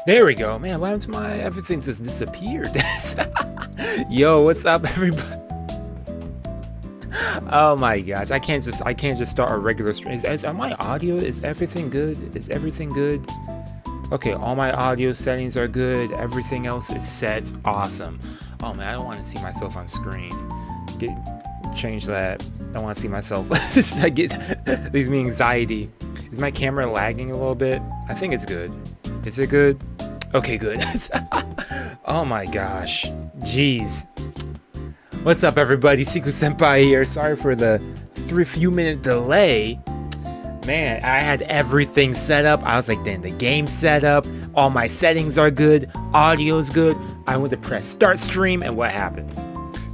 There we go, man. What happened to my everything? Just disappeared. Yo, what's up, everybody? Oh my gosh, I can't just start a regular stream. Is my audio? Is everything good? Is everything good? Okay, all my audio settings are good. Everything else is set. Awesome. Oh man, I don't want to see myself on screen. Change that. I don't want to see myself. This leaves me anxiety. Is my camera lagging a little bit? I think it's good. Is it good? Okay, good. Oh my gosh. Jeez. What's up, everybody? Seku-Senpai here. Sorry for the few minute delay. Man, I had everything set up. I was like, then the game set up. All my settings are good. Audio's good. I went to press start stream, and what happens?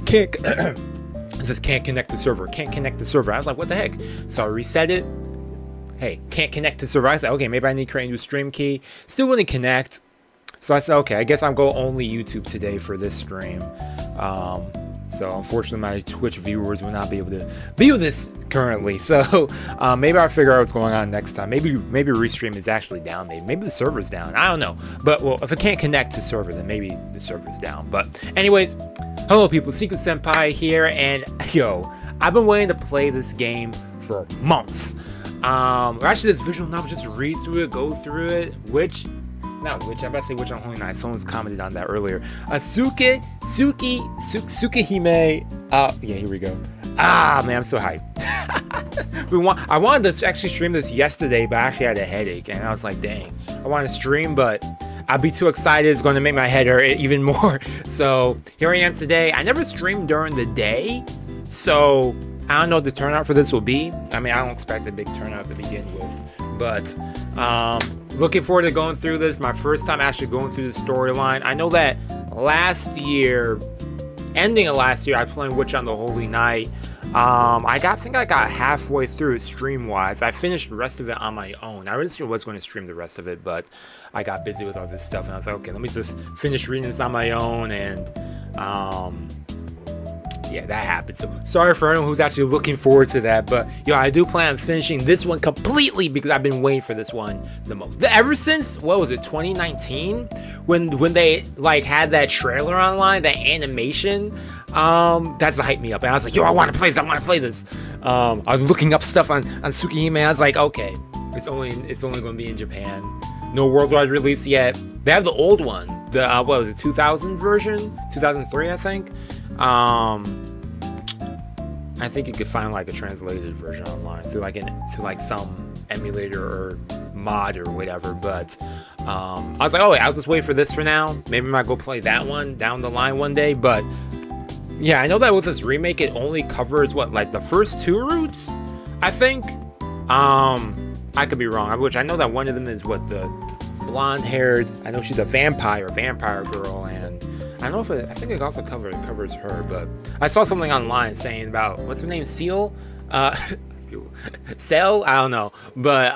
It says can't connect the server. Can't connect the server. I was like, what the heck? So I reset it. Hey, can't connect to server. I said, okay, maybe I need to create a new stream key. Still wouldn't connect. So I said, okay, I guess I'm going only YouTube today for this stream. So unfortunately, my Twitch viewers will not be able to view this currently. So maybe I'll figure out what's going on next time. Maybe Restream is actually down. Maybe the server's down. I don't know. But well, if it can't connect to server, then maybe the server's down. But anyways, hello people, Seku-Senpai here, and yo, I've been waiting to play this game for months. Actually, this visual novel, just read through it, go through it, I'm about to say which on Holy Night. Someone's commented on that earlier. Tsukihime. Yeah, here we go. Ah, man, I'm so hyped. I wanted to actually stream this yesterday, but I actually had a headache, and I was like, dang, I want to stream, but I'd be too excited. It's going to make my head hurt even more. So here I am today. I never streamed during the day, so I don't know what the turnout for this will be. I mean, I don't expect a big turnout to begin with, but looking forward to going through this. My first time actually going through the storyline. I know that ending of last year, I played Witch on the Holy Night. I think I got halfway through it stream-wise. I finished the rest of it on my own. I really was going to stream the rest of it, but I got busy with all this stuff, and I was like, okay, let me just finish reading this on my own, and yeah, that happened. So sorry for anyone who's actually looking forward to that, but yo, I do plan on finishing this one completely because I've been waiting for this one the most. Ever since, what was it, 2019, when they like had that trailer online, that animation, that's what hyped me up, and I was like, yo, I want to play this. I was looking up stuff on Tsukihime. I was like, okay, it's only going to be in Japan. No worldwide release yet. They have the old one, the what was it, 2000 version, 2003, I think. I think you could find like a translated version online through like some emulator or mod or whatever. But I was like, oh wait, I'll just wait for this for now. Maybe I might go play that one down the line one day. But yeah, I know that with this remake, it only covers what, like the first two routes, I think. I could be wrong. Which I know that one of them is what, the blonde-haired. I know she's a vampire girl, and I don't know if I think it also covers her, but I saw something online saying about, what's her name, Shiel? Cell? I don't know, but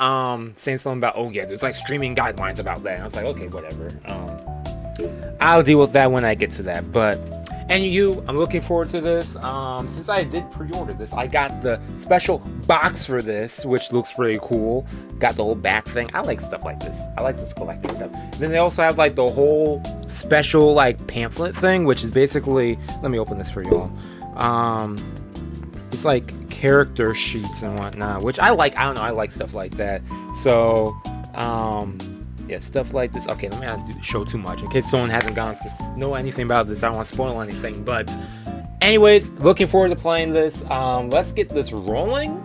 saying something about, oh yeah, there's like streaming guidelines about that, and I was like, okay, whatever. I'll deal with that when I get to that, but I'm looking forward to this. Since I did pre-order this, I got the special box for this, which looks pretty cool. Got the whole back thing. I like stuff like this. I like this collecting stuff. Then they also have like the whole special like pamphlet thing, which is basically, let me open this for y'all. It's like character sheets and whatnot, which I like. I don't know, I like stuff like that. So yeah, stuff like this. Okay, let me not show too much in case someone hasn't know anything about this. I don't want to spoil anything, but anyways, looking forward to playing this. Let's get this rolling.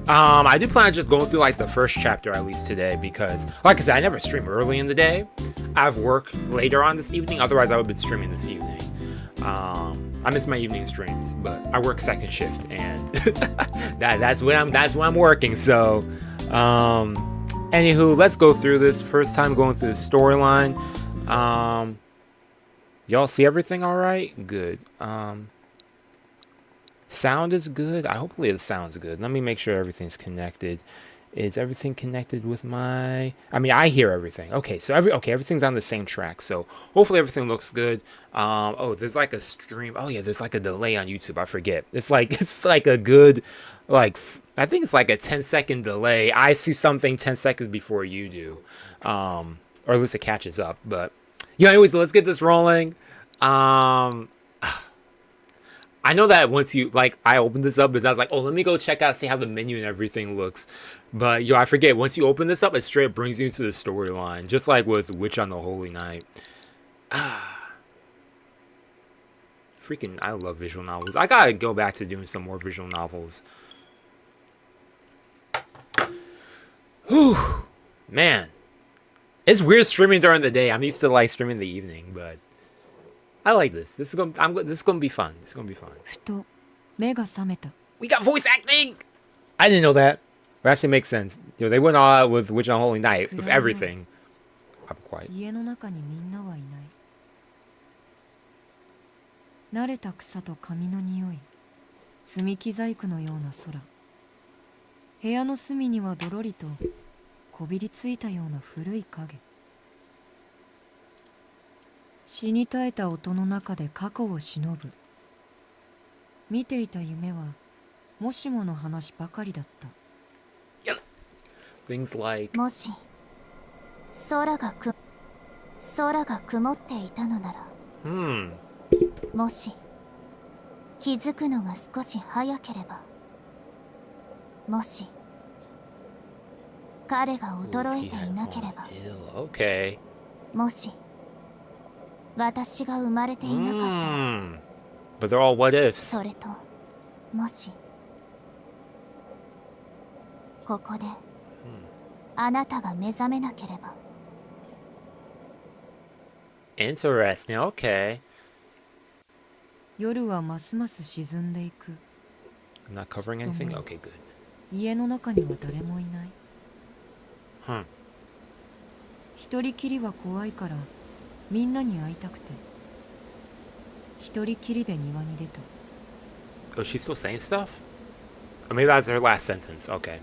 I do plan on just going through like the first chapter at least today, because like I said, I never stream early in the day. I have work later on this evening, otherwise I would have been streaming this evening. I miss my evening streams, but I work second shift, and that's when I'm working. So anywho, let's go through this. First time going through the storyline. Y'all see everything all right? Good. Sound is good. Hopefully the sound's good. Let me make sure everything's connected. Is everything connected with my... I mean, I hear everything. Okay, so everything's on the same track. So hopefully everything looks good. Oh, there's like a stream. Oh yeah, there's like a delay on YouTube. I forget. It's like a good, like, I think it's like a 10-second delay. I see something 10 seconds before you do. Or or at least it catches up. But yeah, anyways, let's get this rolling. I know that once you, like, I opened this up, because I was like, oh, let me go check out, see how the menu and everything looks. But, yo, I forget, once you open this up, it straight brings you into the storyline, just like with Witch on the Holy Night. Freaking, I love visual novels. I gotta go back to doing some more visual novels. Whew, man. It's weird streaming during the day. I'm used to, like, streaming in the evening, but I like this. This is gonna be fun. This is gonna be fun. We got voice acting! I didn't know that. It actually makes sense. You know, they went all out with Witch on Holy Night, with everything. I'll be quiet. 慣れた草と髪の匂い、積み木細工のような空。部屋の隅にはどろりとこびりついたような古い影。死に絶えた音の中で過去を忍ぶ。見ていた夢はもしもの話ばかりだった。Things like もし空が曇っていたのなら、もし気づくのが少し早ければ、もし彼が衰えていなければ、もし私が生まれていなかったら、 But they're all what ifs. それともしここであなたが目覚めなければ。 Interesting, okay. 夜はますます沈んでいく。 I'm not covering anything? Okay, good. 家の中には誰もいない。一人きりは怖いからみんなに会いたくて一人きりで庭に出た。 Oh, she's still saying stuff? Or maybe that's her last sentence. Okay.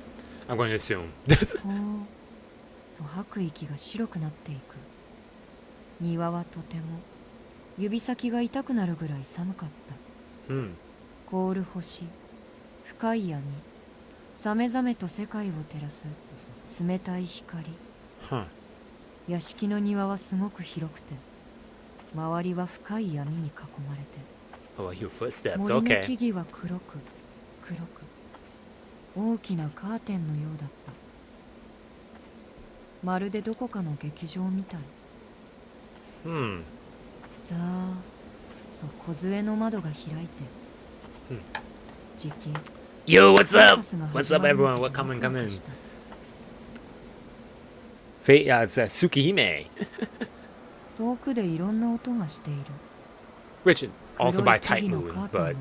I'm going to assume. と吐く息が白くなっていく。庭はとても指先が痛くなるぐらい寒かった。凍る星、深い闇、さめざめと世界を照らす冷たい光。屋敷の庭はすごく広くて、周りは深い闇に囲まれて、 Oh, your footsteps. 森の Okay. 木々は黒く大きなカーテンのようだった。まるでどこかの劇場みたい。ざーっと梢の窓が開いて、じき Yo, what's up? What's up, everyone? What come in? Fate, it's Tsukihime. 遠くでいろんな音がしている。 Which also 黒 by い木 Type 々の Moon, カーテン but の奥、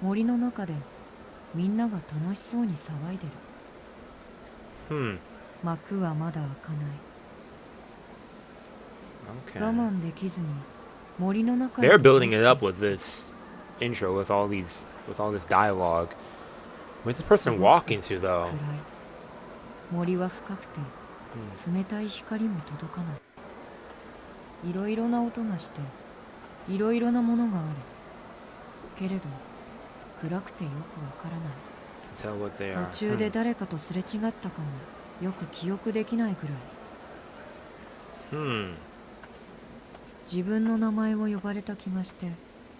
森の中でみんなが楽しそうに騒いでる。幕はまだ開かない。 okay. 我慢できずに森の中 They're building it up with this intro, with all this dialogue. Where's the person walking to, though? 暗い。森は深くて冷たい光も届かない。いろいろな音がしていろいろなものがある。けれど暗くてよくわからない。 To tell what they are. 途中で誰かとすれ違ったかもよく記憶できないぐらい。自分の名前を呼ばれた気がして、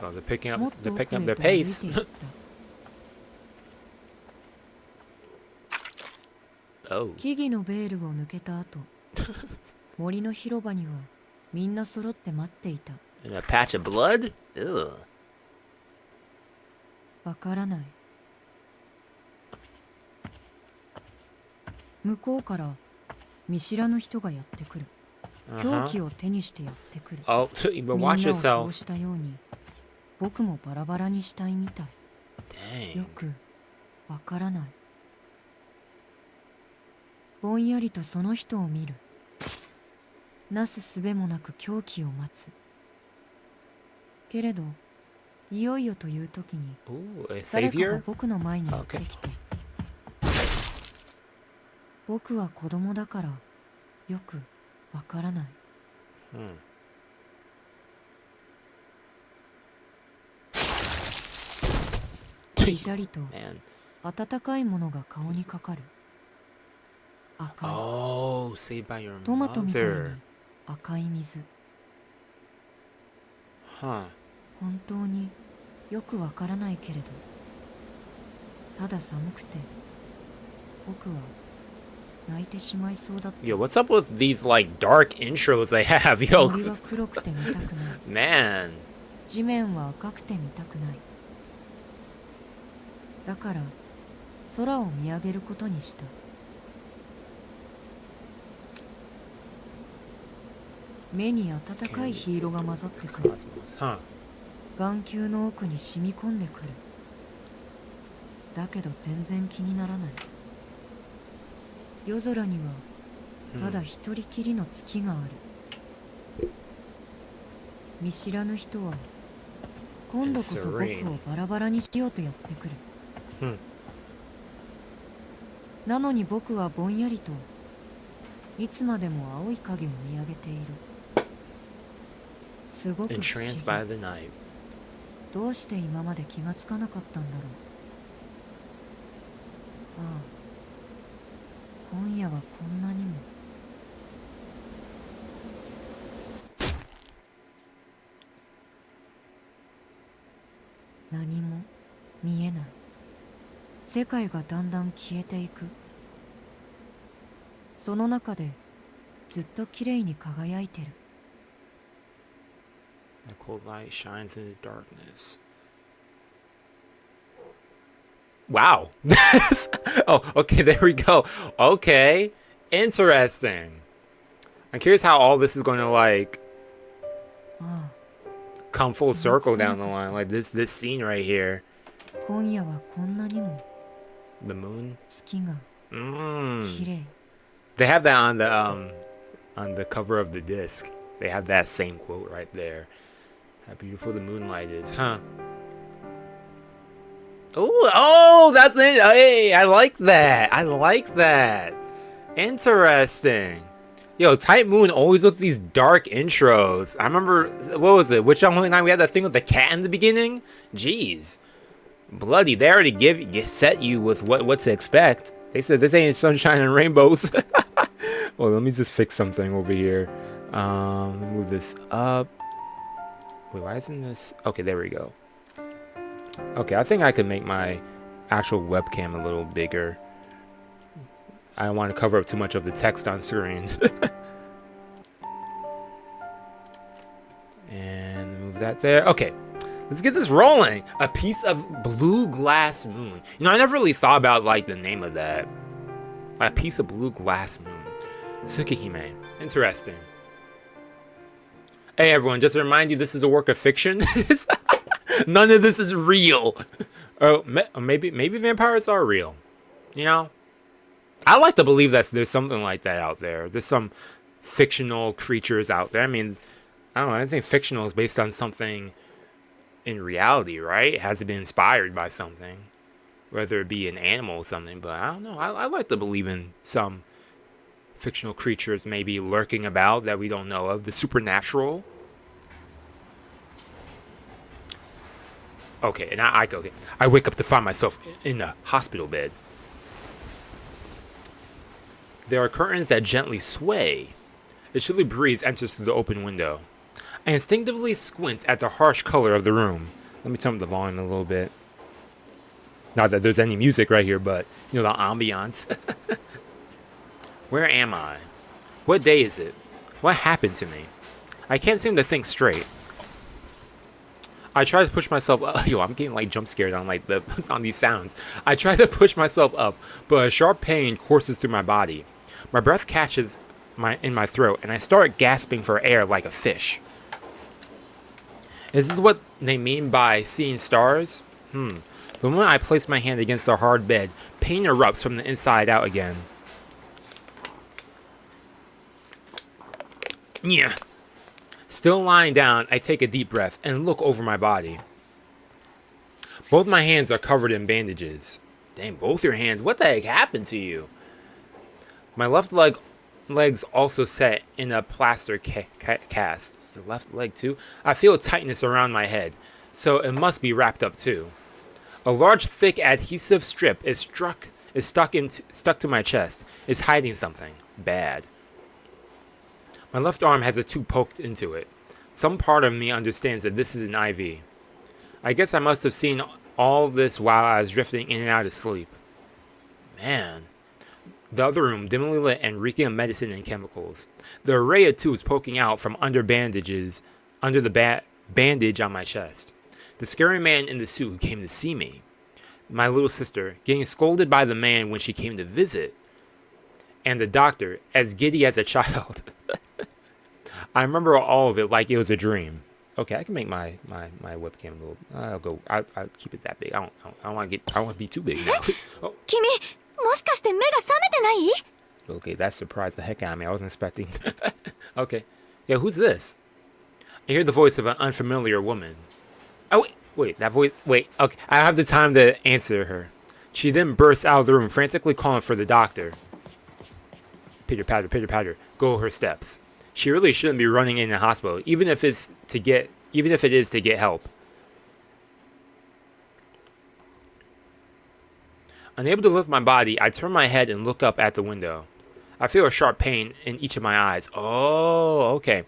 Oh, they're picking up もっと their 奥へ picking up と their 歩い pace. ていった。 Oh. 木々のベールを抜けた後、森の広場にはみんな揃って待っていた。 And a patch of blood? Ugh. わからない。向こうから見知らぬ人がやってくる。凶器を手にしてやってくる。 Oh, み but んなを watch そう yourself. したように、僕もバラバラにしたいみたい。 Dang. よくわからない。ぼんやりとその人を見る。なすすべもなく凶器を待つ。けれど、いよいよという時に Ooh, a 誰かが savior? 僕の前にやってきて、僕は子供だからよくわからない。びしゃりと Man. 温かいものが顔にかかる。赤い Oh, saved by your トマトみたいに mother. 赤い水 Huh. 本当によくわからないけれどただ寒くて僕は泣いてしまいそうだった Yo, what's up with these, like, dark intros they have? Yo, 森は黒くて見たくない man. 地面は赤くて見たくないだから空を見上げることにした目に温かいヒーロが混ざってくる Cosmos, huh? 眼球の奥に染み込んでくるだけど全然気にならない夜空にはただ一人きりの月がある見知らぬ人は今度こそ僕をバラバラにしようとやってくるなのに僕はぼんやりといつまでも青い影を見上げているすごく不思議 Entranced by the night. どうして今まで気がつかなかったんだろうああ今夜はこんなにも何も見えない世界がだんだん消えていくその中でずっと綺麗に輝いてる The cold light shines in the darkness. Wow. Oh, okay, there we go. Okay. Interesting. I'm curious how all this is going to, like, ああ come full circle down the line. Like, this scene right here. 今夜はこんなにも The moon. 月が Mm. 綺麗 They have that on the cover of the disc. They have that same quote right there. How beautiful the moonlight is, huh? Oh, that's it. Hey, I like that. I like that. Interesting. Yo, Type Moon always with these dark intros. I remember, what was it? Witch on Holy Night, we had that thing with the cat in the beginning? Jeez. Bloody, they already set you with what to expect. They said this ain't sunshine and rainbows. Well, let me just fix something over here. Move this up. Wait, why isn't this? Okay, there we go. Okay, I think I could make my actual webcam a little bigger. I don't want to cover up too much of the text on screen. And move that there. Okay, let's get this rolling. A piece of blue glass moon. You know, I never really thought about, like, the name of that. A piece of blue glass moon. Tsukihime. Interesting. Hey everyone, just to remind you, this is a work of fiction. None of this is real. Or maybe vampires are real. You know? I like to believe that there's something like that out there. There's some fictional creatures out there. I mean, I don't know, I think fictional is based on something in reality, right? It has to be inspired by something. Whether it be an animal or something, but I don't know. I like to believe in some fictional creatures maybe lurking about that we don't know of. The supernatural. Okay, and I wake up to find myself in a hospital bed. There are curtains that gently sway. The chilly breeze enters through the open window. I instinctively squint at the harsh color of the room. Let me turn up the volume a little bit. Not that there's any music right here, but, you know, the ambiance. Where am I? What day is it? What happened to me? I can't seem to think straight. I try to push myself up. Yo, I'm getting like jump scared on on these sounds. I try to push myself up, but a sharp pain courses through my body. My breath catches in my throat, and I start gasping for air like a fish. Is this what they mean by seeing stars? The moment I place my hand against the hard bed, pain erupts from the inside out again. Yeah. Still lying down, I take a deep breath and look over my body. Both my hands are covered in bandages. Dang, both your hands. What the heck happened to you? My left leg's also set in a plaster cast. The left leg too? I feel a tightness around my head, so it must be wrapped up too. A large, thick adhesive strip is is stuck to my chest. It's hiding something bad. My left arm has a tube poked into it. Some part of me understands that this is an IV. I guess I must have seen all this while I was drifting in and out of sleep. Man. The other room, dimly lit and reeking of medicine and chemicals. The array of tubes poking out from under the bandage on my chest. The scary man in the suit who came to see me. My little sister, getting scolded by the man when she came to visit. And the doctor, as giddy as a child. I remember all of it like it was a dream. Okay, I can make my webcam a little. I'll keep it that big. I don't want to be too big now. Oh. Okay, that surprised the heck out of me. I wasn't expecting. Okay, yeah, who's this? I hear the voice of an unfamiliar woman. Oh wait, that voice. Wait, okay, I have the time to answer her. She then bursts out of the room, frantically calling for the doctor. Pitter patter, go her steps. She really shouldn't be running in the hospital, even if it is to get help. Unable to lift my body, I turn my head and look up at the window. I feel a sharp pain in each of my eyes. Oh, okay.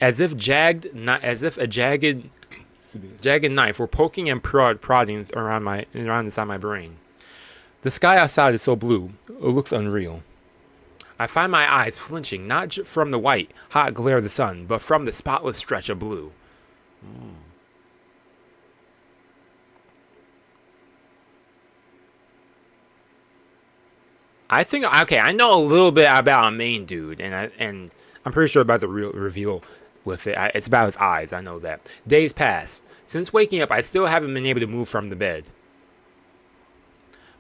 As if a jagged knife were poking and prodding around inside my brain. The sky outside is so blue, it looks unreal. I find my eyes flinching, not from the white, hot glare of the sun, but from the spotless stretch of blue. I think, okay, I know a little bit about a main dude, and I'm pretty sure about the real reveal with it. It's about his eyes, I know that. Days pass. Since waking up, I still haven't been able to move from the bed.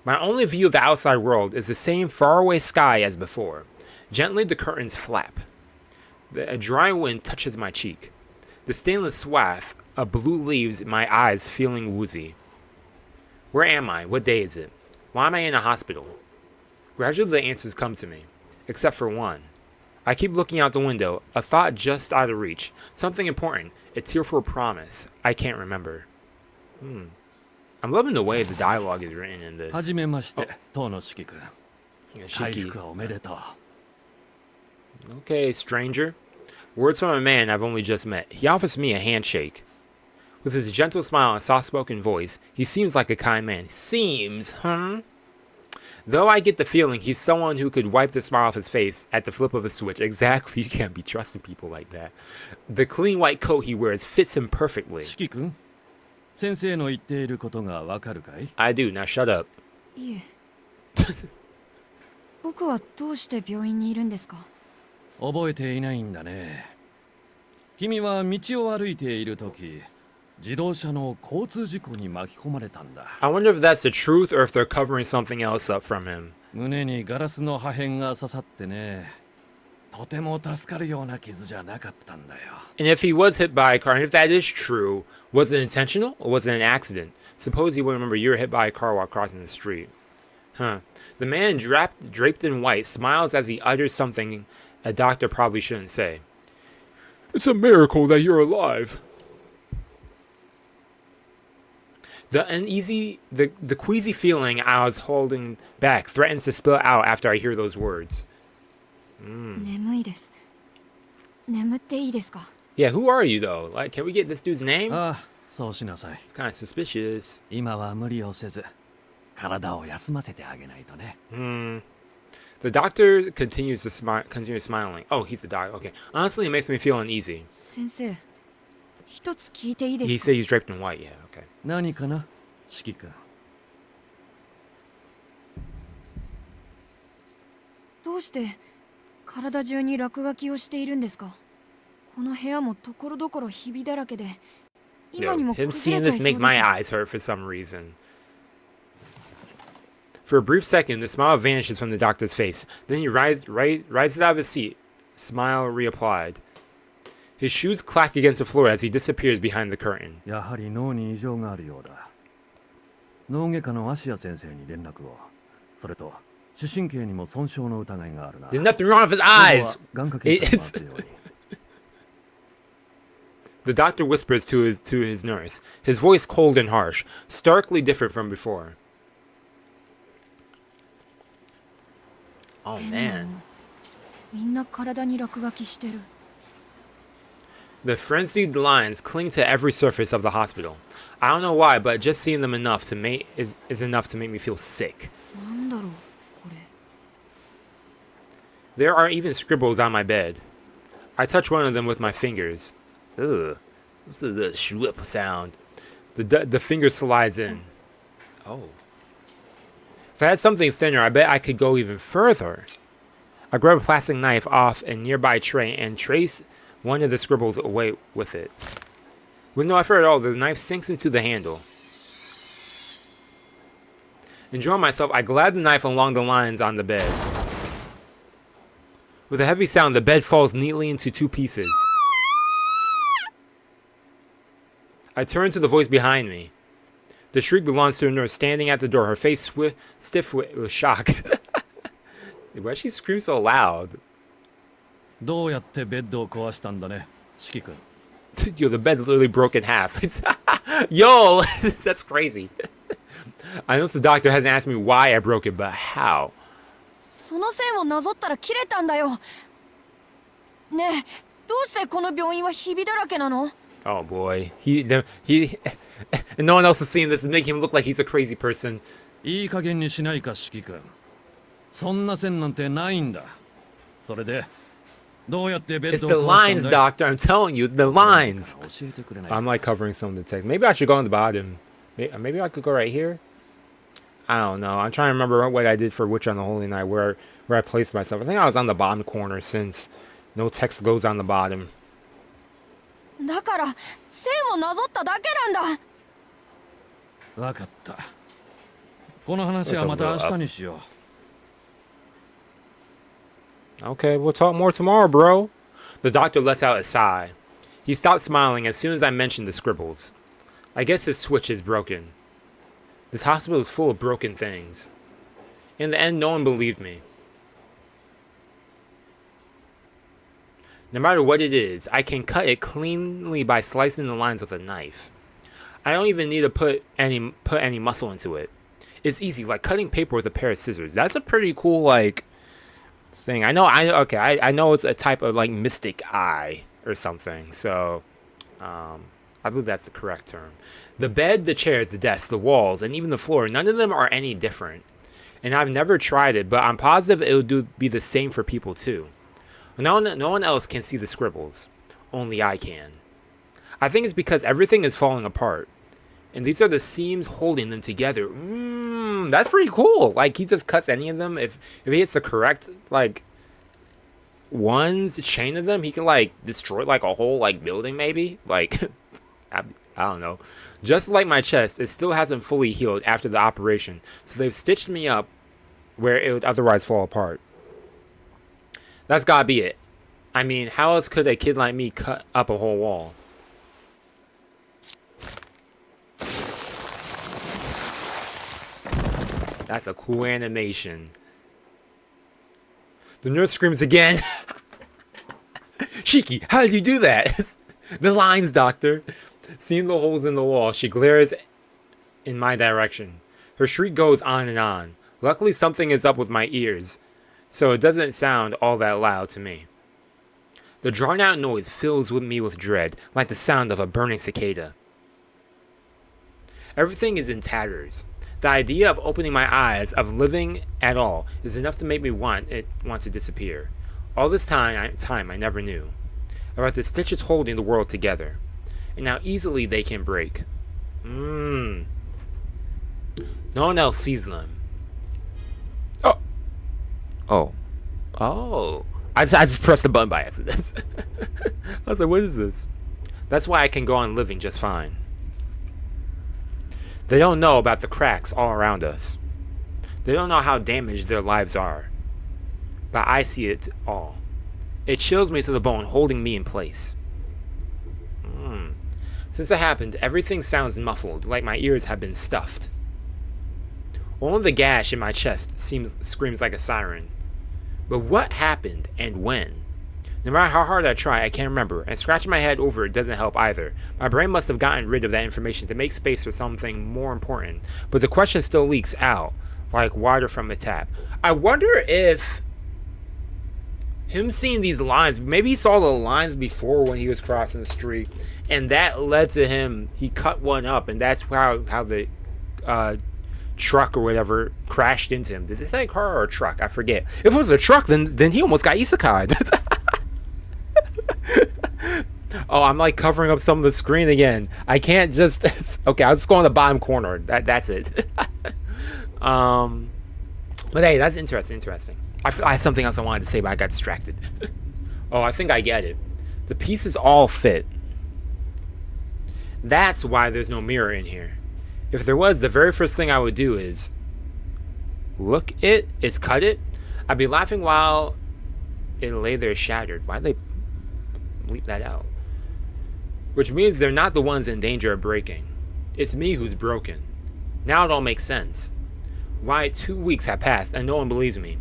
My only view of the outside world is the same faraway sky as before. Gently the curtains flap. A dry wind touches my cheek. The stainless swath of blue leaves my eyes feeling woozy. Where am I? What day is it? Why am I in a hospital? Gradually the answers come to me, except for one. I keep looking out the window, a thought just out of reach. Something important, a tearful promise. I can't remember. I'm loving the way the dialogue is written in this. Shiki. Okay, stranger. Words from a man I've only just met. He offers me a handshake. With his gentle smile and soft-spoken voice, he seems like a kind man. Seems, Though I get the feeling he's someone who could wipe the smile off his face at the flip of a switch. Exactly, you can't be trusting people like that. The clean white coat he wears fits him perfectly. Shiki-kun, I do, now shut up. 僕はどうして病院にいるんですか? 覚えていないんだね。君は道を歩いているとき、自動車の交通事故に巻き込まれたんだ。I wonder if that's the truth or if they're covering something else up from him. 胸にガラスの破片が刺さってね。とても助かるような傷じゃなかったんだよ。And if he was hit by a car, and if that is true, was it intentional or was it an accident? Suppose he would remember you were hit by a car while crossing the street. The man draped in white smiles as he utters something a doctor probably shouldn't say. It's a miracle that you're alive. The queasy feeling I was holding back threatens to spill out after I hear those words. 眠いです。眠っていいですか? Yeah, who are you though? Like, can we get this dude's name? ああ、そうしなさい。It's kind of suspicious. 今は無理をせず、体を休ませてあげないとね。The doctor continues smiling. Oh, he's the doctor. Okay. Honestly, it makes me feel uneasy. 先生、一つ聞いていいですか? He said he's draped in white. Yeah, okay. 何かな、四季君。どうして体中に落書きをしているんですか? この部屋もところどころひびだらけで、今にも崩れちゃいそうです。 Him seeing this makes my eyes hurt for some reason. For a brief second, the smile vanishes from the doctor's face. Then he rises out of his seat, smile reapplied. His shoes clack against the floor as he disappears behind the curtain. やはり脳に異常があるようだ。脳外科の芦谷先生に連絡を。それと、視神経にも損傷の疑いがあるな。There's nothing wrong with his eyes! The doctor whispers to his nurse, his voice cold and harsh, starkly different from before. Oh man. みんな体に落書きしてる。 The frenzied lines cling to every surface of the hospital. I don't know why, but just seeing them enough to make is enough to make me feel sick. なんだろうこれ。 There are even scribbles on my bed. I touch one of them with my fingers. Ugh. What's the shwip sound? The finger slides in. Oh. If I had something thinner, I bet I could go even further. I grab a plastic knife off a nearby tray and trace one of the scribbles away with it. With no effort at all, the knife sinks into the handle. Enjoying myself, I glide the knife along the lines on the bed. With a heavy sound, the bed falls neatly into 2 pieces. I turn to the voice behind me. The shriek belongs to a nurse standing at the door, her face stiff with shock. Why she scream so loud? どうやってベッドを壊したんだね、四季君。 Yo, the bed literally broke in half. Yo, that's crazy. I know the doctor hasn't asked me why I broke it, but how? その線をなぞったら切れたんだよ。ねえ、どうしてこの病院はひびだらけなの？ Oh boy, and no one else is seeing this is making him look like he's a crazy person. いい加減にしないか、四季君。そんな線なんてないんだ。それで、どうやってベッ It's ド the を壊した lines, んだい？ doctor. I'm telling you, the lines. 教えてくれない。 I'm like covering some of the text. Maybe I should go on the bottom. Maybe I could go right here. I don't know. I'm trying to remember what I did for Witch on the Holy Night, where I placed myself. I think I was on the bottom corner since no text goes on the bottom. だから線をなぞっただけなんだ。わかった。この話はまた明日にしよう。 Okay, we'll talk more tomorrow, bro. The doctor lets out a sigh. He stopped smiling as soon as I mentioned the scribbles. I guess his switch is broken. This hospital is full of broken things. In the end, no one believed me. No matter what it is, I can cut it cleanly by slicing the lines with a knife. I don't even need to put any muscle into it. It's easy, like cutting paper with a pair of scissors. That's a pretty cool, like, thing. I know it's a type of, like, mystic eye or something. So, I believe that's the correct term. The bed, the chairs, the desks, the walls, and even the floor, none of them are any different. And I've never tried it, but I'm positive it'll be the same for people too. No one else can see the scribbles. Only I can. I think it's because everything is falling apart. And these are the seams holding them together. That's pretty cool. Like, he just cuts any of them. If he hits the correct, like, chain of them, he can, like, destroy, like, a whole, like, building, maybe? Like, I don't know. Just like my chest, it still hasn't fully healed after the operation. So they've stitched me up where it would otherwise fall apart. That's gotta be it. I mean, how else could a kid like me cut up a whole wall? That's a cool animation. The nurse screams again. Shiki, how did you do that? The lines, doctor. Seeing the holes in the wall, she glares in my direction. Her shriek goes on and on. Luckily, something is up with my ears, so it doesn't sound all that loud to me. The drawn-out noise fills me with dread, like the sound of a burning cicada. Everything is in tatters. The idea of opening my eyes, of living at all, is enough to make me want to disappear. All this time I never knew about the stitches holding the world together, and how easily they can break. No one else sees them. Oh. I just pressed the button by accident. I was like, what is this? That's why I can go on living just fine. They don't know about the cracks all around us. They don't know how damaged their lives are. But I see it all. It chills me to the bone, holding me in place. Since it happened, everything sounds muffled, like my ears have been stuffed. Only the gash in my chest screams like a siren. But what happened and when? No matter how hard I try, I can't remember, and scratching my head over it doesn't help either. My brain must have gotten rid of that information to make space for something more important, but the question still leaks out like water from a tap. I wonder if Him seeing these lines, maybe he saw the lines before when he was crossing the street, and that led to him, he cut one up, and that's how the truck or whatever crashed into him. Did it say a car or a truck? I forget. If it was a truck, then he almost got isekai'd. Oh, I'm like covering up some of the screen again. I can't just... Okay, I'll just go on the bottom corner. That's it. But hey, that's interesting. I had something else I wanted to say, but I got distracted. Oh, I think I get it. The pieces all fit. That's why there's no mirror in here. If there was, the very first thing I would do is cut it. I'd be laughing while it lay there shattered. Why'd they leave that out? Which means they're not the ones in danger of breaking. It's me who's broken. Now it all makes sense. Why 2 weeks have passed and no one believes me?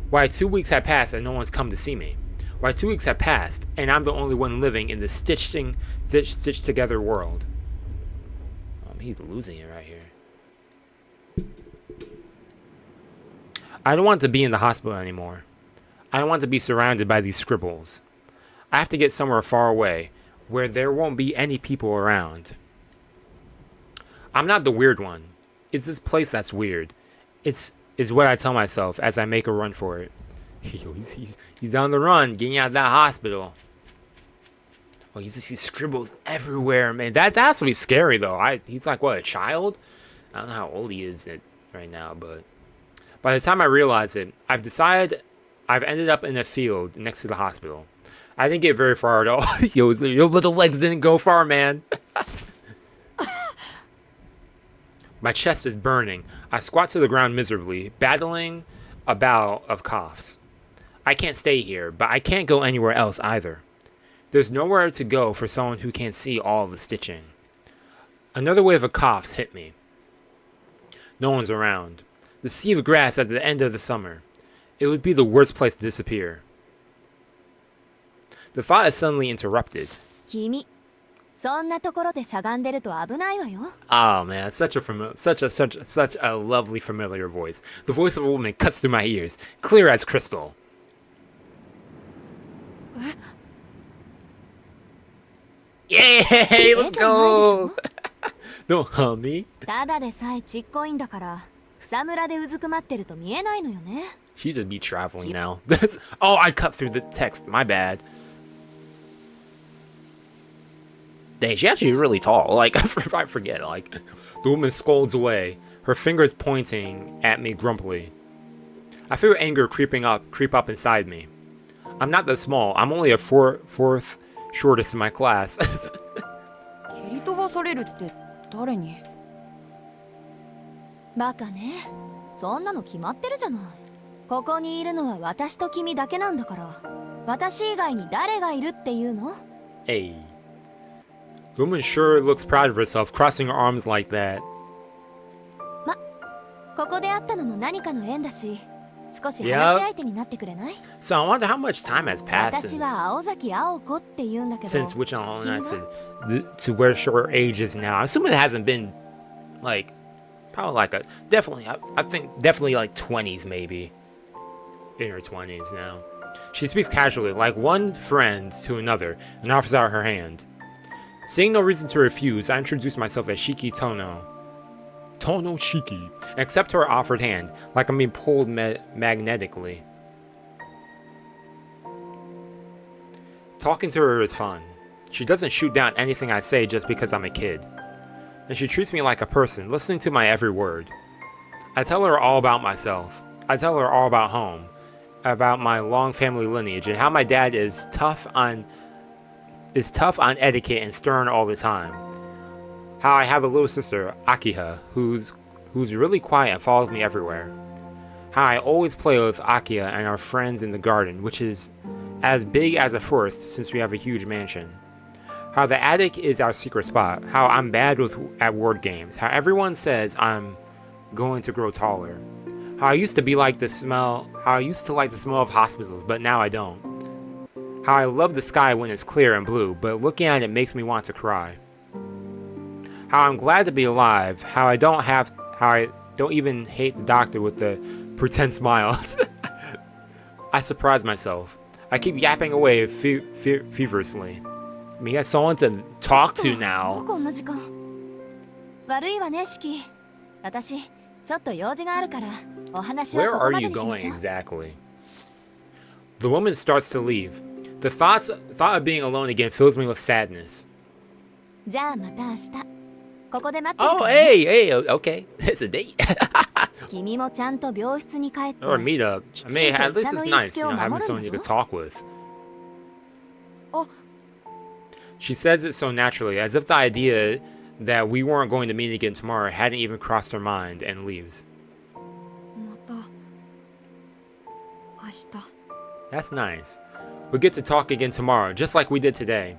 Why 2 weeks have passed and no one's come to see me? Why 2 weeks have passed and I'm the only one living in this stitched together world? He's losing it right here. I don't want to be in the hospital anymore. I don't want to be surrounded by these scribbles. I have to get somewhere far away, where there won't be any people around. I'm not the weird one. It's this place that's weird. Is what I tell myself as I make a run for it. He's on the run, getting out of that hospital. Oh, he sees scribbles everywhere, man. That has to be scary, though. He's like, what, a child? I don't know how old he is right now, but by the time I realize it, I've decided I've ended up in a field next to the hospital. I didn't get very far at all. Your little legs didn't go far, man. My chest is burning. I squat to the ground miserably, battling a bout of coughs. I can't stay here, but I can't go anywhere else either. There's nowhere to go for someone who can't see all the stitching. Another wave of coughs hit me. No one's around. The sea of grass at the end of the summer. It would be the worst place to disappear. The thought is suddenly interrupted. 君、そんなところでしゃがんでると危ないわよ。 Oh man, such a lovely familiar voice. The voice of a woman cuts through my ears, clear as crystal. Yay! Let's go! Don't hum me. ただでさえちっこいんだから、草むらでうずくまってると見えないのよね。 She just be traveling now. Oh, I cut through the text. My bad. Dang, she's actually really tall. Like, I forget. Like, the woman scolds away, her fingers pointing at me grumpily. I feel anger creep up inside me. I'm not that small. I'm only a fourth shortest in my class. 蹴り飛ばされるって誰に？バカね。そんなの決まってるじゃない。ここにいるのは私と君だけなんだから。私以外に誰がいるっていうの？ Hey. The woman sure looks proud of herself, crossing her arms like that. ま、ここで会ったのも何かの縁だし、少し話し相手になってくれない？ So I wonder how much time has passed 私は青崎青子って言うんだけど。 since Witch on Hollow Knight to where her age is now. I'm assuming it hasn't been like probably like a I think definitely like 20s maybe. In her 20s now. She speaks casually, like one friend to another, and offers out her hand. Seeing no reason to refuse, I introduce myself as Shiki Tohno. Tohno Shiki. And accept her offered hand, like I'm being pulled magnetically. Talking to her is fun. She doesn't shoot down anything I say just because I'm a kid. And she treats me like a person, listening to my every word. I tell her all about myself. I tell her all about home, about my long family lineage, and how my dad is tough on etiquette and stern all the time. How I have a little sister, Akiha, who's really quiet and follows me everywhere. How I always play with Akiha and our friends in the garden, which is as big as a forest since we have a huge mansion. How the attic is our secret spot. How I'm bad at word games. How everyone says I'm going to grow taller. How I used to like the smell of hospitals, but now I don't. How I love the sky when it's clear and blue, but looking at it makes me want to cry. How I'm glad to be alive. How I don't even hate the doctor with the pretend smile. I surprise myself. I keep yapping away feverishly. I mean, he has someone to talk to now. こんな時間。悪いわね、シキ。私、ちょっと用事があるから、お話は Where ここ are まで you にしま going しょう。 exactly? The woman starts to leave. The thought of being alone again fills me with sadness. じゃあまた明日。ここで待ってる Oh, からね。hey, okay. It's a date. 君もちゃんと病室に帰って。 Or meet up. I mean, at least it's nice, you know, having 守る someone ん you だ could ぞ。 talk with. お、 She says it so naturally, as if the idea that we weren't going to meet again tomorrow hadn't even crossed her mind, and leaves. また明日。 That's nice. We get to talk again tomorrow, just like we did today.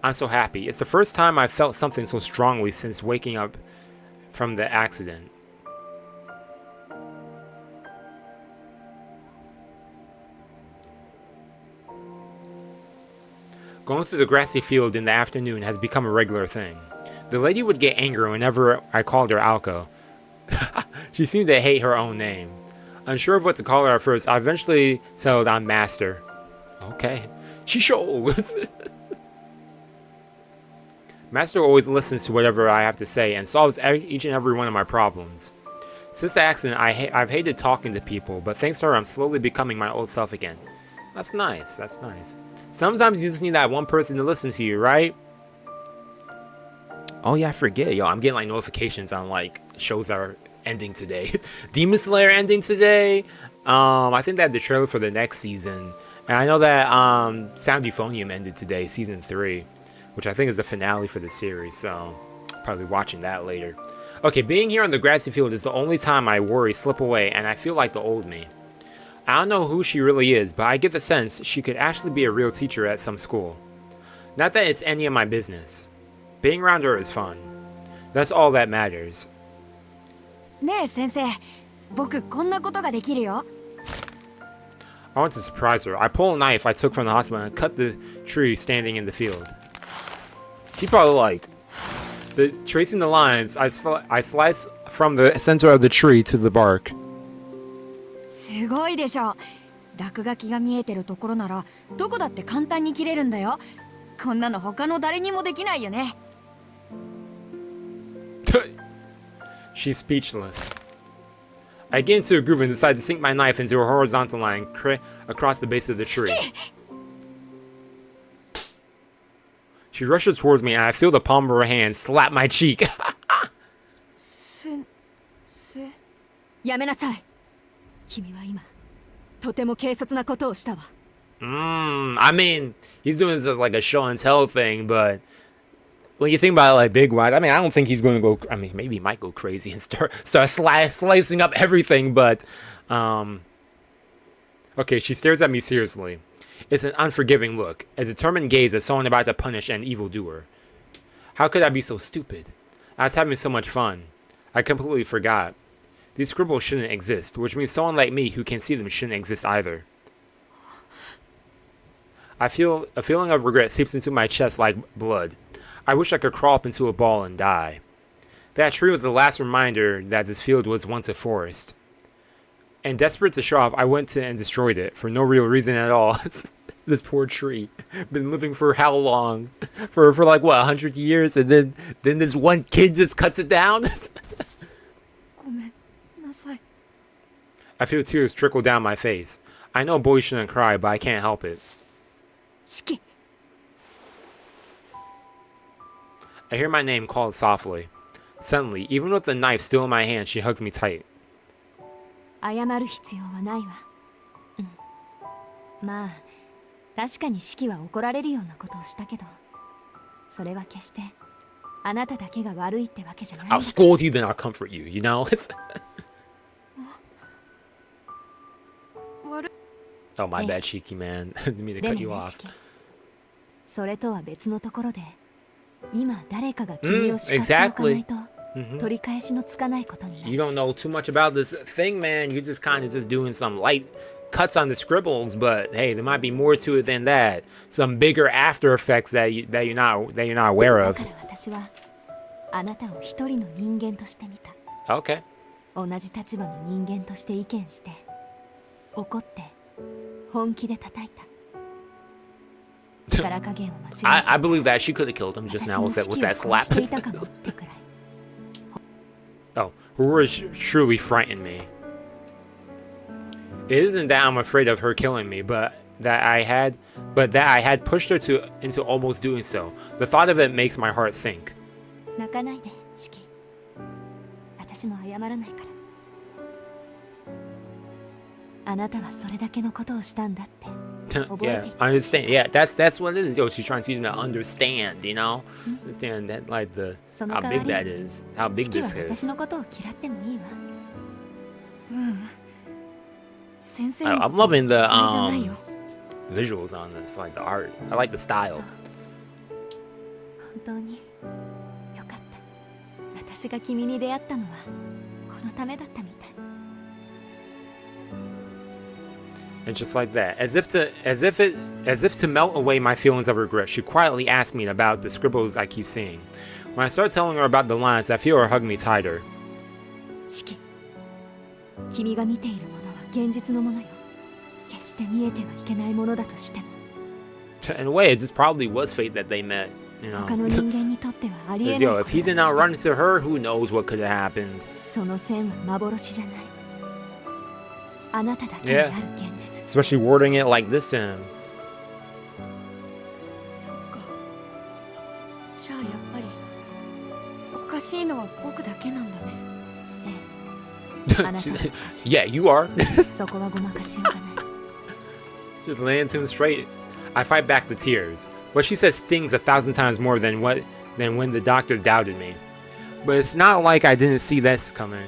I'm so happy. It's the first time I've felt something so strongly since waking up from the accident. Going through the grassy field in the afternoon has become a regular thing. The lady would get angry whenever I called her Ariko. She seemed to hate her own name. Unsure of what to call her at first, I eventually settled on Master. Okay. She shows. Master always listens to whatever I have to say and solves each and every one of my problems. Since the accident, I've hated talking to people, but thanks to her, I'm slowly becoming my old self again. That's nice. That's nice. Sometimes you just need that one person to listen to you, right? Oh yeah, I forget. Yo, I'm getting like notifications on like shows that are ending today. Demon Slayer ending today. I think they had the trailer for the next season. And I know that Sound Euphonium ended today, season 3. Which I think is the finale for the series, so probably watching that later. Okay, being here on the grassy field is the only time my worries slip away and I feel like the old me. I don't know who she really is, but I get the sense she could actually be a real teacher at some school. Not that it's any of my business. Being around her is fun. That's all that matters. ねえ先生、僕こんなことができるよ。 I want to surprise her. I pull a knife I took from the hospital and cut the tree standing in the field. She probably like tracing the lines. I slice from the center of the tree to the bark. すごいでしょ。落書きが見えてるところならどこだって簡単に切れるんだよ。こんなの他の誰にもできないよね。She's speechless. I get into a groove and decide to sink my knife into a horizontal line across the base of the tree. She rushes towards me and I feel the palm of her hand slap my cheek. 先生。やめなさい。君は今とても軽率なことをしたわ。I mean, he's doing this as like a show and tell thing, but when you think about it like big wise, I mean, I don't think he's going to go. I mean, maybe he might go crazy and start slicing up everything, but okay, she stares at me seriously. It's an unforgiving look, a determined gaze of someone about to punish an evildoer. How could I be so stupid? I was having so much fun. I completely forgot. These scribbles shouldn't exist, which means someone like me who can see them shouldn't exist either. I feel a feeling of regret seeps into my chest like blood. I wish I could crawl up into a ball and die. That tree was the last reminder that this field was once a forest. And desperate to show off, I went to and destroyed it for no real reason at all. This poor tree. Been living for how long? For like what, 100 years? And then this one kid just cuts it down? I feel tears trickle down my face. I know boys shouldn't cry, but I can't help it. 四季。 I hear my name called softly. Suddenly, even with the knife still in my hand, she hugs me tight. 謝る必要はないわ。まあ確かに四季は怒られるようなことをしたけど、それは決してあなただけが悪いってわけじゃない。 I'll scold you, then I'll comfort you, you know? Oh, my bad, Shiki, man. Didn't mean to cut you off. それとは別のところで、今誰かが君を叱っておかないと取り返しのつかないことになる。 You don't know too much about this thing, man. You're just kind of just doing some light cuts on the scribbles, but hey, there might be more to it than that. Some bigger after effects that you're not aware of. だから私はあなたを一人の人間として見た。 Okay. 同じ立場の人間として意見して、怒って本気で叩いた。力加減を間違え I believe that she could have killed him just now with that slap. 私も士気を殺していたかもってくらい Oh, her words truly frightened me. It isn't that I'm afraid of her killing me, but that I had pushed her into almost doing so. The thought of it makes my heart sink. 泣かないで、シキ。私も謝らないから。あなたはそれだけのことをしたんだって。Yeah, I understand. Yeah, that's what it is. Yo, she's trying to teach me to understand, you know? Understand that, like, how big that is. How big this is. 私のことを嫌ってもいいわ。先生 I'm loving the visuals on this, like the art. I like the style. 本当によかった。私が君に出会ったのはこのためだったみたい。And just like that, as if to melt away my feelings of regret, she quietly asked me about the scribbles I keep seeing. When I start telling her about the lines, I feel her hug me tighter. シキ、君が見ているものは現実のものよ。決して見えてはいけないものだとしても。In a way, this probably was fate that they met, you know. 他の人間にとってはありえない Yo, if he did not run into her, who knows what could have happened. その線は幻じゃない。あなただけにある現実。Especially wording it like this in. そっか。じゃあやっぱりおかしいのは僕だけなんだね。ええ。あなたはおかしい。Yeah, you are. そこはごまかしようがない。Just lands him straight. I fight back the tears. What she says stings 1,000 times more than when the doctor doubted me. But it's not like I didn't see this coming.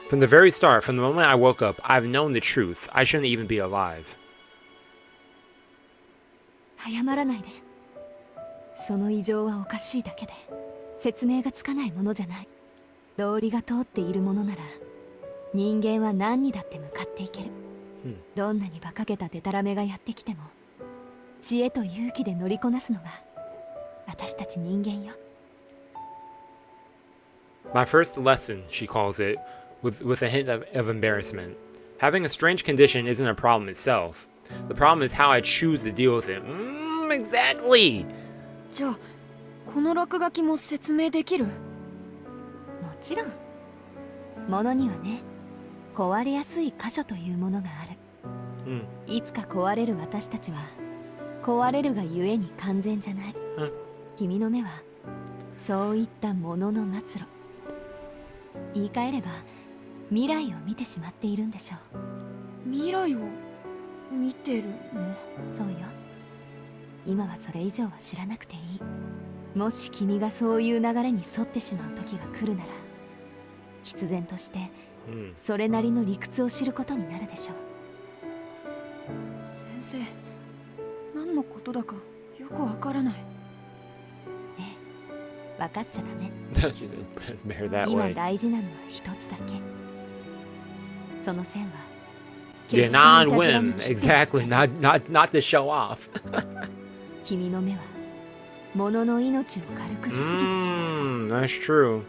From the very start, from the moment I woke up, I've known the truth. I shouldn't even be alive. 謝らないで。その異常はおかしいだけで、説明がつかないものじゃない。道理が通っているものなら、人間は何にだって向かっていける。どんなに馬鹿げたデタラメがやってきても、知恵と勇気で乗りこなすのが私たち人間よ。My first lesson, she calls it, with a hint of embarrassment. Having a strange condition isn't a problem itself. The problem is how I choose to deal with it. Exactly! じゃあ、この落書きも説明できる？もちろん。ものにはね、壊れやすい箇所というものがある。いつか壊れる私たちは、壊れるがゆえに完全じゃない。君の目は、そういったものの末路。言い換えれば、未来を見てしまっているんでしょう。未来を見てるの？そうよ。今はそれ以上は知らなくていい。もし君がそういう流れに沿ってしまう時が来るなら、必然としてそれなりの理屈を知ることになるでしょう。先生、何のことだかよくわからない。ええ、分かっちゃダメ。今大事なのは一つだけ。その線は Yeah, not on whim. Exactly. Not to show off. 君の目は物の命を軽くしすぎてしまう。That's true.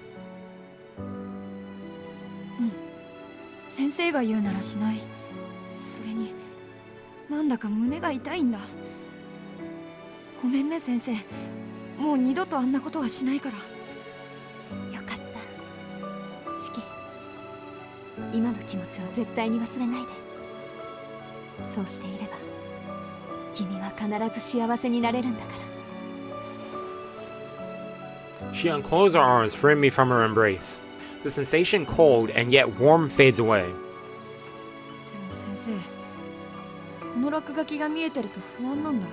先生が言うならしない。それになんだか胸が痛いんだ。ごめんね先生。もう二度とあんなことはしないから。よかった。シキ、今の気持ちを絶対に忘れないで。そうしていれば君は必ず幸せになれるんだから。She unclosed her arms, freeing me from her embrace. The sensation cold and yet warm fades away. でも先生、この落書きが見えてると不安なんだ。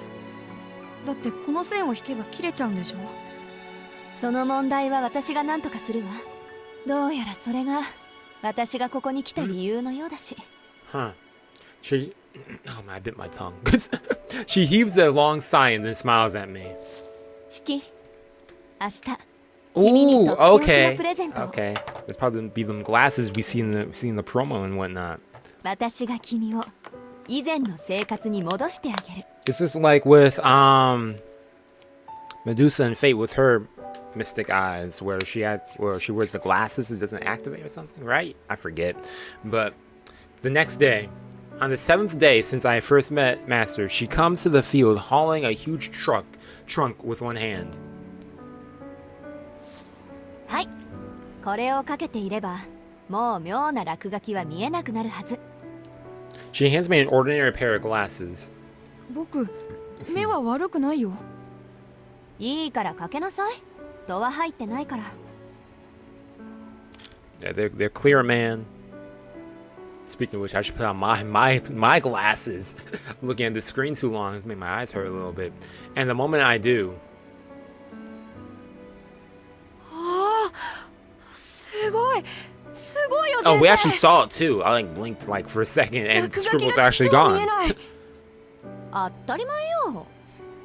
だってこの線を引けば切れちゃうんでしょ。その問題は私が何とかするわ。どうやらそれが私がここに来た理由のようだし。Huh. She... Oh man, I bit my tongue. She heaves a long sigh and then smiles at me. シキ、明日 Ooh, okay. Okay. There's probably be them glasses we see in the promo and whatnot. 私が君を以前の生活に戻してあげる。This is like with Medusa and Fate with her mystic eyes, where she wears the glasses, it doesn't activate or something, right? I forget. But the next day, On the 7th day since I first met Master, she comes to the field hauling a huge trunk with one hand. はい、これをかけていればもう妙な落書きは見えなくなるはず。 She hands me an ordinary pair of glasses. 僕、目は悪くないよ。いいからかけなさい。度は入ってないから。 Yeah, they're clear, man. Speaking of which, I should put on my glasses. I'm looking at the screen too long. It's made my eyes hurt a little bit. And the moment I do, すごい、すごいよ。 oh, we actually saw it too. I like blinked like for a second, and the scribble was actually gone. 当たり前よ。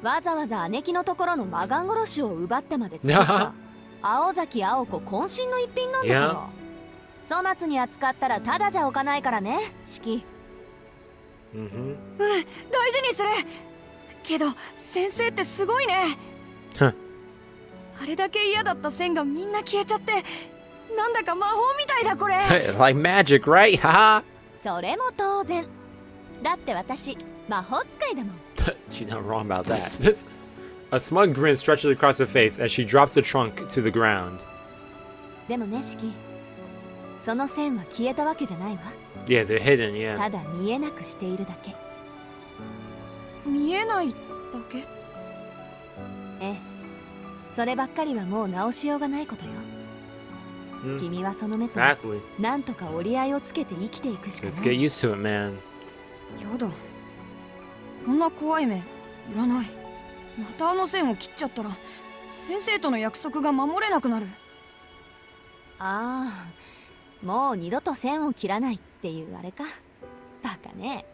わざわざ姉貴のところの魔眼殺しを奪ってまで作った青崎青子渾身の一品なんだから。粗末に扱ったらただじゃ置かないからね、四季。大事にする。けど先生ってすごいね。あれだけ嫌だった線がみんな消えちゃって、なんだか魔法みたいだこれ。Like magic, right? Haha. それも当然。だって私魔法使いだもん。She's not wrong about that. A smug grin stretches across her face as she drops the trunk to the ground. でもね、四季。その線は消えたわけじゃないわ。Yeah, they're hidden, yeah. ただ見えなくしているだけ。見えないだけ？ええ。そればっかりはもう直しようがないことよ。君はその目となんとか折り合いをつけて生きていくしかない。Let's get used to it, man. やだ。こんな怖い目いらない。またあの線を切っちゃったら先生との約束が守れなくなる。ああ、もう二度と線を切らないっていうあれか。バカね。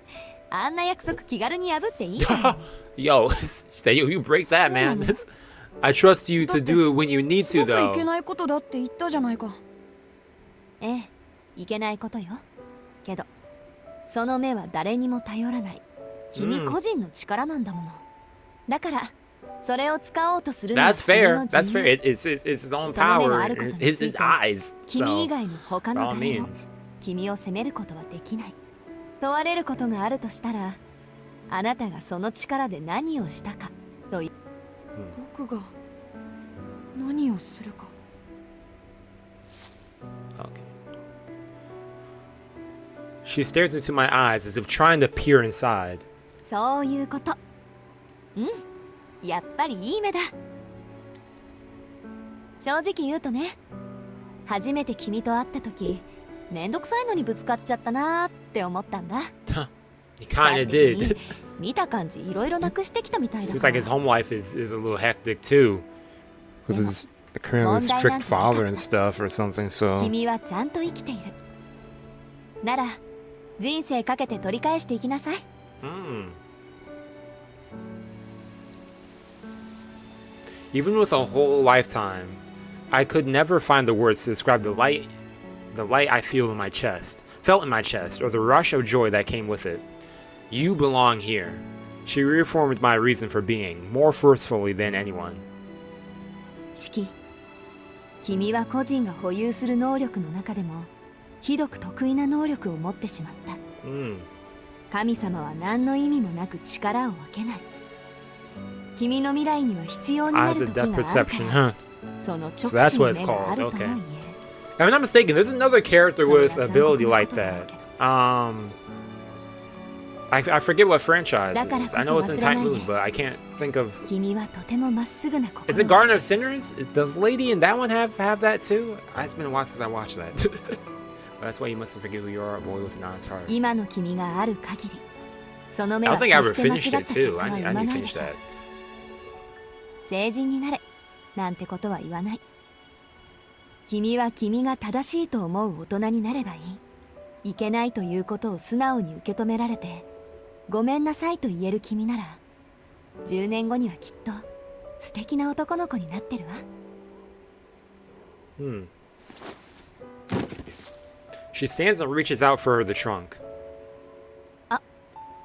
あんな約束気軽に破っていいか。Yo, you break that, man. I trust you to do it when you need to, though. いけないことだって言ったじゃないか。ええ、いけないことよ。けどその目は誰にも頼らない。君個人の力なんだもの。だからそれを使おうとするのは That's fair. That's fair. It's his own power. It's his eyes. 君以外の他の all 誰も means. 君を責めることはできない。問われることがあるとしたら、あなたがその力で何をしたかという。僕が何をするか。Okay. She stares into my eyes as if trying to peer inside. そういうこと。うん、やっぱりいい目だ。正直言うとね、初めて君と会った時、めんどくさいのにぶつかっちゃったなーって思ったんだ。He kinda did. 見た感じいろいろなくしてきたみたいだ。Seems like his home life is a little hectic too. With his currently strict father and stuff or something, so. 君はちゃんと生きている。なら、人生かけて取り返していきなさい。Even with a whole lifetime, I could never find the words to describe the light I felt in my chest, or the rush of joy that came with it. You belong here. She reaffirmed my reason for being, more forcefully than anyone. シキ、君は個人が保有する能力の中でもひどく得意な能力を持ってしまった。神様は何の意味もなく力を分けない。君の未来には必要になる時があるから、その直視の目があるとも言える。If I'm not mistaken, there's another character with ability like that. I forget what franchise it is. I know it's in Tight Moon, but I can't think of. Is it Garden of Sinners? Does Lady in that one have that too? It's been a while since I watched that. That's why you mustn't forget who you are, a boy with an honest heart. I don't think I ever finished it too. I need to finish that. 成人になれなんてことは言わない。君は君が正しいと思う大人になればいい。いけないということを素直に受け止められて、ごめんなさいと言える君なら、10年後にはきっと素敵な男の子になってるわ。She stands and reaches out for the trunk. あ、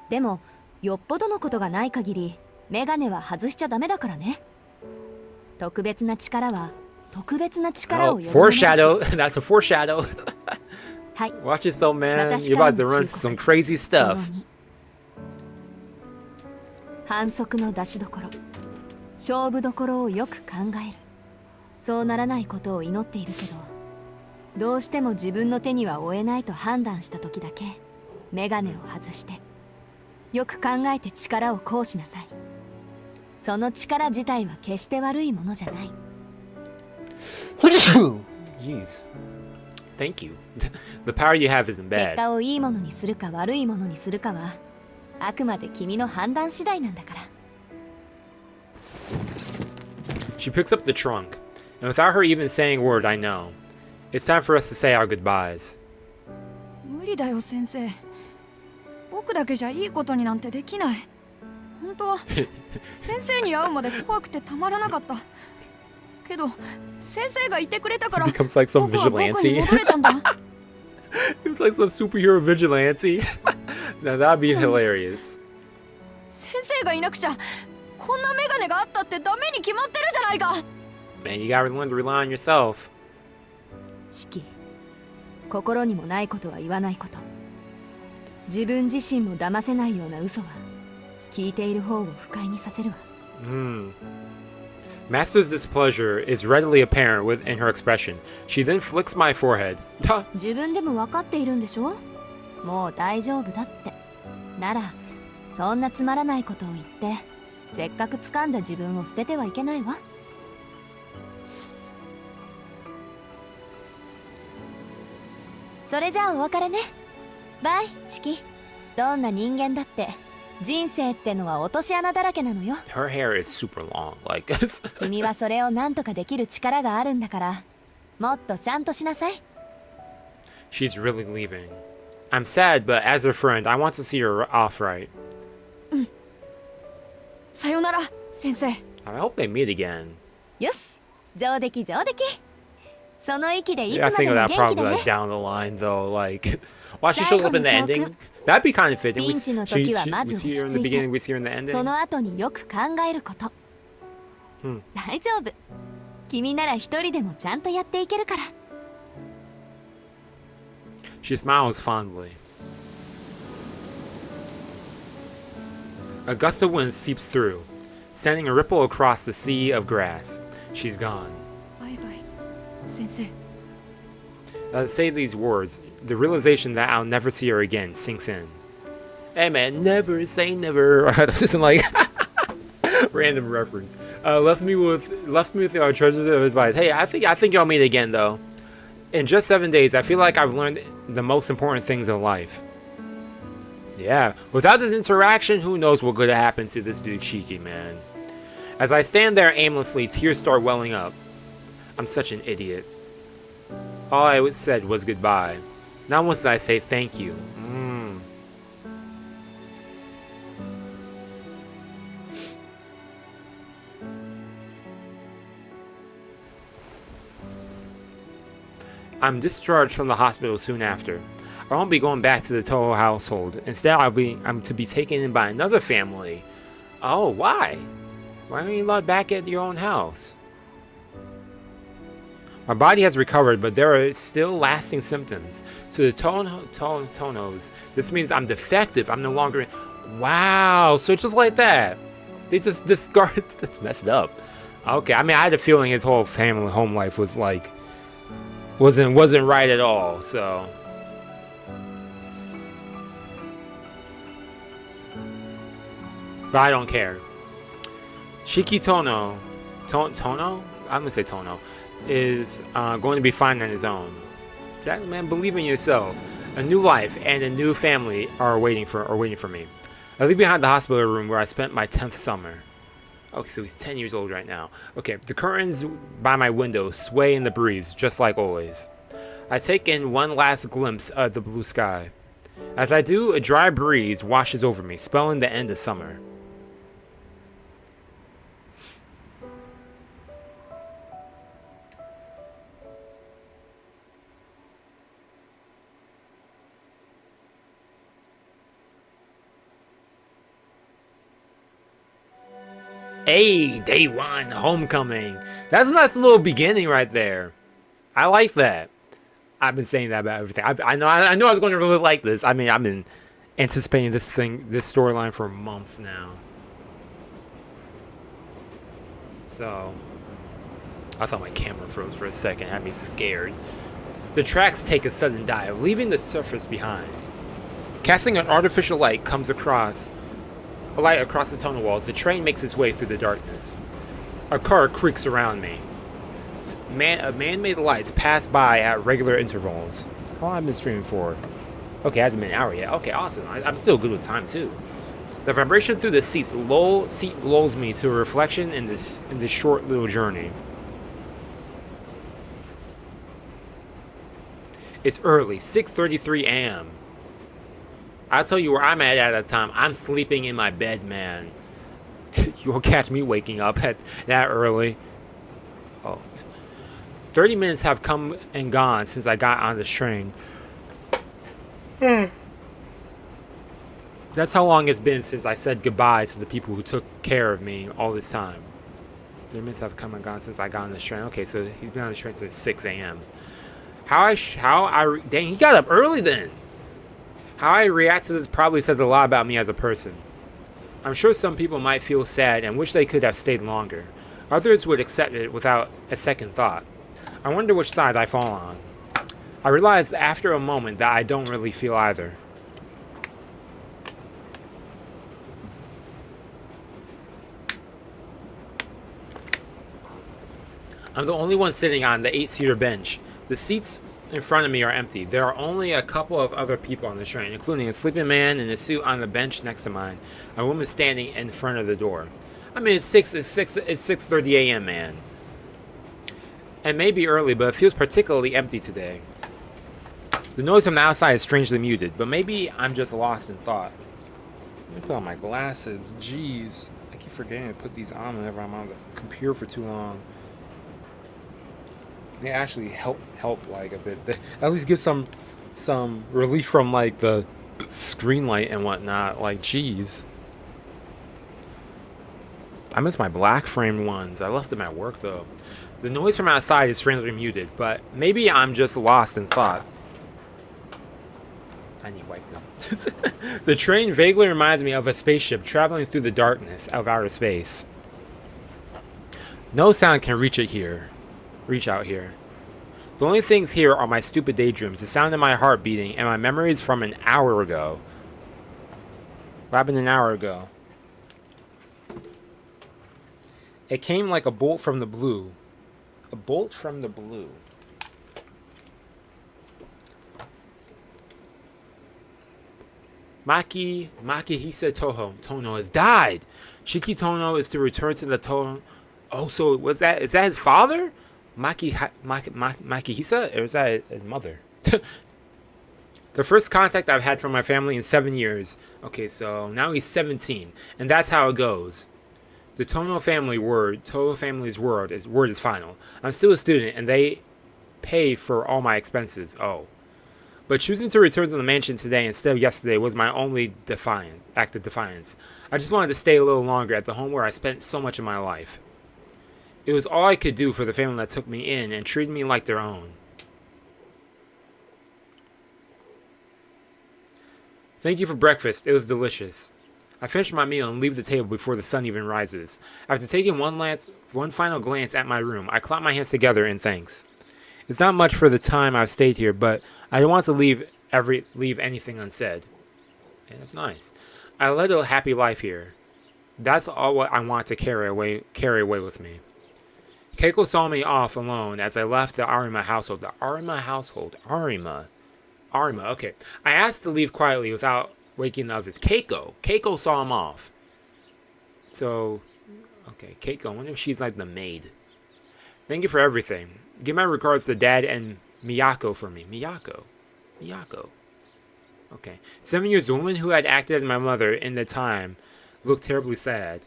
でもよっぽどのことがない限り、メガネは外しちゃダメだからね。特別な力は特別な力を呼ぶ。Foreshadow. That's a foreshadow. はい。 Watch yourself, man. You're about to run some crazy stuff. 反則の出しどころ、勝負どころをよく考える。そうならないことを祈っているけど、どうしても自分の手には負えないと判断した時だけメガネを外してよく考えて力を行使なさい。その力自体は決して悪いものじゃない。Jeez. Thank you. The power you have isn't 結 bad. 果をいいものにするか悪いものにするかはあくまで君の判断次第なんだから。 She picks up the trunk, and without her even saying a word, I know. It's time for us to say our goodbyes. 無理だよ先生。僕だけじゃいいことになんてできない。本当は先生に会うまで怖くてたまらなかった。けど先生がいてくれたから Becomes like some 僕は僕に vigilante. 戻れたんだ。 It's like some superhero vigilante. Now that'd be hilarious. 先生がいなくちゃこんなメガネがあったってダメに決まってるじゃないか。 Man, you gotta learn to rely on yourself. 四季、心にもないことは言わないこと。自分自身も騙せないような嘘は聞いている方を不快にさせるわ。Master's displeasure is readily apparent in her expression. She then flicks my forehead. 自分でも分かっているんでしょ。もう大丈夫だって。ならそんなつまらないことを言ってせっかく掴んだ自分を捨ててはいけないわ。それじゃあお別れね。バイ、シキ。どんな人間だって人生ってのは落とし穴だらけなのよ。 Her hair is super long, like this. 君はそれを何とかできる力があるんだからもっとちゃんとしなさい。 She's really leaving. I'm sad, but as her friend, I want to see her off right. さよなら先生。 I hope they meet again. よし、上出来上出来。その息でいつ Yeah, I まで think も that 元気 probably だ like ね。 down the line though, like why she shows up in the ending? That'd be kind of fitting. We ピンチの see 時はまず her in the 落ち着いて beginning, we see her in the ending. その後によく考えること。大丈夫。君なら一人でもちゃんとやっていけるから。 She smiles fondly. A gust of wind seeps through, sending a ripple across the sea of grass. She's gone. バイバイ先生。 As I say these words, the realization that I'll never see her again sinks in. Hey man, never say never. Just like random reference. Left me with our treasures of advice. Hey, I think y'all meet again though. In just 7 days, I feel like I've learned the most important things in life. Yeah, without this interaction, who knows what could have happened to this dude Shiki, man. As I stand there aimlessly, tears start welling up. I'm such an idiot. All I said was goodbye. Not once did I say thank you. I'm discharged from the hospital soon after. I won't be going back to the Toho household. Instead, I'm to be taken in by another family. Oh, why? Why aren't you allowed back at your own house? My body has recovered, but there are still lasting symptoms. So the Tonos, this means I'm defective. I'm no longer... Wow, so just like that. They just discarded... That's messed up. Okay, I mean, I had a feeling his whole family home life was like... Wasn't right at all, so... But I don't care. Shiki Tohno... Tohno? I'm gonna say Tohno. Is going to be fine on his own. That man, believe in yourself. A new life and a new family are waiting for me. I leave behind the hospital room where I spent my 10th summer. Okay, so he's 10 years old right now. Okay, the curtains by my window sway in the breeze, just like always. I take in one last glimpse of the blue sky. As I do, a dry breeze washes over me, spelling the end of summer. Hey, day one, homecoming. That's a nice little beginning right there. I like that. I've been saying that about everything. I know I was going to really like this. I mean, I've been anticipating this storyline for months now. So, I thought my camera froze for a second, had me scared. The tracks take a sudden dive, leaving the surface behind. Casting an artificial light across the tunnel walls, the train makes its way through the darkness. A car creaks around me. Man-made lights pass by at regular intervals. How long have I been streaming for? Okay, it hasn't been an hour yet. Okay, awesome. I'm still good with time, too. The vibration through the seat lulls me to a reflection in this short little journey. It's early, 6:33 a.m. I'll tell you where I'm at that time. I'm sleeping in my bed, man. You'll catch me waking up at that early. Oh. 30 minutes have come and gone since I got on this train. That's how long it's been since I said goodbye to the people who took care of me all this time. 30 minutes have come and gone since I got on this train. Okay, so he's been on this train since 6 a.m. Dang, he got up early then. How I react to this probably says a lot about me as a person. I'm sure some people might feel sad and wish they could have stayed longer. Others would accept it without a second thought. I wonder which side I fall on. I realized after a moment that I don't really feel either. I'm the only one sitting on the 8-seater bench. The seats in front of me are empty. There are only a couple of other people on the train, including a sleeping man in a suit on the bench next to mine, a woman standing in front of the door. I mean, it's 6:30 a.m., man. It may be early, but it feels particularly empty today. The noise from the outside is strangely muted, but maybe I'm just lost in thought. Let me put on my glasses. Jeez. I keep forgetting to put these on whenever I'm on the computer for too long. They actually help like a bit. They at least give some relief from like the screen light and whatnot. Like, geez, I miss my black framed ones. I left them at work though. The noise from outside is strangely muted, but maybe I'm just lost in thought. I need white film. The train vaguely reminds me of a spaceship traveling through the darkness of outer space. No sound can reach out here. The only things here are my stupid daydreams, the sound of my heart beating, and my memories from an hour ago. What happened an hour ago? It came like a bolt from the blue. A bolt from the blue. Makihisa Tohno has died. Shiki Tohno is to return to the Tohno. Oh, so is that his father? Makihisa? Or is that his mother? The first contact I've had from my family in 7 years. Okay, so now he's 17. And that's how it goes. The Tohno family's word is final. I'm still a student, and they pay for all my expenses. Oh. But choosing to return to the mansion today instead of yesterday was my only act of defiance. I just wanted to stay a little longer at the home where I spent so much of my life. It was all I could do for the family that took me in and treated me like their own. Thank you for breakfast. It was delicious. I finished my meal and leave the table before the sun even rises. After taking one final glance at my room, I clapped my hands together in thanks. It's not much for the time I've stayed here, but I don't want to leave anything unsaid. Yeah, that's nice. I led a happy life here. That's all what I want to carry away with me. Keiko saw me off alone as I left the Arima household. The Arima household. Arima, okay. I asked to leave quietly without waking the others. Keiko saw him off. So, okay, Keiko. I wonder if she's like the maid. Thank you for everything. Give my regards to Dad and Miyako for me. Miyako. Okay. 7 years, the woman who had acted as my mother in the time looked terribly sad.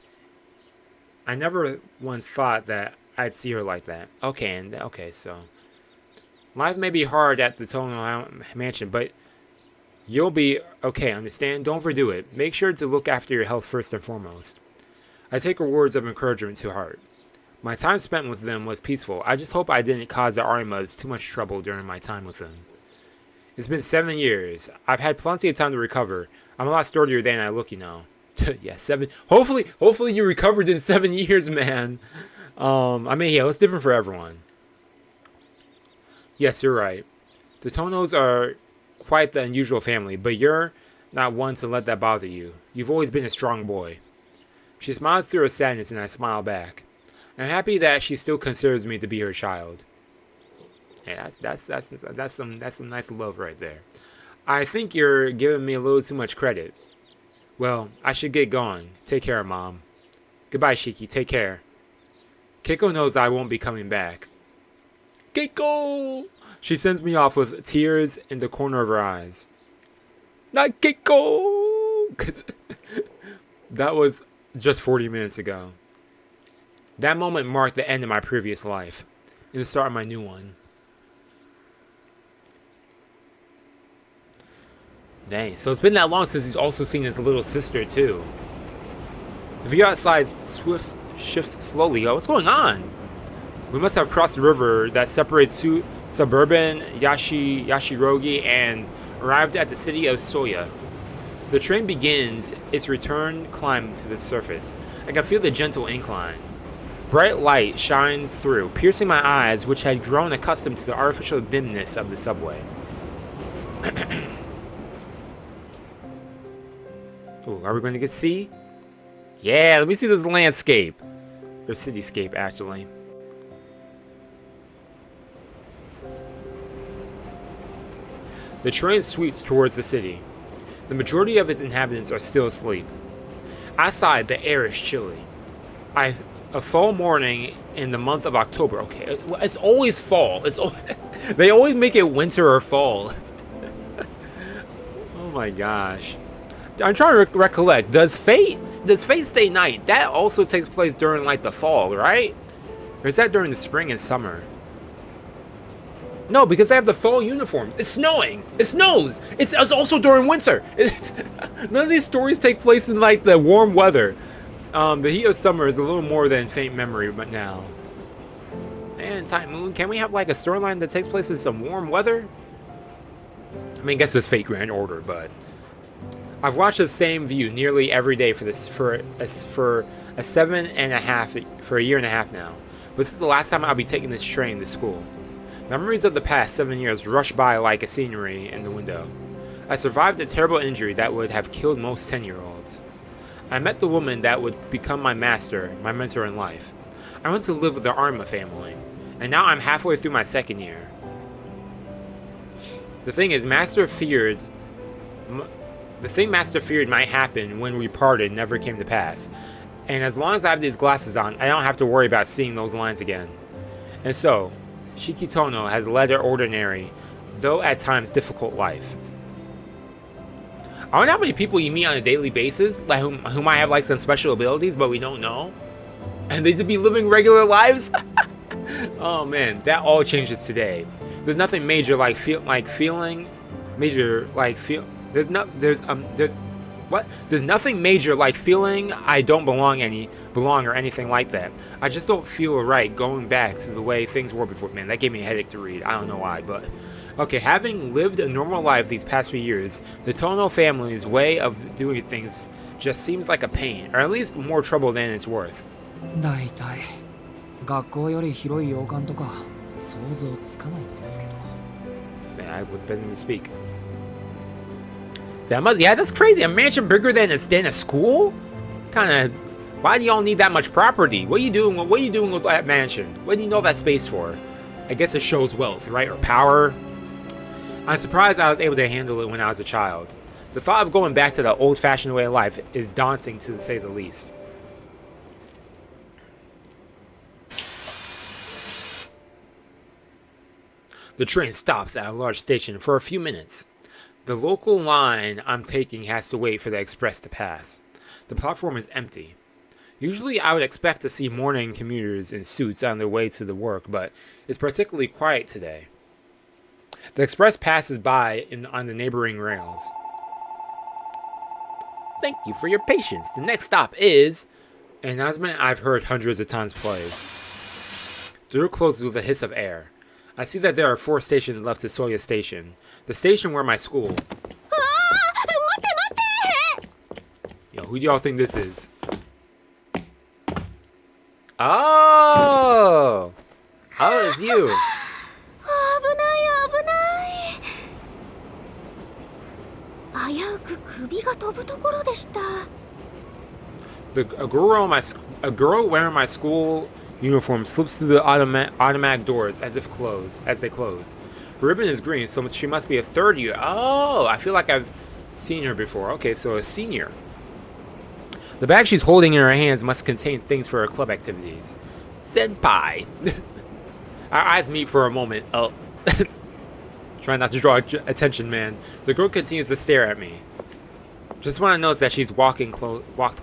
I never once thought that I'd see her like that. Okay, so life may be hard at the Tohno mansion, but you'll be okay, understand? Don't overdo it. Make sure to look after your health first and foremost. I take her words of encouragement to heart. My time spent with them was peaceful. I just hope I didn't cause the Arimas too much trouble during my time with them. It's been 7 years. I've had plenty of time to recover. I'm a lot sturdier than I look, you know. Yeah, 7. Hopefully you recovered in 7 years, man. I mean, yeah, it's different for everyone. Yes, you're right. The Tohnos are quite the unusual family, but you're not one to let that bother you. You've always been a strong boy. She smiles through her sadness, and I smile back. I'm happy that she still considers me to be her child. Yeah, that's some nice love right there. I think you're giving me a little too much credit. Well, I should get going. Take care, Mom. Goodbye, Shiki. Take care. Keiko knows I won't be coming back. Keiko! She sends me off with tears in the corner of her eyes. Not Keiko! That was just 40 minutes ago. That moment marked the end of my previous life and the start of my new one. Dang, so it's been that long since he's also seen his little sister too. The view outside shifts slowly. Oh, what's going on? We must have crossed the river that separates suburban Yashirogi and arrived at the city of Soya. The train begins its return climb to the surface. I can feel the gentle incline. Bright light shines through, piercing my eyes, which had grown accustomed to the artificial dimness of the subway. Ooh, are we going to get sea? Yeah, let me see this landscape. Or cityscape, actually. The train sweeps towards the city. The majority of its inhabitants are still asleep. Outside, the air is chilly. A fall morning in the month of October. Okay, it's always fall. They always make it winter or fall. Oh my gosh. I'm trying to recollect. Does Fate Stay Night? That also takes place during like the fall, right? Or is that during the spring and summer? No, because they have the fall uniforms. It's snowing. It snows. It's also during winter. None of these stories take place in like the warm weather. The heat of summer is a little more than faint memory, but now. Man, Tight Moon, can we have like a storyline that takes place in some warm weather? I mean, I guess it's Fate Grand Order, but I've watched the same view nearly every day for a year and a half now. But this is the last time I'll be taking this train to school. Memories of the past 7 years rush by like a scenery in the window. I survived a terrible injury that would have killed most 10-year-olds. I met the woman that would become my master, my mentor in life. I went to live with the Arma family, and now I'm halfway through my second year. The thing Master feared might happen when we parted never came to pass. And as long as I have these glasses on, I don't have to worry about seeing those lines again. And so, Shiki Tohno has led an ordinary, though at times difficult life. I wonder how many people you meet on a daily basis, like who might have like some special abilities, but we don't know, and they just be living regular lives. Oh man, that all changes today. There's nothing major There's nothing major like feeling I don't belong or anything like that. I just don't feel right going back to the way things were before. Man, that gave me a headache to read. I don't know why, but okay, having lived a normal life these past few years, the Tohno family's way of doing things just seems like a pain, or at least more trouble than it's worth. Man, I was better to speak. That's crazy. A mansion bigger than a school? Why do y'all need that much property? What are you doing with that mansion? What do you know that space for? I guess it shows wealth, right? Or power. I'm surprised I was able to handle it when I was a child. The thought of going back to the old-fashioned way of life is daunting, to say the least. The train stops at a large station for a few minutes. The local line I'm taking has to wait for the express to pass. The platform is empty. Usually I would expect to see morning commuters in suits on their way to the work, but it's particularly quiet today. The express passes by on the neighboring rails. Thank you for your patience. The next stop is an announcement I've heard hundreds of times plays. The door closes with a hiss of air. I see that there are 4 stations left to Soya Station. The station where my school... Yo, who do y'all think this is? Oh! Oh, it's you. A girl wearing my school uniform slips through the automatic doors as they close. Her ribbon is green, so she must be a 3rd year. Oh, I feel like I've seen her before. Okay, so a senior. The bag she's holding in her hands must contain things for her club activities. Senpai. Our eyes meet for a moment. Oh, trying not to draw attention, man. The girl continues to stare at me. Just want to notice that she's walked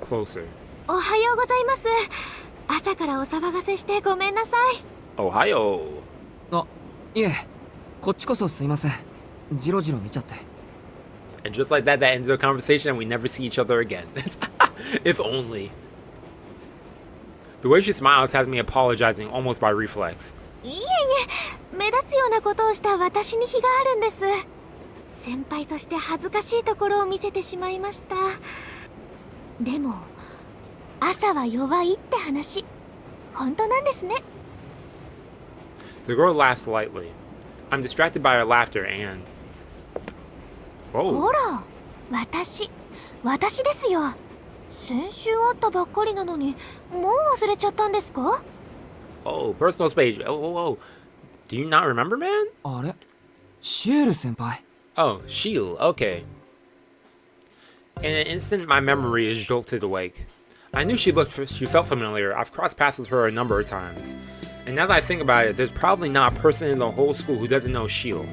closer. Ohio. いえ、こっちこそすいません。ジロジロ見ちゃって。 And just like that ended the conversation and we never see each other again. If only. The way she smiles has me apologizing almost by reflex. いえいえ、目立つようなことをした私に非があるんです。先輩として恥ずかしいところを見せてしまいました。でも、朝は弱いって話、本当なんですね。The girl laughs lightly. I'm distracted by her laughter and... ほら、私ですよ。先週会ったばっかりなのに、もう忘れちゃったんですか? Oh, personal space. Oh. Do you not remember, man? あれ? シエル先輩. Oh, Shiel. Okay. In an instant, my memory is jolted awake. I knew she felt familiar. I've crossed paths with her a number of times. And now that I think about it, there's probably not a person in the whole school who doesn't know Shiel.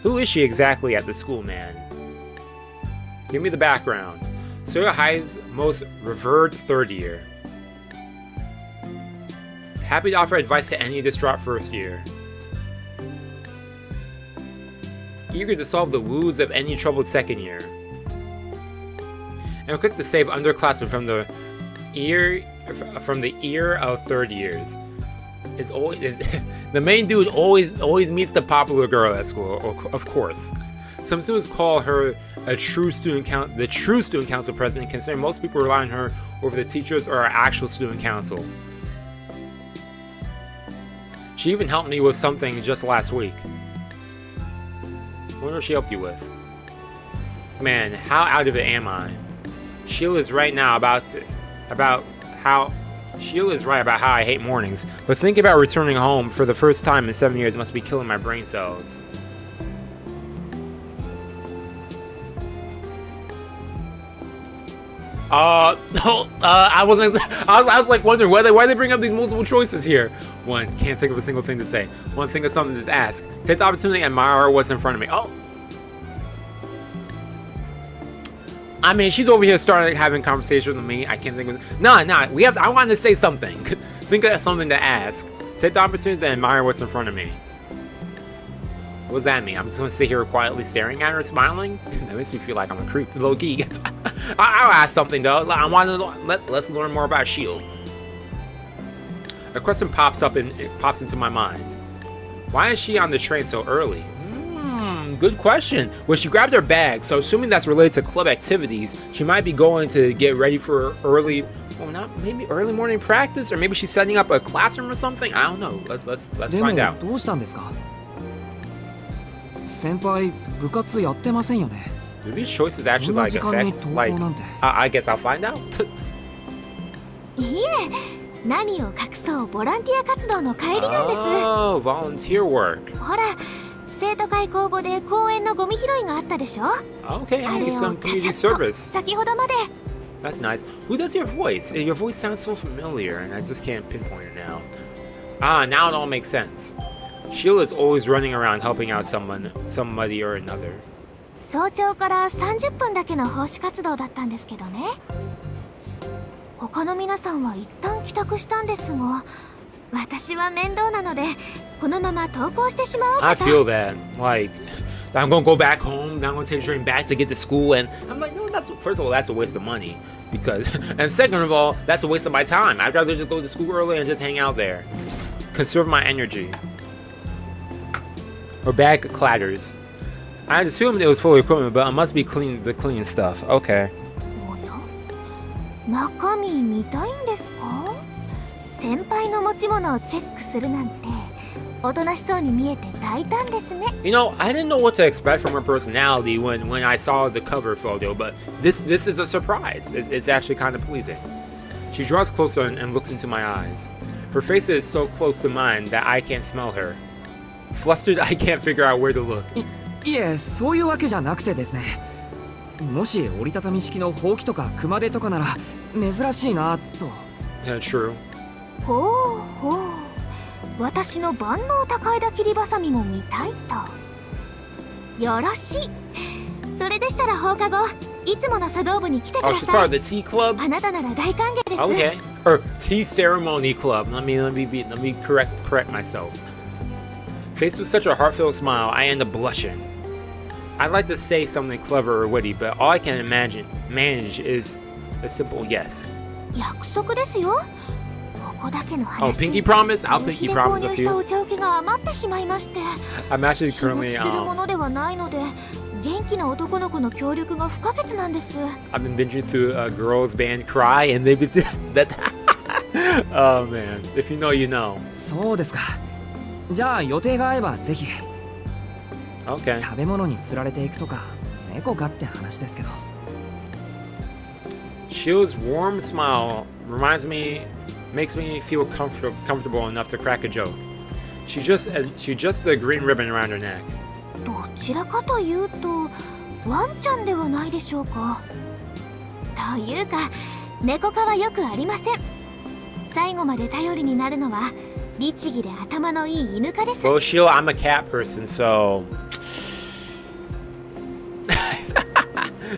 Who is she exactly at the school, man? Give me the background. Soya High's most revered 3rd year. Happy to offer advice to any distraught 1st year. Eager to solve the woes of any troubled 2nd year. And quick to save underclassmen from the ear of 3rd years. The main dude always meets the popular girl at school, of course. Some students call her the true student council president, considering most people rely on her over the teachers or our actual student council. She even helped me with something just last week. I wonder what she helped you with. Man, how out of it am I? Shiel is right about how I hate mornings, but thinking about returning home for the first time in 7 years must be killing my brain cells. I was like wondering why they bring up these multiple choices here. 1, can't think of a single thing to say. 1, think of something to ask. Take the opportunity and admire what's in front of me. Oh, I mean, she's over here starting having conversation with me. I can't think of. Nah. I wanted to say something. Think of something to ask. Take the opportunity to admire what's in front of me. What does that mean? I'm just gonna sit here quietly staring at her, smiling? That makes me feel like I'm a creep, low key. I'll ask something though. I want to let's learn more about Shiel. A question pops into my mind. Why is she on the train so early? Good question. Well, she grabbed her bag, so assuming that's related to club activities, she might be going to get ready for early morning practice, or maybe she's setting up a classroom or something. I don't know. Let's find out. どうしたんですか? 先輩、部活やってませんよね? Do these choices actually affect? I guess I'll find out. いえ、何を隠そうボランティア活動の帰りなんです。Oh, volunteer work. ほら、生徒会公募で公園のゴミ拾いがあったでしょ? Okay, some community service. 先ほどまで。That's nice. Who does your voice? Your voice sounds so familiar, and I just can't pinpoint it now. Now it all makes sense. Shiel is always running around helping out somebody or another. 早朝から30分だけの奉仕活動だったんですけどね。他の皆さんは一旦帰宅したんですが、私は面倒なのでこのまま登校してしまおうかと。I feel that. Like, I'm gonna go back home. Now I'm gonna take the train back to get to school, and I'm like, no, first of all, that's a waste of money and second of all, that's a waste of my time. I'd rather just go to school early and just hang out there. Conserve my energy. Her bag clatters. I assumed it was full of equipment, but it must be the clean stuff. Okay. 中身見たいんですか？先輩の持ち物をチェックするなんておとなしそうに見えて大胆ですね。You know, I didn't know what to expect from her personality when I saw the cover photo, but this is a surprise. It's actually kind of pleasing. She draws closer and looks into my eyes. Her face is so close to mine that I can't smell her. Flustered, I can't figure out where to look. いえ、そういうわけじゃなくてですね。もし折りたたみ式のほうきとか熊手とかなら珍しいなと。Yeah, true. ほうほう。私の万能高枝切りばさみも見たいと。よろしい。それでしたら放課後いつもの茶道部に来てくだ Oh, she's さ part い。 of the tea club? あなたなら大歓迎です。Okay. Or tea ceremony club. Let me correct myself. Faced with such a heartfelt smile, I end up blushing. I'd like to say something clever or witty, but all I can manage is a simple yes. 約束ですよ。ここだけの話。 Oh, pinky promise? I'll pinky promise a 購入した few. お茶受けが余ってしまいまして。 I'm actually 日持 currently ちするものではないので、元気な男の子の協力が不可欠なんです。 I've been binging through a girls band Cry, and they've been that. Oh man, if you know, you know. そうですか。じゃあ予定が合えばぜひ。 Okay. 食べ物に釣られていくとか猫かって話ですけど。 Shiel's warm smile makes me feel comfortable enough to crack a joke. She just a green ribbon around her neck. どちらかというとワンちゃんではないでしょうか。というか猫科はよくありません。最後まで頼りになるのは律儀で頭のいい犬科です。 Well, Shiel, I'm a cat person, so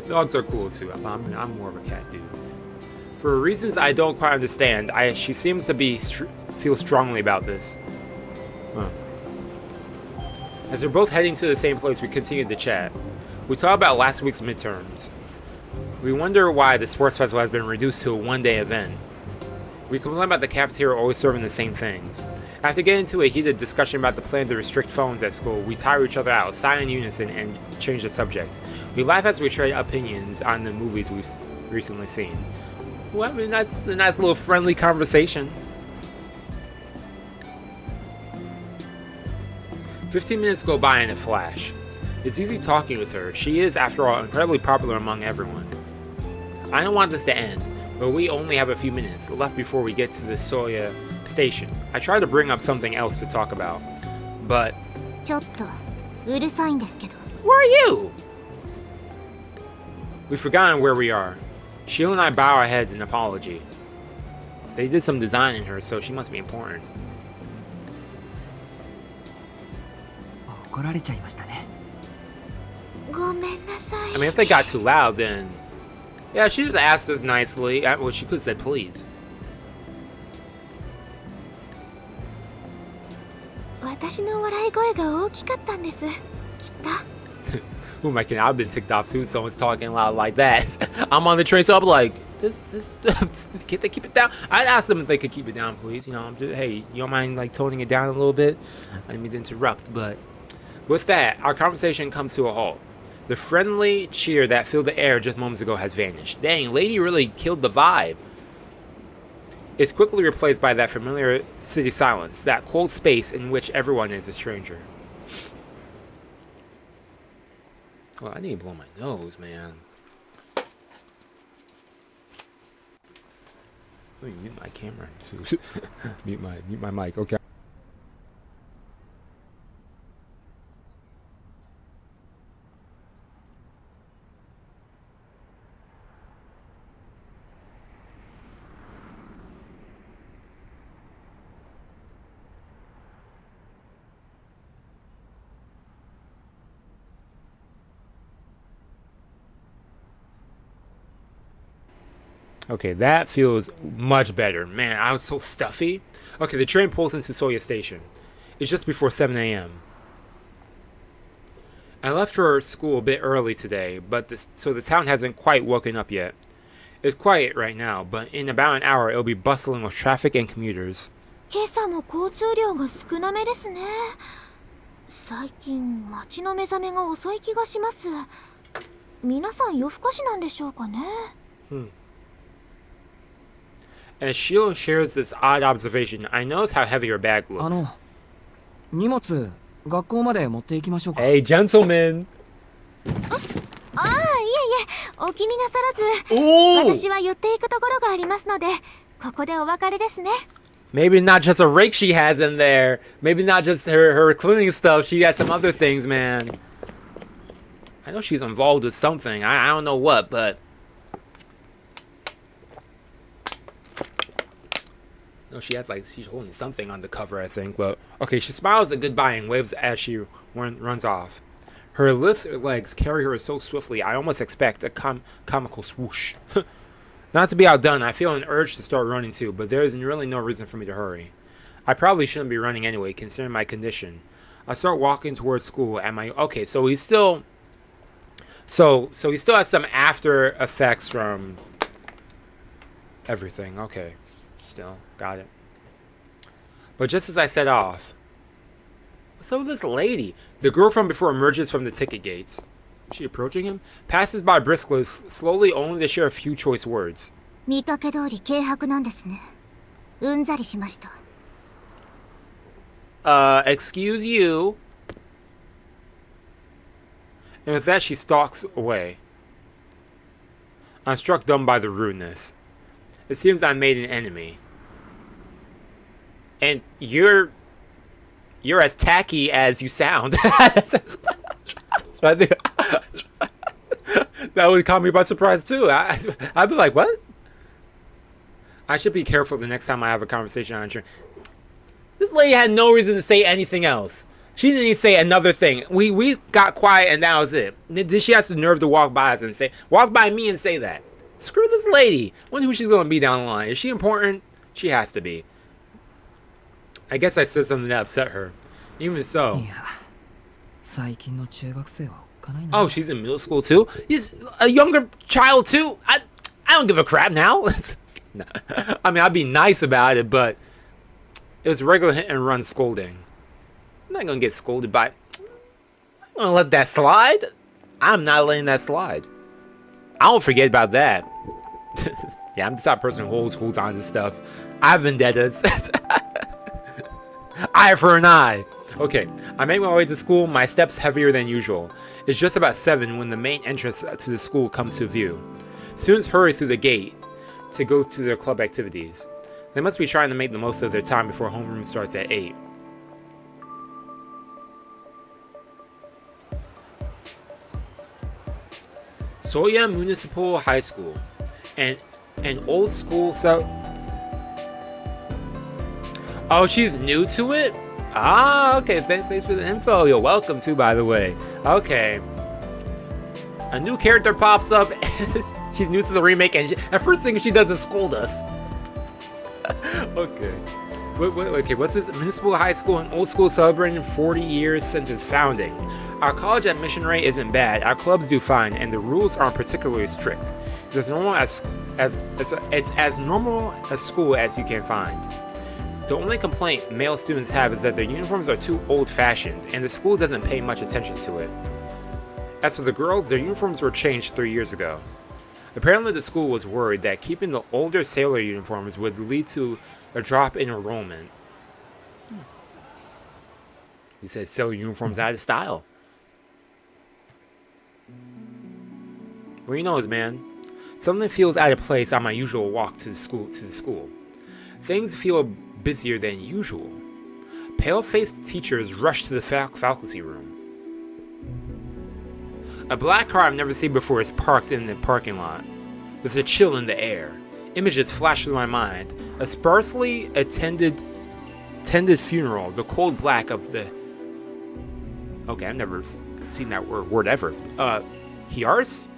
dogs are cool too. I'm more of a cat dude. For reasons I don't quite understand, she seems to feel strongly about this. Huh. As we're both heading to the same place, we continue to chat. We talk about last week's midterms. We wonder why the sports festival has been reduced to a one-day event. We complain about the cafeteria always serving the same things. After getting into a heated discussion about the plan to restrict phones at school, we tire each other out, sigh in unison, and change the subject. We laugh as we trade opinions on the movies we've recently seen. Well, I mean, that's a nice little friendly conversation. 15 minutes go by in a flash. It's easy talking with her. She is, after all, incredibly popular among everyone. I don't want this to end, but we only have a few minutes left before we get to the Soya station. I try to bring up something else to talk about, but... ちょっとうるさいんですけど。 Where are you? We've forgotten where we are. Shiel and I bow our heads in apology. They did some design in her, so she must be important. 怒られちゃいましたね。ごめんなさい。 I mean, if they got too loud, then... Yeah, she just asked us nicely. Well, she could have said please. 私の笑い声が大きかったんです。きっと。 Who am I kidding? I've been ticked off too. Someone's talking loud like that. I'm on the train, so I'm like, can't they keep it down? I'd ask them if they could keep it down, please. You know, I'm just, hey, you don't mind like toning it down a little bit? I didn't mean to interrupt, but with that, our conversation comes to a halt. The friendly cheer that filled the air just moments ago has vanished. Dang, lady really killed the vibe. It's quickly replaced by that familiar city silence, that cold space in which everyone is a stranger. Well, I need to blow my nose, man. Let me mute my camera. mute my mic. Okay. Okay, that feels much better. Man, I was so stuffy. Okay, the train pulls into Soya Station. It's just before 7 a.m. I left for school a bit early today, so the town hasn't quite woken up yet. It's quiet right now, but in about an hour it'll be bustling with traffic and commuters. 今朝も交通量が少なめですね。最近街の目覚めが遅い気がします。皆さん夜更かしなんでしょうかね。As Shiel shares this odd observation, I notice how heavy her bag looks. 荷物学校まで持って行きましょうか。 Hey, gentlemen. ああ、いえいえ、お気になさらず。 Ooh! 私は寄っていくところがありますので、ここでお別れですね。 Maybe not just a rake she has in there. Maybe not just her cleaning stuff. She has some other things, man. I know she's involved with something. I don't know what, but... No, she has, like, she's holding something on the cover, I think, but... Okay, she smiles at goodbye and waves as she runs off. Her lithe legs carry her so swiftly, I almost expect a comical swoosh. Not to be outdone, I feel an urge to start running too, but there is really no reason for me to hurry. I probably shouldn't be running anyway, considering my condition. I start walking towards school at my... Okay, so he's still... So he still has some after effects from... everything. Okay. Still. Got it. But just as I set off... What's up with this lady? The girl from before emerges from the ticket gates. Is she approaching him? Passes by briskly, slowly, only to share a few choice words. 見かけ通り軽薄なんですね。うんざりしました。Excuse you. And with that, she stalks away. I'm struck dumb by the rudeness. It seems I made an enemy. And you're as tacky as you sound. I think that would caught me by surprise too. I'd be like, what? I should be careful the next time I have a conversation on train. This lady had no reason to say anything else. She didn't even say another thing. We got quiet and that was it. Did she have the nerve to walk by us and say, walk by me and say that? Screw this lady. Wonder who she's gonna be down the line. Is she important? She has to be. I guess I said something that upset her. Even so. Oh, she's in middle school too? He's a younger child too? I don't give a crap now. I mean, I'd be nice about it, but it was regular hit and run scolding. I'm not gonna get scolded by... I'm gonna let that slide. I'm not letting that slide. I don't forget about that. Yeah, I'm the type of person who holds on to stuff. I have vendettas. Eye for an eye. Okay, I make my way to school, my steps heavier than usual. It's just about 7 when the main entrance to the school comes to view. Students hurry through the gate to go to their club activities. They must be trying to make the most of their time before homeroom starts at 8. Soya Municipal High School. An old school Oh, she's new to it? Ah, okay. Thanks for the info. You're welcome too, by the way. Okay. A new character pops up. She's new to the remake, and the first thing she does is scold us. Okay. Okay, what's this? Municipal High School, an old school celebrating 40 years since its founding. Our college admission rate isn't bad, our clubs do fine, and the rules aren't particularly strict. It's as normal as normal a school as you can find. The only complaint male students have is that their uniforms are too old-fashioned, and the school doesn't pay much attention to it. As for the girls, their uniforms were changed 3 years ago. Apparently the school was worried that keeping the older sailor uniforms would lead to a drop in enrollment. He said sailor uniforms out of style. Well, you know, man, something feels out of place on my usual walk to the school. Things feel busier than usual. Pale-faced teachers rush to the faculty room. A black car I've never seen before is parked in the parking lot. There's a chill in the air. Images flash through my mind. A sparsely attended funeral. The cold black of the... Okay, I've never seen that word ever. Hiars?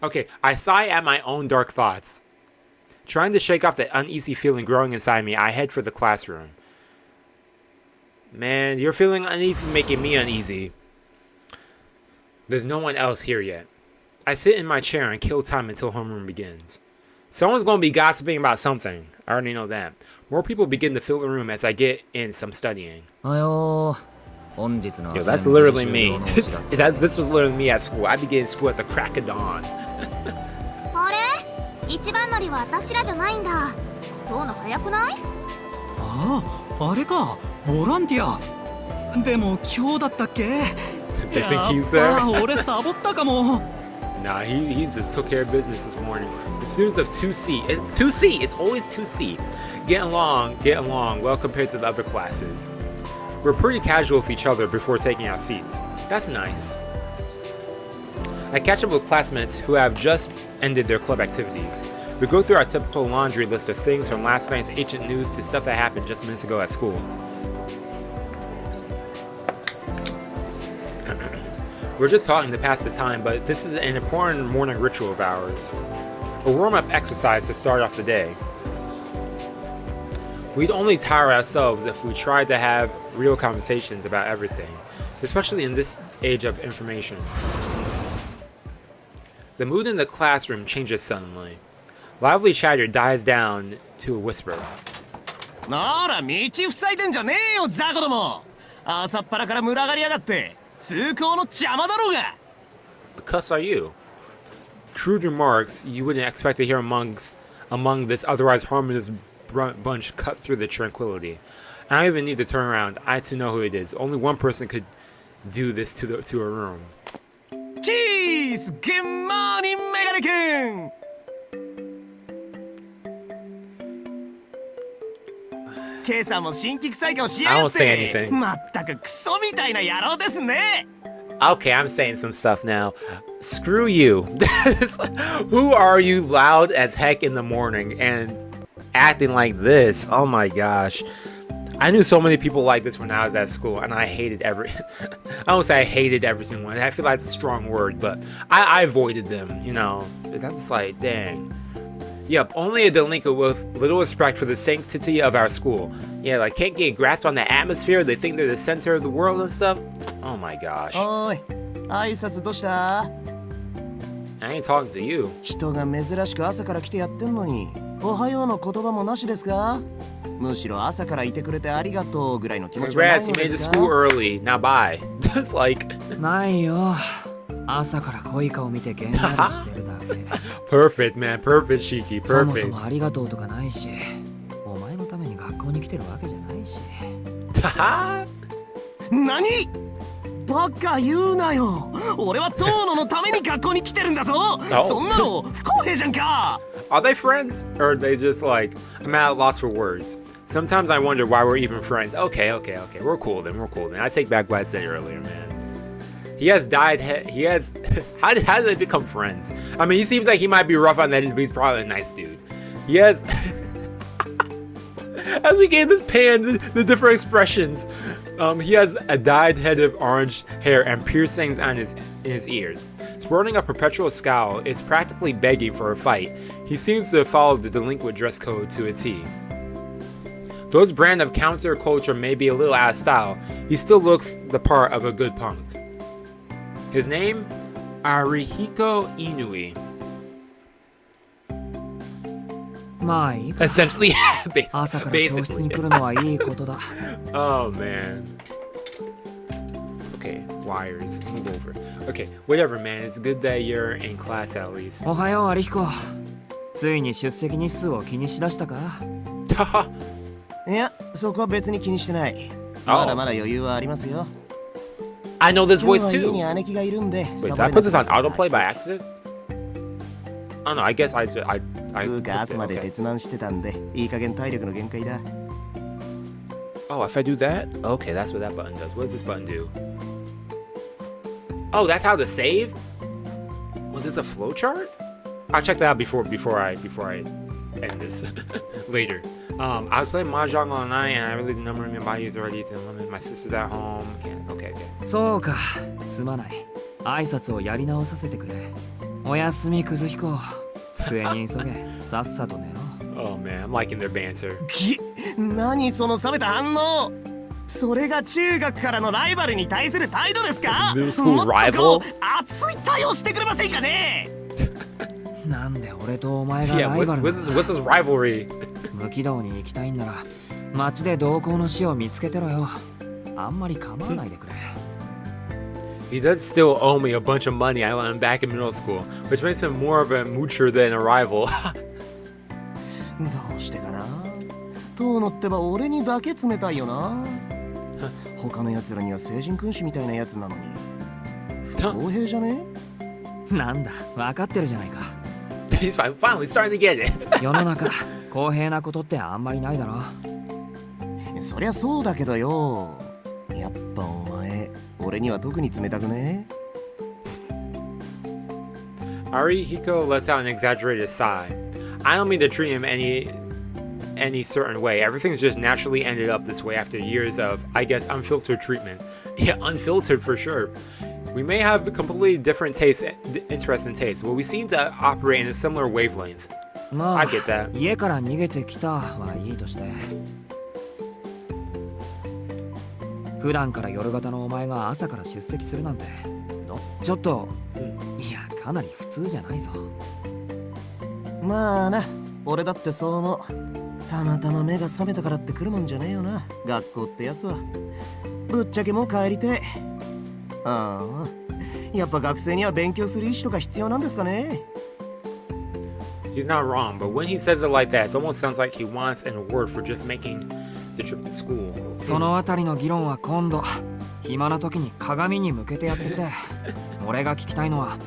Okay, I sigh at my own dark thoughts. Trying to shake off the uneasy feeling growing inside me, I head for the classroom. Man, you're feeling uneasy making me uneasy. There's no one else here yet. I sit in my chair and kill time until homeroom begins. Someone's going to be gossiping about something. I already know that. More people begin to fill the room as I get in some studying. Yo, that's literally me. This was literally me at school. I began school at the crack of dawn. あれ一番乗りは私らじゃないんだ。遠野早くない？ああ、あれか、ボランティア。でも今日だったっけ？ They think he's there? 俺サボったかも。 Nah, he just took care of business this morning. The students of 2C, 2C, it's always 2C. Get along, well compared to the other classes. We're pretty casual with each other before taking our seats. That's nice. I catch up with classmates who have just ended their club activities. We go through our typical laundry list of things from last night's ancient news to stuff that happened just minutes ago at school. We're just talking to pass the time, but this is an important morning ritual of ours. A warm-up exercise to start off the day. We'd only tire ourselves if we tried to have real conversations about everything, especially in this age of information. The mood in the classroom changes suddenly. Lively chatter dies down to a whisper. なら道塞いでんじゃねえよザコども。朝っぱらから群がりやがって。 通行の邪魔だろうが。 The cuss are you? Crude remarks you wouldn't expect to hear among this otherwise harmless bunch cut through the tranquility. I don't even need to turn around. I too know who it is. Only one person could do this to a room. Cheese! Good morning, メガネ君! I don't say anything. Okay, I'm saying some stuff now. Screw you. Who are you loud as heck in the morning and acting like this? Oh my gosh. I knew so many people like this when I was at school, and I hated I don't say I hated every single one. I feel like it's a strong word, but I avoided them, you know. I'm just like, dang. Yep, only a delinquent with little respect for the sanctity of our school. Yeah, like can't get a grasp on the atmosphere. They think they're the center of the world and stuff. Oh my gosh. I ain't talking to you. Congrats, you made it to school early. Now bye. Just like... Perfect, man. Perfect, Shiki. Perfect. Nani? バカ言うなよ。俺は遠野のために学校に来てるんだぞ。そんなの不公平じゃんか。 Are they friends? Or are they just like, I'm at a loss for words. Sometimes I wonder why we're even friends. Okay. We're cool then. I take back what I said earlier, man. He has died. He has. How did they become friends? I mean, he seems like he might be rough on that, but he's probably a nice dude. He has. As we gave this pan the different expressions, he has a dyed head of orange hair and piercings on his ears. Sporting a perpetual scowl, it's practically begging for a fight. He seems to follow the delinquent dress code to a T. Though his brand of counterculture may be a little out of style, he still looks the part of a good punk. His name? Ariko Inui. Essentially, basically. Oh man. Okay, wires. Move over. Okay, whatever, man. It's good that you're in class at least. おはよう、Ariko. ついに出席日数を気にしだしたか? いや、そこは別に気にしてない。まだまだ余裕はありますよ。 I know this voice too. Wait, did I put this on autoplay by accident? I don't know. I guess I Oh, if I do that? Okay, that's what that button does. What does this button do? Oh, that's how to save? Well, there's a flowchart? I'll check that out before I end this later. I was playing Mahjong all night and I really didn't number my bodies already to limit. My sister's at home. Okay. そうか、すまない。挨拶をやり直させてくれ。おやすみ、くずひこ。机に急げ。さっさと寝ろ。Oh man, I'm liking their banter. 何その冷めた反応。それが中学からのライバルに対する態度ですか？ Middle school rival? 熱い対応してくれませんかね？なんで俺とお前がライバルなの？ What's this rivalry? 無軌道に行きたいんなら街で同行の死を見つけてろよ。あんまり構わないでくれ。He does still owe me a bunch of money I lent him back in middle school, which makes him more of a moocher than a rival. どうしてかな。遠野ってば俺にだけ冷たいよな。他の奴らには聖人君子みたいなやつなのに不公平じゃね？なんだ、分かってるじゃないか。He's finally starting to get it. 世の中公平なことってあんまりないだろ。そりゃそうだけどよ。やっぱお前俺には特に冷たくね？ Ariko lets out an exaggerated sigh. I don't mean to treat him any certain way. Everything's just naturally ended up this way after years of, I guess, unfiltered treatment. Yeah, unfiltered for sure. We may have completely different tastes, interests and tastes, but we seem to operate in a similar wavelength. まあ I get that. 家から逃げてきたはいいとして、普段から夜型のお前が朝から出席するなんてちょっと、いやかなり普通じゃないぞ。まあな、俺だってそう思う。たまたま目が覚めたからって来るもんじゃねえよな、学校ってやつは。ぶっちゃけもう帰りてえ。ああ、やっぱ学生には勉強する意思とか必要なんですかね。He's not wrong, but when he says it like that, it almost sounds like he wants an award for just making the trip to school. そのあたりの議論は今度暇な時に鏡に向けてやってくれ。俺が聞きたいのは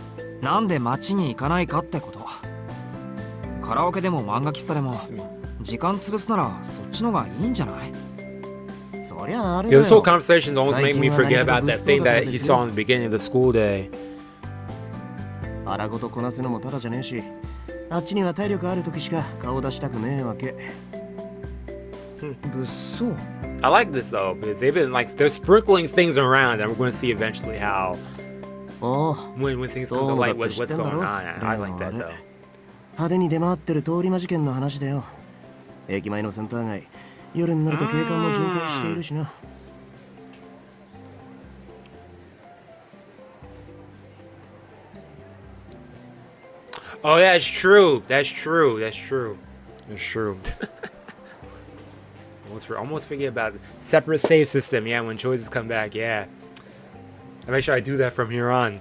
なんで街に行かないかってこと。カラオケでも漫画喫茶でも時間潰すならそっちのがいいんじゃない？ そりゃあれだよ。 This whole conversation almost made me forget about that thing that he saw in the beginning of the school day. 荒ごとこなすのもただじゃねえし、あっちには体力ある時しか顔出したくねえわけ。物騒。 I like this though, because they've been like, they're sprinkling things around and we're going to see eventually how, おう、 when things come to light, what's going on. I like that though. 派手に出回ってる通り魔事件の話だよ。駅前のセンター街、夜になると警官も巡回しているしな。Oh, that's true. That's true. That's true. That's true. almost forget about separate save system. Yeah, when choices come back. Yeah. I make sure I do that from here on.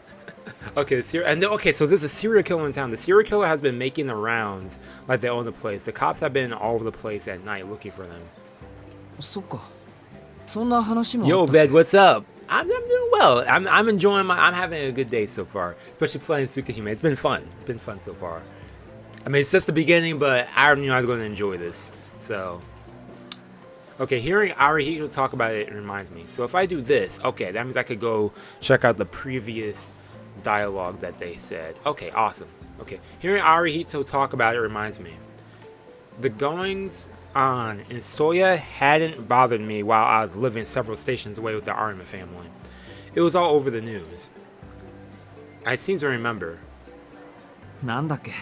Okay, so there's a serial killer in town. The serial killer has been making the rounds like they own the place. The cops have been all over the place at night looking for them. そっか。そんな話も。 Yo, Bed, what's up? I'm doing well. I'm enjoying I'm having a good day so far, especially playing Tsukihime. It's been fun. It's been fun so far. I mean, it's just the beginning, but I already knew I was going to enjoy this. So, okay, hearing Ariko talk about it reminds me. So if I do this, okay, that means I could go check out the previous dialogue that they said. Okay, awesome. Okay, hearing Ariko talk about it reminds me. The goings on in Soya hadn't bothered me while I was living several stations away with the Arima family. It was all over the news. I seem to remember. なんだっけ。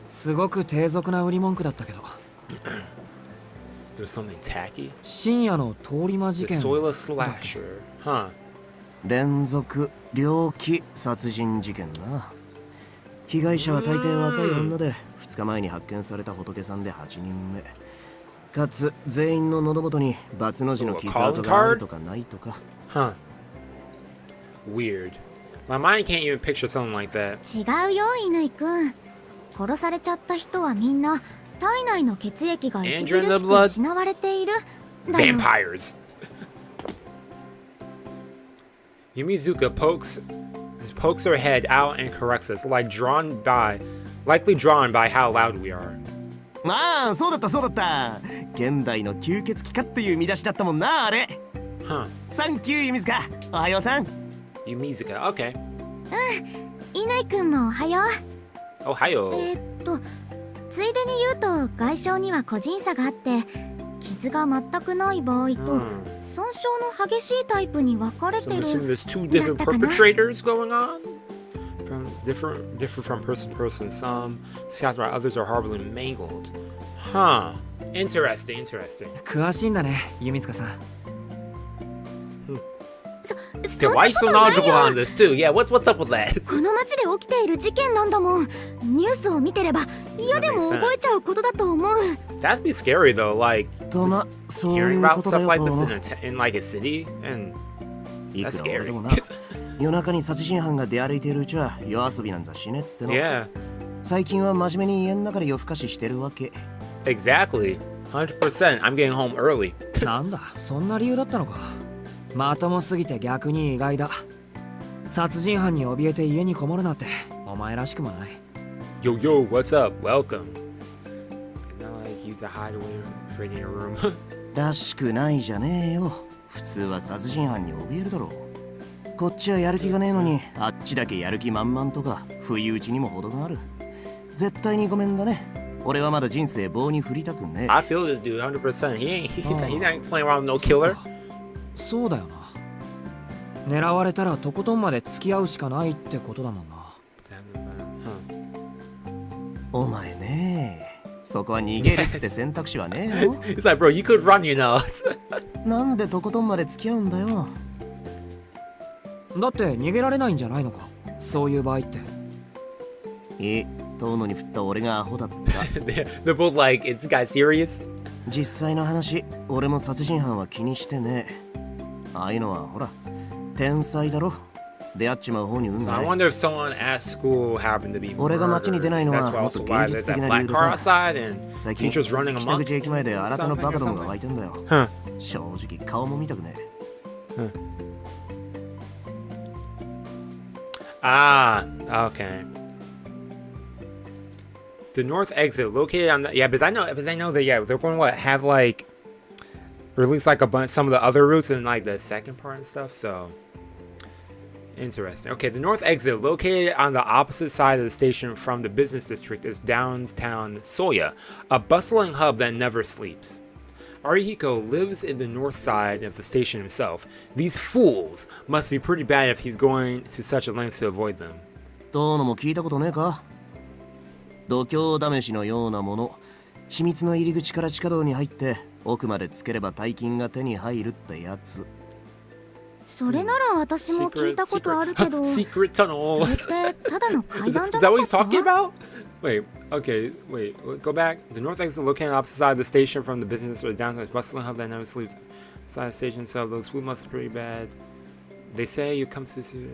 すごく低俗な売り文句だったけど。It was something tacky. 深夜の通り魔事 The 件。 Soyless Slasher. Huh. 連続猟奇殺人事件な。被害者は大抵若い女で、2日前に発見された仏さんで8人目。かつ全員の喉元にバツの字の傷跡があるとかないとか。Huh. Weird. My mind can't even picture something like that. 違うよ、乾くん。殺されちゃった人はみんな体内の血液が著しく失われている。 Vampires. Yumizuka pokes her head out and corrects us, likely drawn by how loud we are. まあ、そうだったそうだった。現代の吸血鬼かっていう見出しだったもんな、あれ。Huh. サンキュー、ユミズカ。おはようさん。Yumizuka, okay. 乾くんもおはよう。 Oh, hiyo. ついでに言うと外傷には個人差があって、傷が全くない場合と損傷の激しいタイプに分かれ So て I'm る。 assuming there's two different perpetrators going on? Different from person to person. Some scattered while others are horribly mangled. Huh. Interesting, interesting. 詳しいんだね、弓塚さん。Okay, why are you so knowledgeable on this too? Yeah, what's up with that? この街で起きている事件なんだもん。ニューースを見てれば嫌でも覚えちゃうことだと思う。 That'd be scary though, like とま just そうい hearing う about ことだ stuff よ like this と in like a city, and いく that's ら俺で scary. もな夜中に殺人犯が出歩いているうちは夜遊びなんざしねっての。 Yeah, 最近は真面目に家の中で夜更かししてるわけ。 exactly. 100%. I'm getting home early. なんだ、そんな理由だったのか。まともすぎて逆に意外だ。殺人犯に怯えて家にこもるなんてお前らしくもない。 Yo, yo, what's up? Welcome. It's not like you to hide away afraid in your room. らしくないじゃねえよ。普通は殺人犯に怯えるだろう。こっちはやる気がねえのに、あっちだけやる気満々とか不意打ちにも程がある。絶対にごめんだね。俺はまだ人生棒に振りたくねえ。 I feel this dude 100%. He ain't playing around with no killer. そうだよな。狙われたらとことんまで付き合うしかないってことだもんな。お前ねえ、そこは逃げるって選択肢はねえの？ It's like, bro, you could run, you know. なんでとことんまで付き合うんだよ。だって逃げられないんじゃないのか、そういう場合って。遠野に振った俺がアホだった。They're both like, is this guy serious? 実際の話、俺も殺人犯は気にしてねえ。ああいうのはほら、天才だろ。出会っちまう方に運 So が I ね。 wonder if someone at school happened to be 俺が街に出ないのは That's もっ also と why 現 there's 実 that 的な black 理由で car さ。 outside and 最近 teachers running 北 amok. 口駅前で新手のバカどもが湧いてんだよ。 Huh. 正直顔も見たくねえ。 Ah, okay. The north exit located on the because I know that they're going to have like release like a bunch some of the other routes in like the second part and stuff. So interesting. Okay, the north exit located on the opposite side of the station from the business district is downtown Soya, a bustling hub that never sleeps. Ariko lives in the north side of the station himself. These fools must be pretty bad if he's going to such a length to avoid them. どうのも聞いたことねえか？度胸試しのようなもの。秘密の入り口から地下道に入って奥までつければ大金が手に入るってやつ。それなら私も聞いたことあるけど、 secret tunnel. それってただの階段じ Is ゃ that な what か he's った？ talking about? Wait, go back. The north exit located on the opposite side of the station from the business or downtown bustling hub that never sleeps. Side of the station, so those food must be pretty bad. They say you come to see.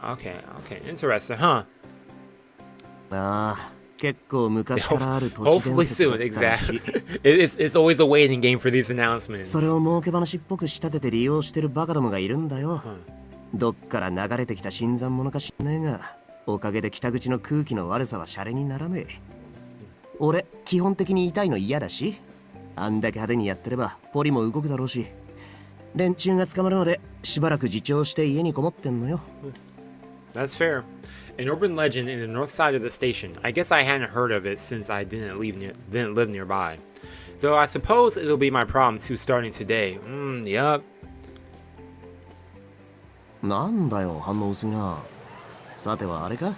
Okay, interesting, huh? ああ、結構昔からある都市 Hopefully 伝説 soon, だったら exactly. しい。 It's always a waiting game for these announcements. それを儲け話っぽく仕立てて利用してるバカどもがいるんだよ。どっから流れてきた新参者か知んねえが、おかげで北口の空気の悪さはシャレにならねえ。俺、基本的に痛いの嫌だし、あんだけ派手にやってればポリも動くだろうし、連中が捕まるのでしばらく自重して家にこもってんのよ。That's fair. An urban legend in the north side of the station. I guess I hadn't heard of it since I didn't live nearby. Though I suppose it'll be my problem too starting today. Yup. なんだよ、反応薄いな。さてはあれか？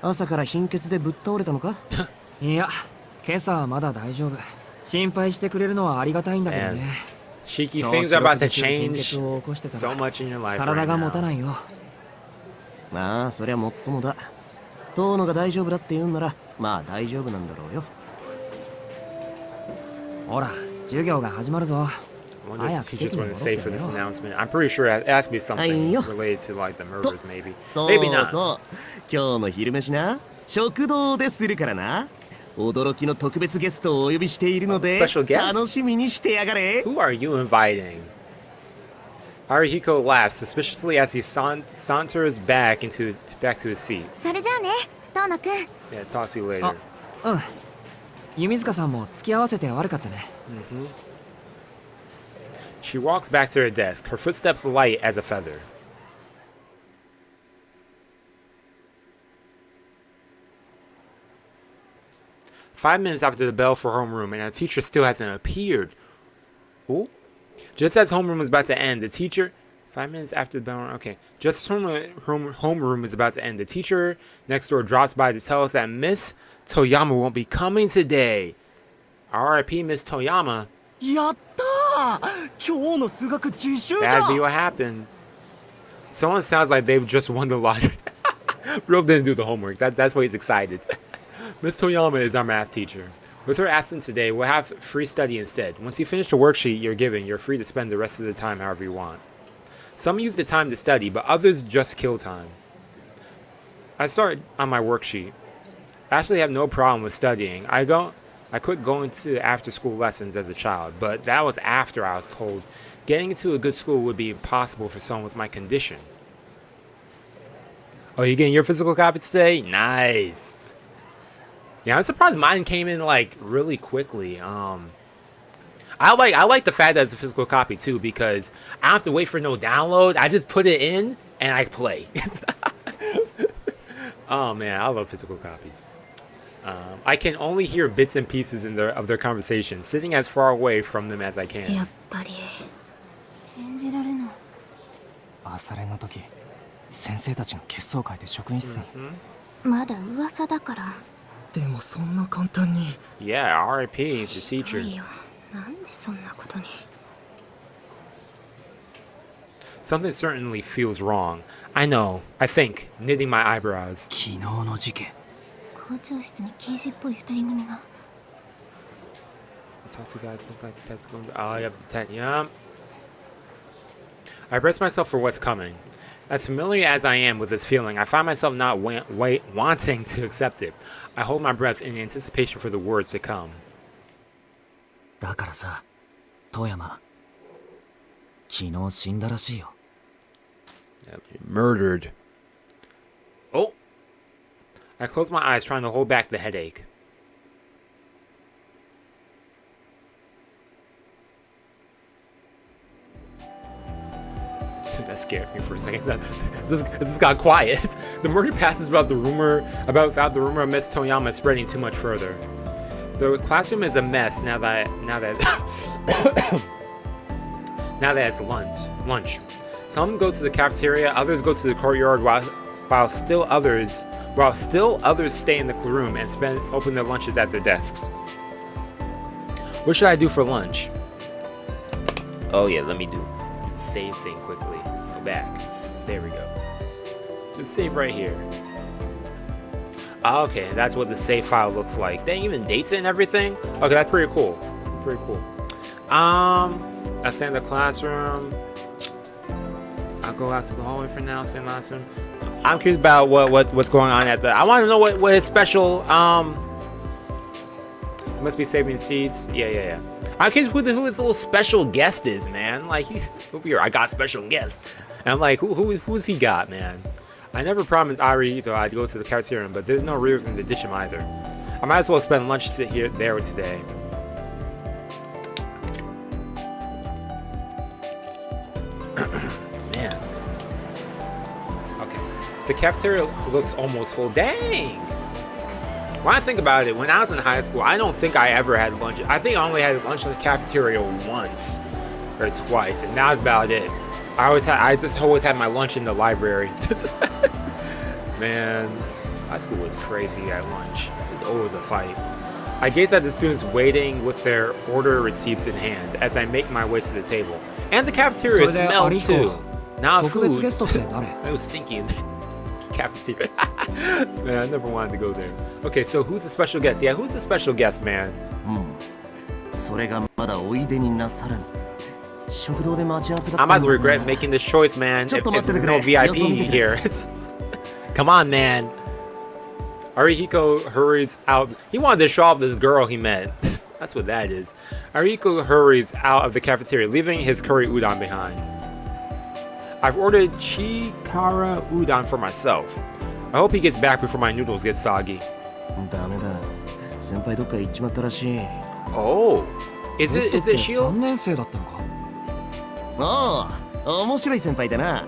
朝から貧血でぶっ倒れたのか？いや、今朝はまだ大丈夫。心配してくれるのはありがたいんだけどね。 Shiki, そう things are about to 四六時中貧 change 血を起こしてた so ら much in your life 体 right が持た now. ないよ。まあ、そりゃもっともだ。遠野が大丈夫だって言うんなら、まあ大丈夫なんだろうよ。ほら、授業が始まるぞ。 I wonder if the teachers were safe for this announcement. I'm pretty sure it has to be something related to like the murders, maybe. そう Maybe not. そう。今日の昼飯な、食堂でするからな。驚きの特別ゲストをお呼びしているので、 Special guest? 楽しみにしてやがれ。 Who are you inviting? Ariko laughs suspiciously as he saunters back to his seat. それじゃあね、遠野くん。 Yeah, talk to you later. うん。弓塚さんも付き合わせて悪かったね。She walks back to her desk, her footsteps light as a feather. Five minutes after the bell for homeroom, and our teacher still hasn't appeared. Who? Just as homeroom is about to end, the teacher... 5 minutes after the bell... Okay. Just as homeroom is about to end, the teacher next door drops by to tell us that Miss Toyama won't be coming today. R.I.P. Miss Toyama. やったー！今日の数学自習だ。 That'd be what happened. Someone sounds like they've just won the lottery. Real didn't do the homework. That's why he's excited. Miss Toyama is our math teacher. With her absence today, we'll have free study instead. Once you finish the worksheet you're given, you're free to spend the rest of the time however you want. Some use the time to study, but others just kill time. I start on my worksheet. I actually have no problem with studying. I quit going to after-school lessons as a child, but that was after I was told getting into a good school would be impossible for someone with my condition. Oh, you getting your physical copy today? Nice. Yeah, I'm surprised mine came in like really quickly. I like the fact that it's a physical copy too, because I don't have to wait for no download. I just put it in and I play. Oh man, I love physical copies. I can only hear bits and pieces of their conversation, sitting as far away from them as I can. やっぱり信じられない。朝練の時、先生たちが結相会で職員室に。まだ噂だから。でもそんな簡単に。Yeah, R.I.P. the teacher. ひどいよ。なんでそんなことに。Something certainly feels wrong. I know. I think, knitting my eyebrows. 昨日の事件。校長室に刑事っぽい二人組が。Talk to guys look like the set's going. Oh, yep, the tent. Yeah. I brace myself for what's coming. As familiar as I am with this feeling, I find myself not wanting to accept it. I hold my breath in anticipation for the words to come. だからさ、遠山。昨日死んだらしいよ。Yep, murdered. Oh! I close my eyes, trying to hold back the headache. That scared me for a second. This got quiet. The murder passes without the rumor of Miss Toyama spreading too much further. The classroom is a mess now that it's lunch. Some go to the cafeteria, others go to the courtyard, while still others stay in the room and open their lunches at their desks. What should I do for lunch? Oh yeah, let me do the save thing quickly. Go back. There we go. Just save right here. Okay, that's what the save file looks like. They even dates it and everything. Okay, that's pretty cool. Pretty cool. I stay in the classroom. I'll go out to the hallway for now. Stay in the classroom. I'm curious about what's going on at the. I want to know what his special. Must be saving seats. Yeah. I'm curious who his little special guest is, man. Like he's over here. I got special guest. And I'm like, who's he got, man? I never promised Ariko I'd go to the cafeteria, but there's no reason to ditch him either. I might as well spend lunch there today. Man. Okay. The cafeteria looks almost full. Dang! When I think about it, when I was in high school, I don't think I ever had lunch. I think I only had lunch in the cafeteria once or twice, and that was about it. I just always had my lunch in the library. Man, high school was crazy at lunch. It was always a fight. I gaze at the students waiting with their order receipts in hand as I make my way to the table. And the cafeteria smelled too. Now food. It was stinky in the cafeteria. Man, I never wanted to go there. Okay, so who's the special guest? Yeah, who's the special guest, man? それがまだおいでになさらぬ。食堂で待ち合わせだったん I だ。 might as well regret making this choice, man. If there's no VIP here. Come on, man. Ariko hurries out. He wanted to show off this girl he met. That's what that is. Ariko hurries out of the cafeteria, leaving his curry udon behind. I've ordered chikara udon for myself. I hope he gets back before my noodles get soggy. ダメだ。先輩どっか行っちまったらしい。Oh, is it Shiel? 3年生だったのか。ああ、面白い先輩だな。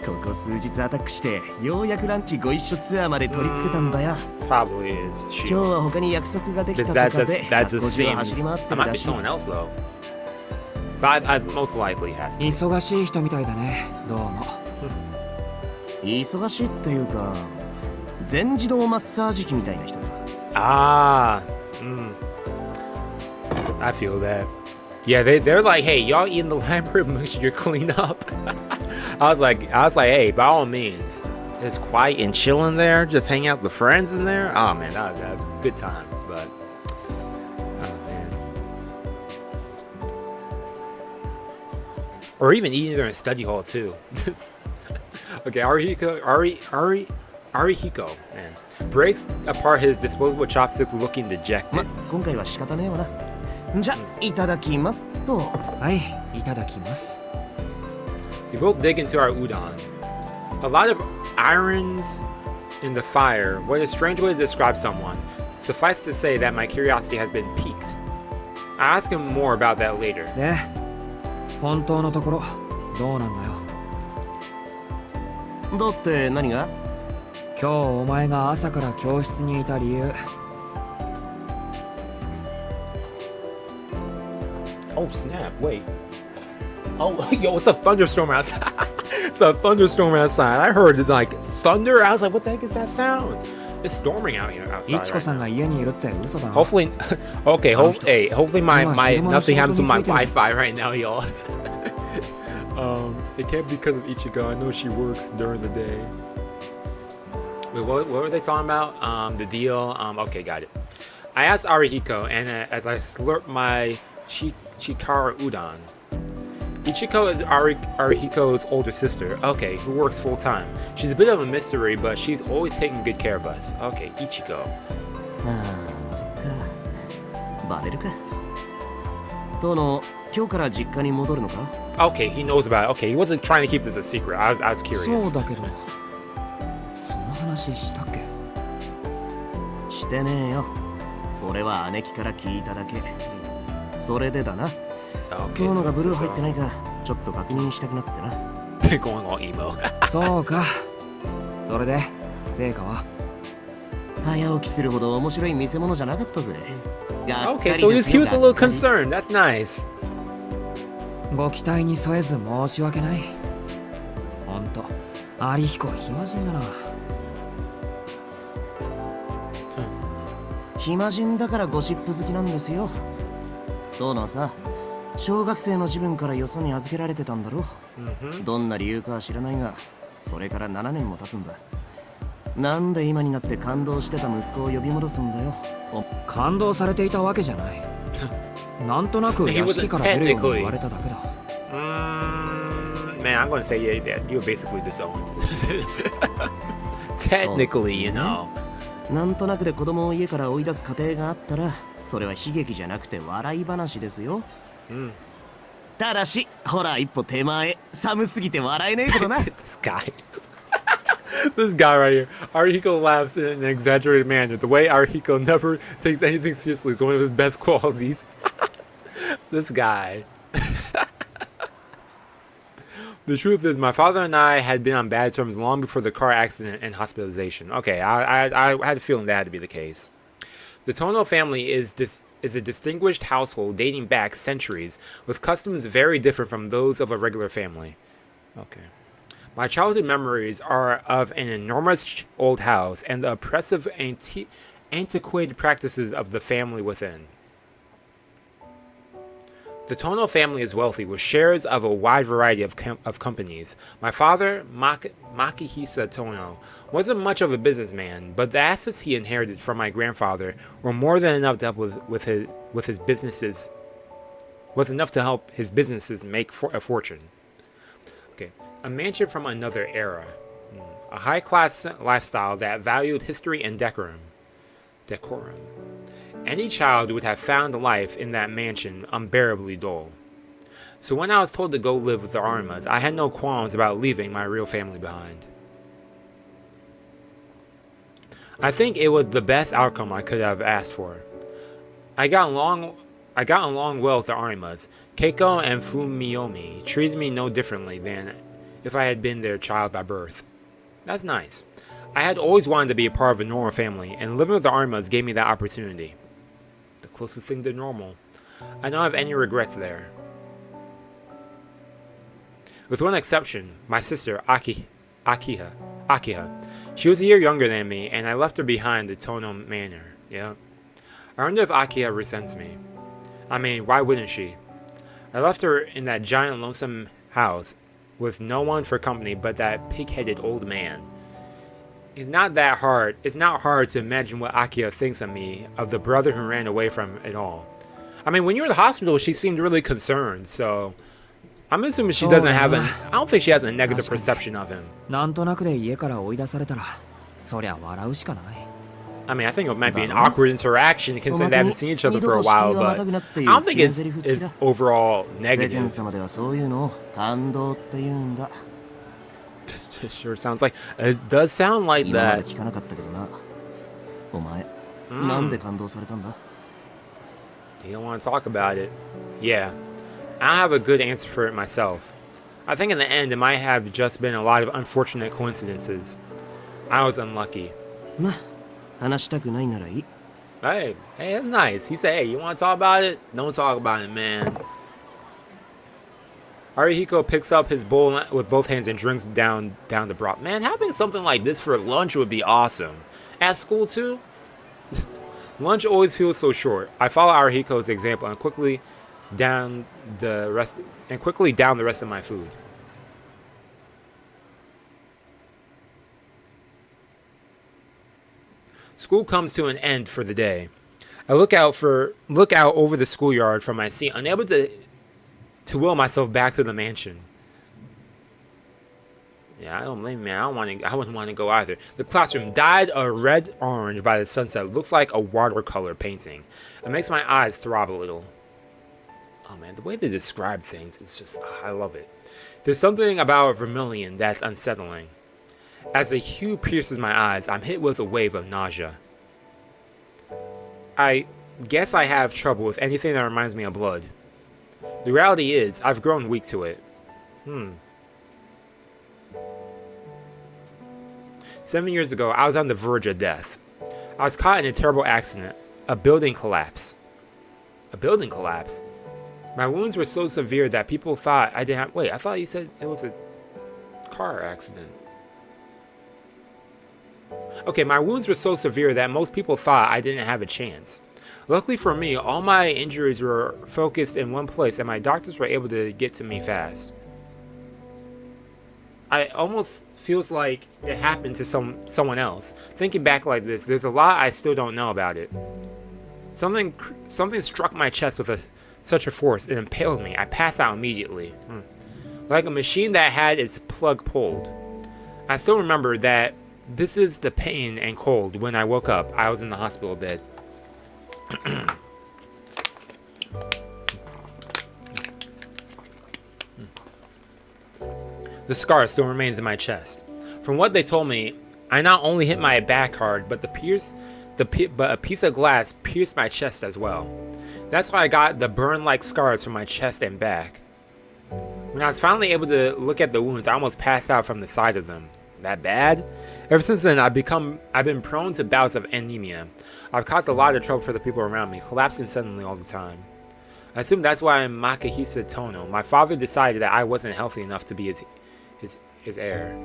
ここ数日アタックして、ようやくランチご一緒ツアーまで取り付けたんだよ。Probably is Shiel. 今日は他に約束ができたとかで、that just 学校中を走 seems. り回って It る might ら be しい。 someone else though. But I most likely has to. 忙しい人みたいだね。どうも。忙しいっていうか、全自動マッサージ機みたいな人だ。Ah, I feel that. Yeah, they're like, hey, y'all eat in the library, make sure you're clean up. I was like, hey, by all means. It's quiet and chill in there, just hang out with the friends in there. Oh man, that's good times. But oh man, or even eating there in study hall too. Okay, Arihiko, man, breaks apart his disposable chopsticks, looking dejected. 今回は仕方ねえわな。じゃ、いただきますと。はい、いただきます。 We both dig into our udon. A lot of irons in the fire. What a strange way to describe someone. Suffice to say that my curiosity has been piqued. I ask him more about that later. で、本当のところどうなんだよ。だって何が？今日お前が朝から教室にいた理由。Oh snap! Wait. Oh, yo, it's a thunderstorm outside. It's a thunderstorm outside. I heard like thunder. I was like, what the heck is that sound? It's storming out here outside. いちこさんが家にいるって嘘だな。 Hopefully, okay. Hopefully my nothing happens with my Wi-Fi right now, y'all. It can't be because of Ichigo. I know she works during the day. Wait, what were they talking about? The deal. Okay, got it. I asked Arihiko, and as I slurp my Chikara udon. Ichiko is Arihiko's older sister, okay, who works full-time. She's a bit of a mystery, but she's always taking good care of us. Okay, Ichiko. そっか。バレるか。殿、今日から実家に戻るのか？ Okay, he knows about it. Okay, he wasn't trying to keep this a secret. I was curious. そうだけど、その話したっけ？してねえよ。俺は姉貴から聞いただけ。それでだな。殿がブルー入ってないか、ちょっと確認したくなってな。Going all emo. そうか。それで、成果は？早起きするほど面白い見せ物じゃなかったぜ。Okay, so he was a little concerned. That's nice. ご期待に添えず申し訳ない。ほんと、有彦は暇人だな。暇人だからゴシップ好きなんですよ。殿さ。小学生の自分からよそに預けられてたんだろ。どんな理由かは知らないが、それから7年も経つんだ。なんで今になって感動してた息子を呼び戻すんだよ。感動されていたわけじゃない。なんとなく屋敷から出るように言われただけだ。Man, I'm gonna say yeah, that you're basically disowned. Technically, you know. なんとなくで子供を家から追い出す過程があったら、それは悲劇じゃなくて笑い話ですよ。ただし、ほら一歩手前、寒すぎて笑えねえことな。This guy. This guy right here. Ariko laughs in an exaggerated manner. The way Ariko never takes anything seriously is one of his best qualities. This guy. The truth is, my father and I had been on bad terms long before the car accident and hospitalization. Okay, I had a feeling that had to be the case. The Tohno family is a distinguished household dating back centuries, with customs very different from those of a regular family. Okay. My childhood memories are of an enormous old house and the oppressive antiquated practices of the family within. The Tohno family is wealthy, with shares of a wide variety of companies. My father, Makihisa Tohno, wasn't much of a businessman, but the assets he inherited from my grandfather were more than enough to help with his businesses. Was enough to help his businesses make a fortune. Okay, a mansion from another era, a high-class lifestyle that valued history and decorum. Any child would have found life in that mansion unbearably dull. So when I was told to go live with the Arimas, I had no qualms about leaving my real family behind. I think it was the best outcome I could have asked for. I got along well with the Arimas. Keiko and Fumiyomi treated me no differently than if I had been their child by birth. That's nice. I had always wanted to be a part of a normal family, and living with the Arimas gave me that opportunity. The closest thing to normal. I don't have any regrets there. With one exception, my sister, Akiha. She was a year younger than me, and I left her behind the Tohno manor. Yeah. I wonder if Akiha resents me. I mean, why wouldn't she? I left her in that giant lonesome house with no one for company but that pig-headed old man. it's not that hard. It's not hard to imagine what Akiha thinks of me, of the brother who ran away from it all. I mean, when you were in the hospital, she seemed really concerned, so I'm assuming she doesn't have I don't think she has a negative perception of him. なんとなくで家から追い出されたら、そりゃ笑うしかない。I mean, I think it might be an awkward interaction considering they haven't seen each other for a while, but I don't think it's overall negative. Sure sounds like it does sound like that. You don't want to talk about it. Yeah, I don't have a good answer for it myself. I think in the end it might have just been a lot of unfortunate coincidences. I was unlucky. Hey, that's nice. He said, hey, you want to talk about it? Don't talk about it, man. Ariko picks up his bowl with both hands and drinks down the broth. Man, having something like this for lunch would be awesome. At school, too? Lunch always feels so short. I follow Ariko's example and quickly down the rest of my food. School comes to an end for the day. I look out over the schoolyard from my seat, unable to will myself back to the mansion. Yeah, I don't blame me. I wouldn't want to go either. The classroom dyed a red-orange by the sunset. It looks like a watercolor painting. It makes my eyes throb a little. Oh man, the way they describe things is just, I love it. There's something about vermilion that's unsettling. As the hue pierces my eyes, I'm hit with a wave of nausea. I guess I have trouble with anything that reminds me of blood. The reality is, I've grown weak to it. 7 years ago, I was on the verge of death. I was caught in a terrible accident. A building collapse. A building collapse? My wounds were so severe that people thought I didn't have... Wait, I thought you said it was a car accident. Okay, my wounds were so severe that most people thought I didn't have a chance. Luckily for me, all my injuries were focused in one place and my doctors were able to get to me fast. I almost feels like it happened to someone else. Thinking back like this, there's a lot I still don't know about it. Something struck my chest with such a force, it impaled me. I passed out immediately. Like a machine that had its plug pulled. I still remember that this is the pain and cold. When I woke up, I was in the hospital bed. The scar still remains in my chest. From what they told me, I not only hit my back hard, but a piece of glass pierced my chest as well. That's why I got the burn-like scars from my chest and back. When I was finally able to look at the wounds, I almost passed out from the sight of them. That bad? Ever since then, I've been prone to bouts of anemia. I've caused a lot of trouble for the people around me, collapsing suddenly all the time. I assume that's why I'm Makihisa Tohno. My father decided that I wasn't healthy enough to be his heir.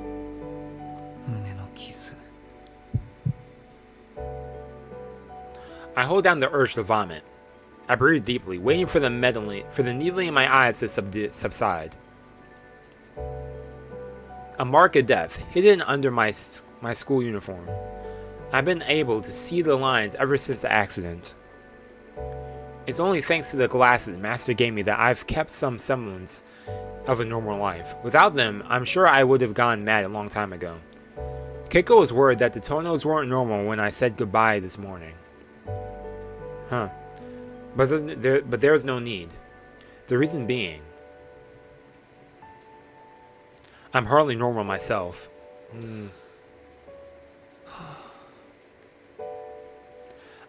I hold down the urge to vomit. I breathe deeply, waiting for the needling in my eyes to subside. A mark of death, hidden under my school uniform. I've been able to see the lines ever since the accident. It's only thanks to the glasses Master gave me that I've kept some semblance of a normal life. Without them, I'm sure I would have gone mad a long time ago. Keiko was worried that the Tohnos weren't normal when I said goodbye this morning. Huh. But there's no need. The reason being, I'm hardly normal myself.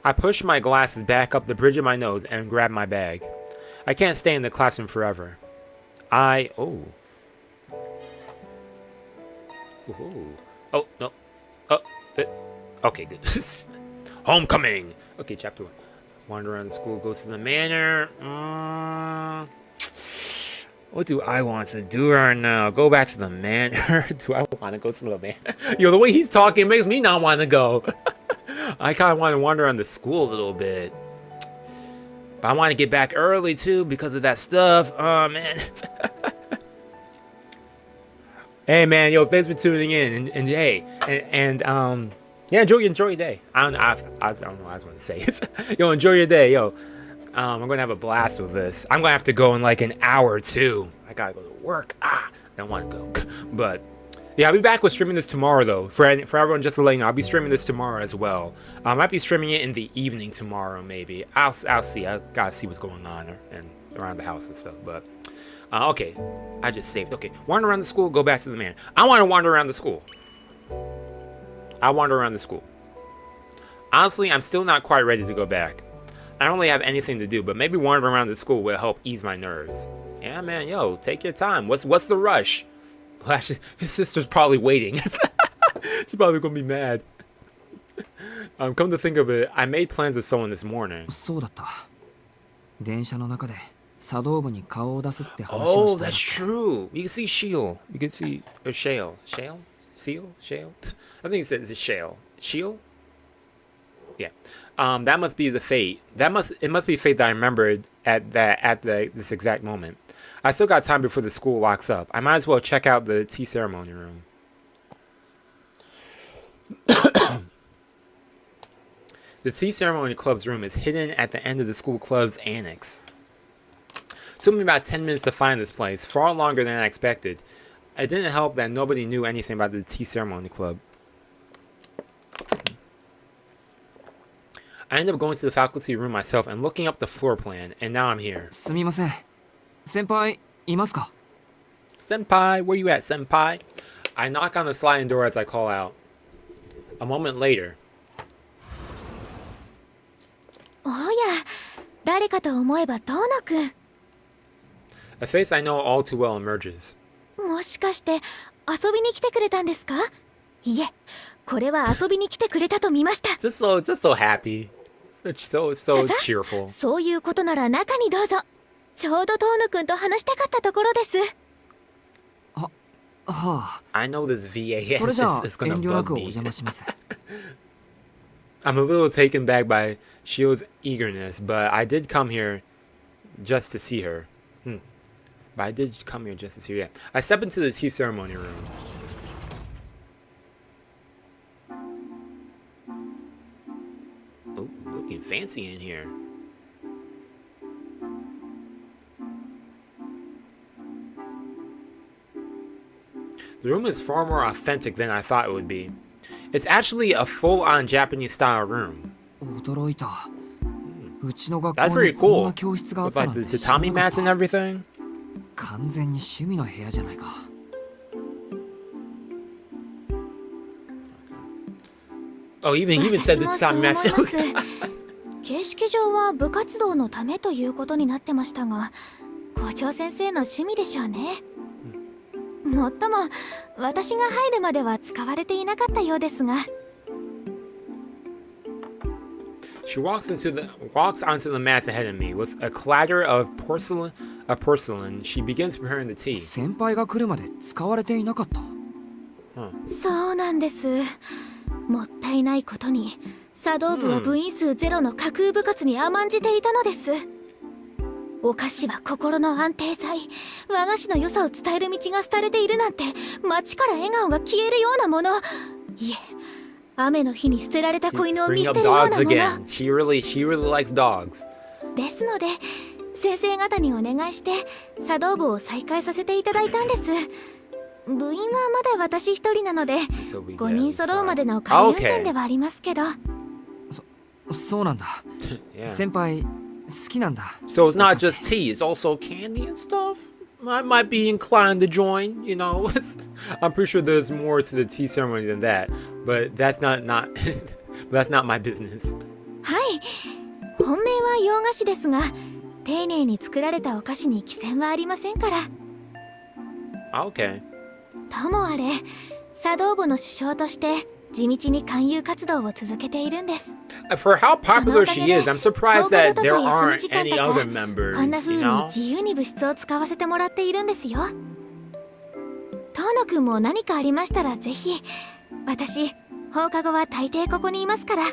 I push my glasses back up the bridge of my nose and grab my bag. I can't stay in the classroom forever. Oh, no. Okay, good. Homecoming! Okay, chapter 1. Wander around the school, goes to the manor. What do I want to do right now? Go back to the manor? Do I want to go to the manor? Yo, the way he's talking makes me not want to go. I kind of want to wander around the school a little bit. But I want to get back early, too, because of that stuff. Oh, man. Hey man, yo, thanks for tuning in, and hey, yeah, enjoy your day. I don't know what I was going to say. Yo, enjoy your day, yo. I'm gonna have a blast with this. I'm gonna have to go in like an hour or two. I gotta go to work. I don't want to go, but yeah, I'll be back with streaming this tomorrow though. For everyone, just to let you know, I'll be streaming this tomorrow as well. I might be streaming it in the evening tomorrow, maybe. I'll see. I gotta see what's going on and around the house and stuff, but. Okay, I just saved. Okay, wander around the school, go back to the man. I want to wander around the school. I wander around the school. Honestly, I'm still not quite ready to go back. I don't really have anything to do, but maybe wandering around the school will help ease my nerves. Yeah, man, yo, take your time. What's the rush? Well, actually, his sister's probably waiting. She's probably gonna be mad. Come to think of it, I made plans with someone this morning. そうだった。電車の中で。 Oh, that's true. You can see Shiel. You can see Shale. Shale? Seal? Shale? I think it says it's Shale. Shiel? Yeah. That must be the fate. It must be fate that I remembered at this exact moment. I still got time before the school locks up. I might as well check out the tea ceremony room. The tea ceremony club's room is hidden at the end of the school club's annex. It took me about 10 minutes to find this place, far longer than I expected. It didn't help that nobody knew anything about the tea ceremony club. I ended up going to the faculty room myself and looking up the floor plan, and now I'm here. すみません。先輩、いますか? Senpai, where you at, senpai? I knock on the sliding door as I call out. A moment later. おや、誰かと思えばトーノくん。 A face I know all too well emerges. もしかして遊びに来てくれたんですか? いえ、これは遊びに来てくれたと見ました。 Just so happy. So cheerful. そういうことなら中にどうぞ。ちょうどトーノくんと話したかったところです。はあ。I know this VA それじゃあ is gonna 遠慮な bug くお me. 邪魔します。I'm a little taken back by Shiel's eagerness, but I did come here just to see her. But I did come here just to see her. Yeah. I step into the tea ceremony room. Oh, looking fancy in here. The room is far more authentic than I thought it would be. It's actually a full-on Japanese-style room. 驚いた。うちの学 That's 校に pretty こん cool. な教室があっ With た like なん the て知らな tatami かっ mats and た。 everything. 完全に趣味の部屋じゃないか。Oh, he even said the 私も tatami そう mats. 思います。形式上は部活動のためということになってましたが、校長先生の趣味でしょうね。もっとも私が入るまでは使われていなかったようですが。 She walks onto the mats ahead of me with a clatter of porcelain. She begins preparing the tea. 先輩が来るまで使われていなかった。そうなんです。もったいないことに茶道部は部員数ゼロの架空部活に甘んじていたのです。お菓子は心の安定剤。和菓子の良さを伝える道が廃れているなんて、街から笑顔が消えるようなもの。いえ、雨の日に捨てられた子犬を見捨てるようなもの。She really likes dogs. ですので、先生方にお願いして茶道部を再開させていただいたんです。部員はまだ私一人なので、5人揃うまでの仮運転ではありますけど。そうなんだ。先輩好きなんだ。 So it's not just tea, it's also candy and stuff. I might be inclined to join, you know. I'm pretty sure there's more to the tea ceremony than that, but that's not my business. はい、本命は洋菓子ですが、丁寧に作られたお菓子に寄せはありませんから。Okay. ともあれ、茶道部の首相として地道に勧誘活動を続けているんです。 For how popular she is, I'm surprised that there aren't any other こんな members, 風 you に know? 自由に部室を使わせてもらっているんですよ。遠野くんも何かありましたらぜひ。私、放課後は大抵ここにいますから。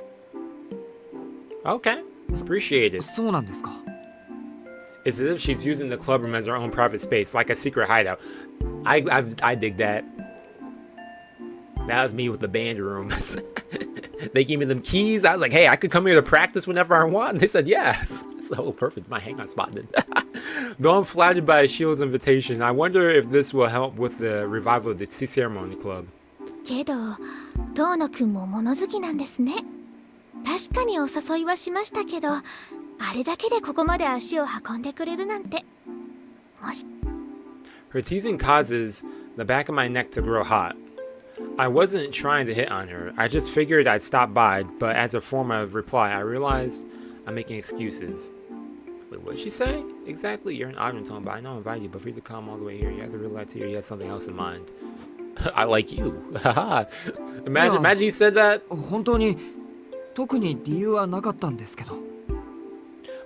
Okay, appreciate it. そうなんですか。 It's as if she's using the club room as her own private space, like a secret hideout. I dig that. That was me with the band room. They gave me them keys. I was like, hey, I could come here to practice whenever I want. And they said, yes. So perfect. My hangout spot then. Though I'm flattered by Shiel's invitation, I wonder if this will help with the revival of the tea ceremony club. けど遠野くんも物好きなんですね。確かにお誘いはしましたけど、あれだけでここまで足を運んでくれるなんて。もし Her teasing causes the back of my neck to grow hot. I wasn't trying to hit on her. I just figured I'd stop by, but as a form of reply, I realized I'm making excuses. Wait, what did she say? Exactly, you're an audience tone, but I know I invited you, but for you to come all the way here, you have to realize here you had something else in mind. I like you. Imagine you said that. 本当に特に理由はなかったんですけど。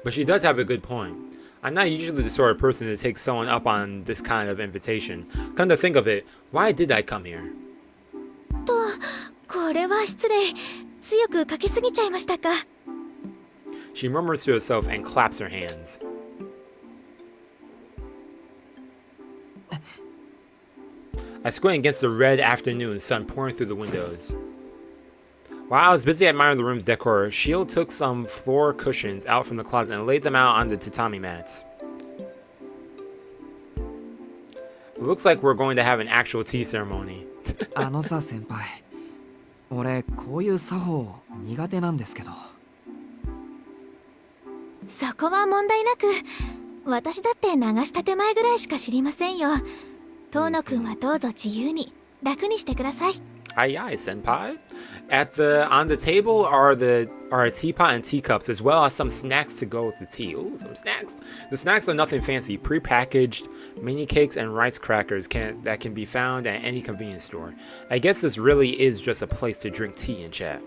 But she does have a good point. I'm not usually the sort of person to take someone up on this kind of invitation. Come to think of it, why did I come here? と、これは失礼。強くかけすぎちゃいましたか。 She murmurs to herself and claps her hands. I squint against the red afternoon sun pouring through the windows. While I was busy admiring the room's decor, Shiel took some floor cushions out from the closet and laid them out on the tatami mats. It looks like we're going to have an actual tea ceremony. あのさ先輩、俺こういう作法苦手なんですけど。そこは問題なく、私だって流した手前ぐらいしか知りませんよ。遠野くんはどうぞ自由に楽にしてください。Aye, aye, senpai. On the table are a teapot and teacups, as well as some snacks to go with the tea. Ooh, some snacks. The snacks are nothing fancy, pre-packaged mini cakes and rice crackers that can be found at any convenience store. I guess this really is just a place to drink tea and chat.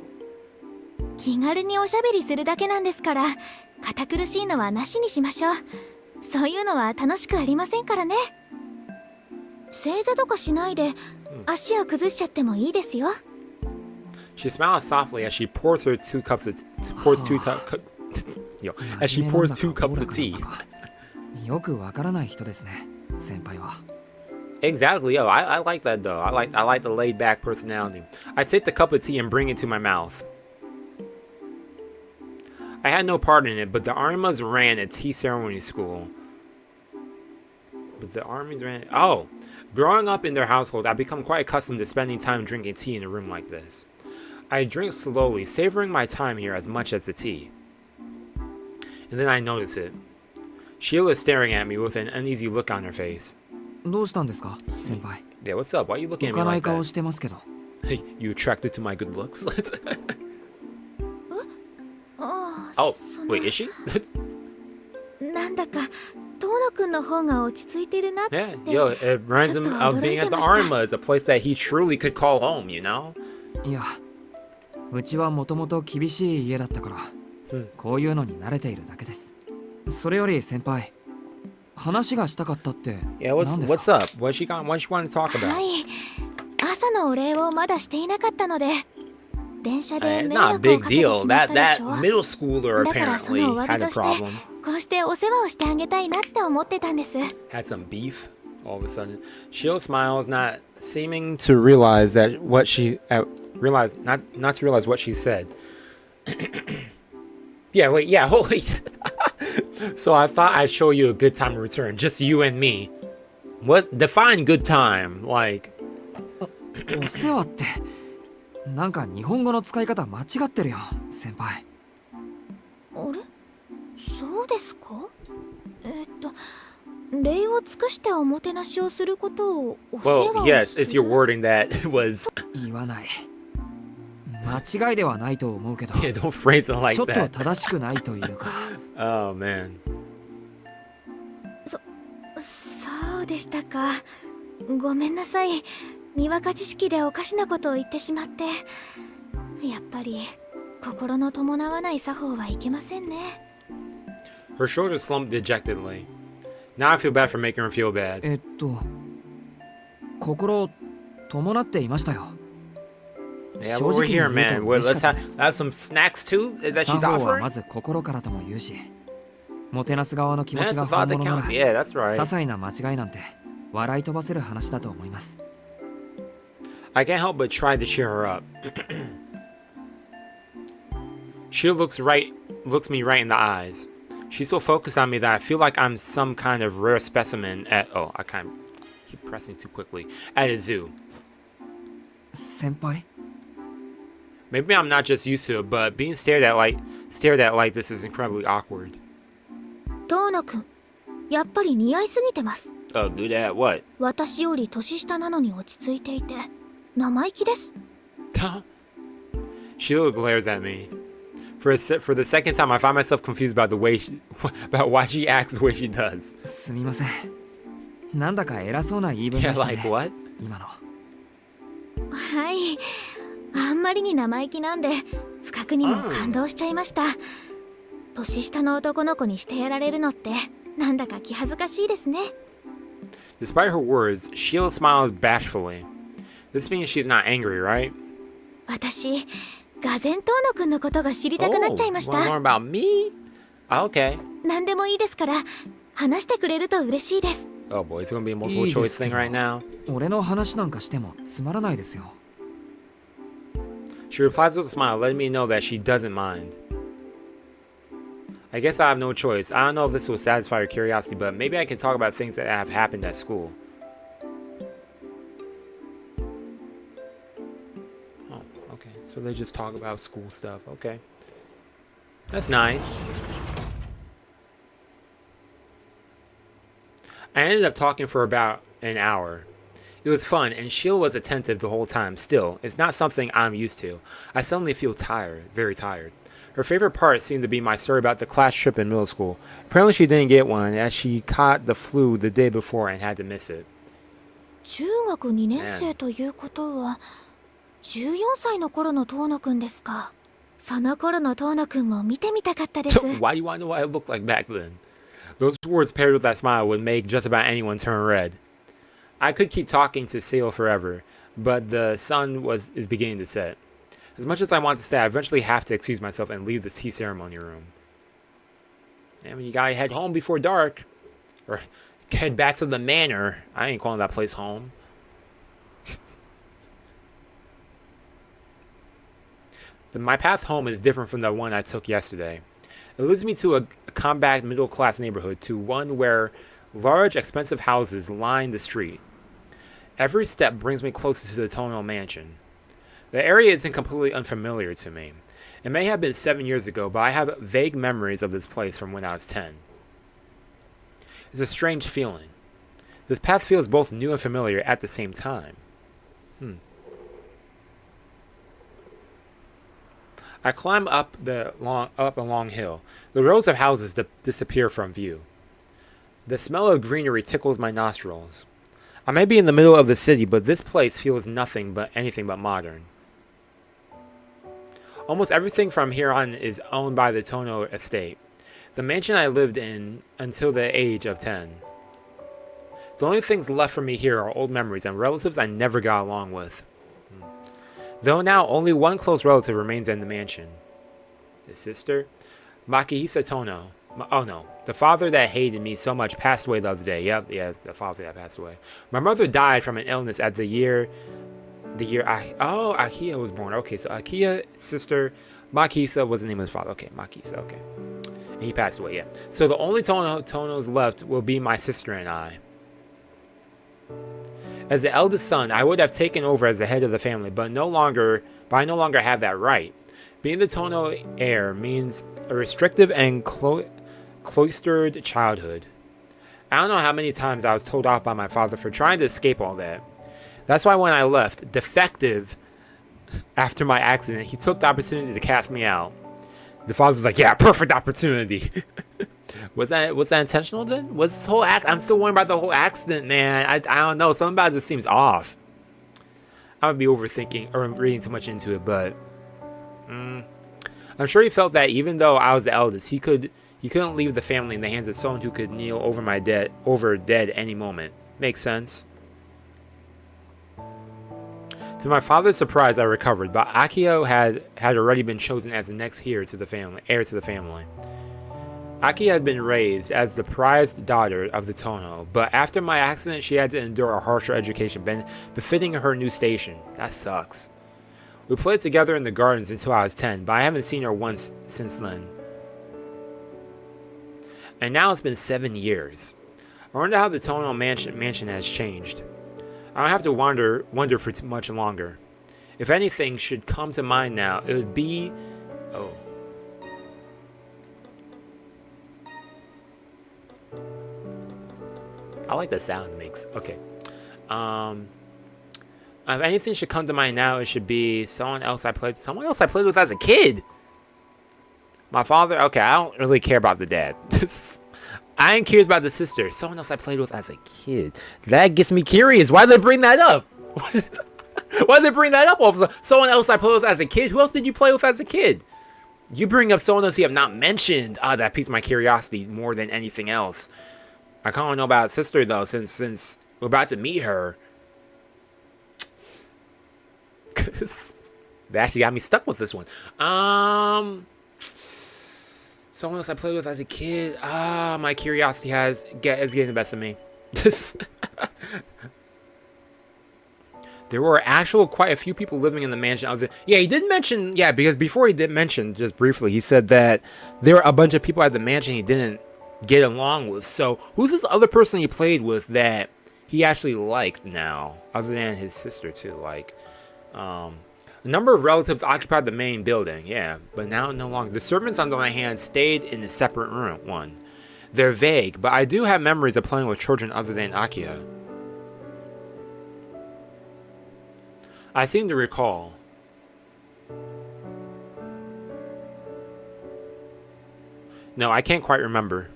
気軽におしゃべりするだけなんですから、堅苦しいのはなしにしましょう。そういうのは楽しくありませんからね。正座とかしないで足を崩しちゃってもいいですよ。She smiles softly as she pours two cups of tea. よくわからない人ですね、先輩は。 Exactly, yo, I like that though. I like the laid back personality. I take the cup of tea and bring it to my mouth. I had no part in it, but the Arimas ran a tea ceremony school. Oh! Growing up in their household, I've become quite accustomed to spending time drinking tea in a room like this. I drink slowly, savoring my time here as much as the tea. And then I notice it. Shiel is staring at me with an uneasy look on her face. どうしたんですか、先輩。 Yeah, what's up? Why are you looking at 浮 me かない like 顔 that? してますけど。You attracted to my good looks? ああ、 Oh, その wait, is she? なんだか遠野くんの方が落ち着いてるなって。 Yeah, yo, it reminds him of being at the Arimas, a place that he truly could call home, you know? いや、うちはもともと厳しい家だったから、こういうのに慣れているだけです。それより先輩、話がしたかったって Yeah, what's up? What she want to talk about? はい、朝のお礼をまだしていなかったので、電車で It's 迷 not a 惑を big かけて deal. しまったで That しょ。 middle schooler だからそ apparently のお詫 had び a として problem. こうしてお世話をしてあげたいなって思ってたんです。 Had some beef all of a sudden. Shiel smiles, not seeming to realize that what she not to realize what she said. Holy. So I thought I'd show you a good time to return, just you and me. What define good time? Like お世話って、なんか日本語の使い方間違ってるよ、先輩。あれ、そうですか。礼を尽くしておもてなしをすることをお世 well, 話を yes, す it's る。 your wording that was 言わない。間違いではないと思うけど、 yeah, don't phrase it like ちょっと that. 正しくないというか。Oh man. そうでしたか。ごめんなさい。にわか知識でおかしなことを言ってしまって。やっぱり心の伴わない作法はいけませんね。 Her shoulders slumped dejectedly. Now I feel bad for making her feel bad. 心伴っていましたよ。 Yeah, what we're here, man. Well, let's have some snacks too that she's 作法は offering. まず心からとも言うし、もてなす側の気持 That's ち the が thought 本 that 物なら、 counts. Yeah, that's 些 right. 細な間違いなんて笑い飛ばせる話だと思います。I can't help but try to cheer her up. She looks me right in the eyes. She's so focused on me that I feel like I'm some kind of rare specimen at... Oh, I kind of keep pressing too quickly. At a zoo. Senpai? Maybe I'm not just used to it, but being stared at like this is incredibly awkward. トーノ君、やっぱり似合いすぎてます。Oh, good at what? 私より年下なのに落ち着いていて生意気です。Shiel glares at me. For the second time, I find myself confused about about why she acts the way she does. すみません。なんだか偉そうな言い分で Yeah, したね。 like what? 今の。はい、あんまりに生意気なんで不覚にも感動しちゃいました。年下の男の子にしてやられるのってなんだか気恥ずかしいですね。Despite her words, Shiel smiles bashfully. This means she's not angry, right? 私、がぜんトーノ君のことが知りたくなっちゃいました。Wanna learn about me? Okay. 何でもいいですから話してくれると嬉しいです。Oh boy, it's gonna be a multiple choice thing right now. 俺の話なんかしてもつまらないですよ。She replies with a smile, letting me know that she doesn't mind. I guess I have no choice. I don't know if this will satisfy her curiosity, but maybe I can talk about things that have happened at school. Oh, okay. So they just talk about school stuff. Okay. That's nice. I ended up talking for about an hour. It was fun, and Shiel was attentive the whole time. Still, it's not something I'm used to. I suddenly feel tired, very tired. Her favorite part seemed to be my story about the class trip in middle school. Apparently she didn't get one, as she caught the flu the day before and had to miss it. 中学2年生ということは14歳の頃のトーノ君ですか。その頃のトーノ君も見てみたかったです。 Why do you want to know what I looked like back then? Those words paired with that smile would make just about anyone turn red. I could keep talking to Shiel forever, but the sun is beginning to set. As much as I want to stay, I eventually have to excuse myself and leave the tea ceremony room. I mean, you gotta head home before dark. Or head back to the manor. I ain't calling that place home. My path home is different from the one I took yesterday. It leads me to a compact middle-class neighborhood, to one where large, expensive houses line the street. Every step brings me closer to the Tohno mansion. The area isn't completely unfamiliar to me. It may have been 7 years ago, but I have vague memories of this place from when I was 10. It's a strange feeling. This path feels both new and familiar at the same time. I climb up a long hill. The rows of houses disappear from view. The smell of greenery tickles my nostrils. I may be in the middle of the city, but this place feels anything but modern. Almost everything from here on is owned by the Tohno estate, the mansion I lived in until the age of 10. The only things left for me here are old memories and relatives I never got along with. Though now only one close relative remains in the mansion. His sister? Makihisa Tohno. Oh no, the father that hated me so much passed away the other day. Yep, yes, the father that passed away. My mother died from an illness at the year Akiha was born. Okay, so Akiha, sister, Makihisa was the name of his father. Okay, Makihisa, okay. And he passed away, yeah. So the only Tohnos left will be my sister and I. As the eldest son, I would have taken over as the head of the family, but I no longer have that right. Being the Tohno heir means a restrictive and cloistered childhood. I don't know how many times I was told off by my father for trying to escape all that. That's why when I left, defective, after my accident, he took the opportunity to cast me out. The father was like, yeah, perfect opportunity. Was that intentional then? Was this whole I'm still wondering about the whole accident, man. I don't know. Something about it just seems off. I would be overthinking or reading too much into it, but I'm sure he felt that even though I was the eldest, he couldn't leave the family in the hands of someone who could kneel over dead any moment. Makes sense. To my father's surprise, I recovered, but Akiha had already been chosen as the next heir to the family. Aki has been raised as the prized daughter of the Tohno, but after my accident, she had to endure a harsher education befitting her new station. That sucks. We played together in the gardens until I was 10, but I haven't seen her once since then. And now it's been 7 years. I wonder how the Tohno mansion has changed. I don't have to wonder for too much longer. If anything should come to mind now, it would be... Oh. I like the sound it makes. Okay. If anything should come to mind now, it should be someone else I played with as a kid. My father. Okay, I don't really care about the dad. I ain't curious about the sister. Someone else I played with as a kid. That gets me curious. Why did they bring that up? Why did they bring that up? Someone else I played with as a kid. Who else did you play with as a kid? You bring up someone else you have not mentioned. That piques my curiosity more than anything else. I kind of know about sister though, since we're about to meet her. They actually got me stuck with this one. Someone else I played with as a kid. My curiosity is getting the best of me. There were quite a few people living in the mansion. He did mention, because before he did mention, just briefly, he said that there were a bunch of people at the mansion he didn't get along with. So who's this other person he played with that he actually liked now, other than his sister too? Like, a number of relatives occupied the main building, but now no longer. The servants, on the other hand, stayed in a separate room. They're vague, but I do have memories of playing with children other than Akiha. I seem to recall. No, I can't quite remember.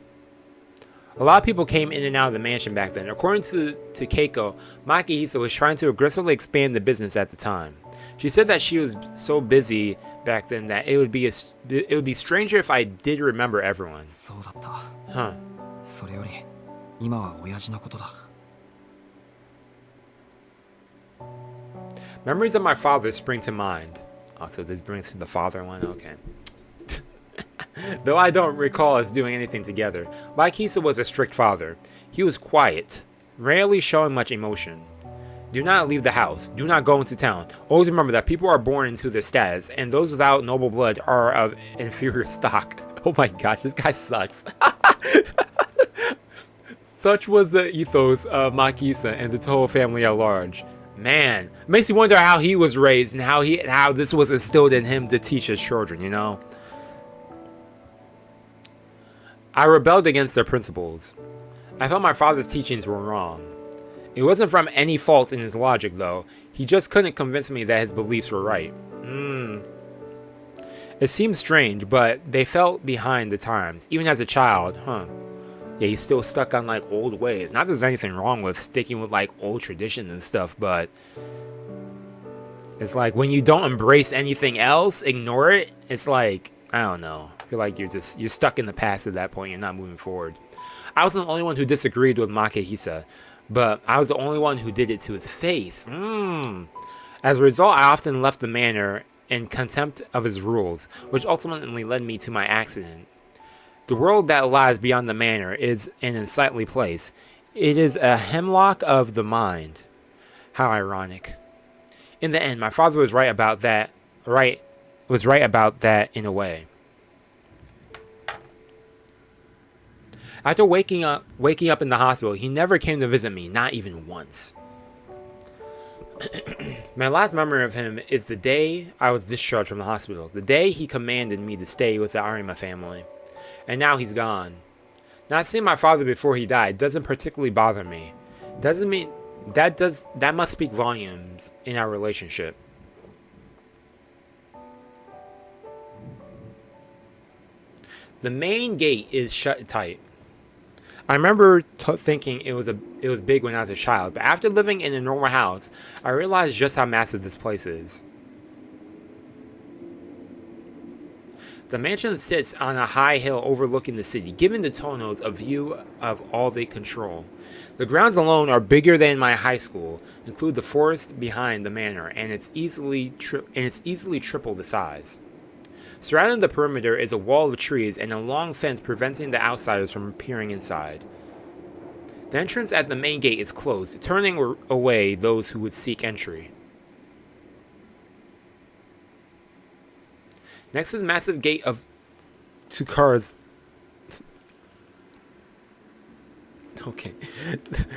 A lot of people came in and out of the mansion back then. According to Keiko, Makihisa was trying to aggressively expand the business at the time. She said that she was so busy back then that it would be stranger if I did remember everyone. Huh. Memories of my father spring to mind. Oh, so this brings to the father one? Okay. Though I don't recall us doing anything together, Makihisa was a strict father. He was quiet, rarely showing much emotion. Do not leave the house. Do not go into town. Always remember that people are born into their status, and those without noble blood are of inferior stock. Oh my gosh, this guy sucks. Such was the ethos of Makihisa and the Toho family at large. Man, makes you wonder how he was raised and how this was instilled in him to teach his children, you know? I rebelled against their principles. I felt my father's teachings were wrong. It wasn't from any fault in his logic, though. He just couldn't convince me that his beliefs were right. It seemed strange, but they felt behind the times. Even as a child, he's still stuck on, like, old ways. Not that there's anything wrong with sticking with, like, old traditions and stuff, but it's like when you don't embrace anything else, ignore it, it's like, I don't know. I feel like you're stuck in the past at that point. You're not moving forward. I wasn't the only one who disagreed with Makihisa, but I was the only one who did it to his face. As a result, I often left the manor in contempt of his rules, which ultimately led me to my accident. The world that lies beyond the manor is an unsightly place. It is a hemlock of the mind. How ironic. In the end, my father was right about that. Was right about that in a way. After waking up in the hospital, he never came to visit me, not even once. My last memory of him is the day I was discharged from the hospital, the day he commanded me to stay with the Arima family. And now he's gone. Not seeing my father before he died doesn't particularly bother me. Doesn't mean that must speak volumes in our relationship. The main gate is shut tight. I remember thinking it was big when I was a child, but after living in a normal house, I realized just how massive this place is. The mansion sits on a high hill overlooking the city, giving the Tohnos a view of all they control. The grounds alone are bigger than my high school, include the forest behind the manor, and it's easily triple the size. Surrounding the perimeter is a wall of trees and a long fence preventing the outsiders from peering inside. The entrance at the main gate is closed, turning away those who would seek entry. Next to the massive gate of Tsukara's... Okay.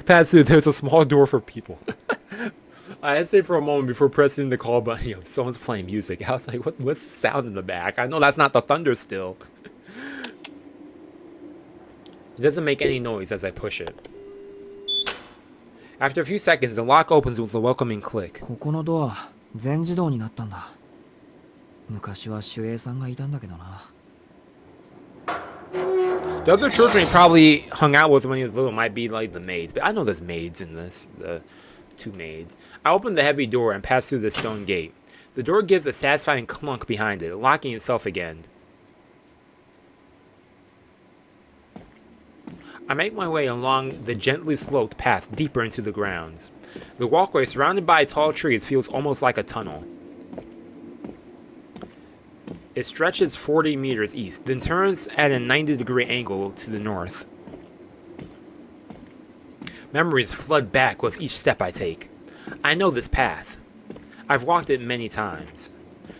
Pass through, there's a small door for people. I had to say for a moment before pressing the call button, yo, someone's playing music. I was like, what's the sound in the back? I know that's not the thunder still. It doesn't make any noise as I push it. After a few seconds, the lock opens with a welcoming click. ここのドア全自動になったんだ。昔は守衛さんがいたんだけどな。 The other children he probably hung out with when he was little might be like the maids, but I know there's maids in this. The 2 maids. I open the heavy door and pass through the stone gate. The door gives a satisfying clunk behind it, locking itself again. I make my way along the gently sloped path deeper into the grounds. The walkway surrounded by tall trees feels almost like a tunnel. It stretches 40 meters east, then turns at a 90-degree angle to the north. Memories flood back with each step I take. I know this path. I've walked it many times.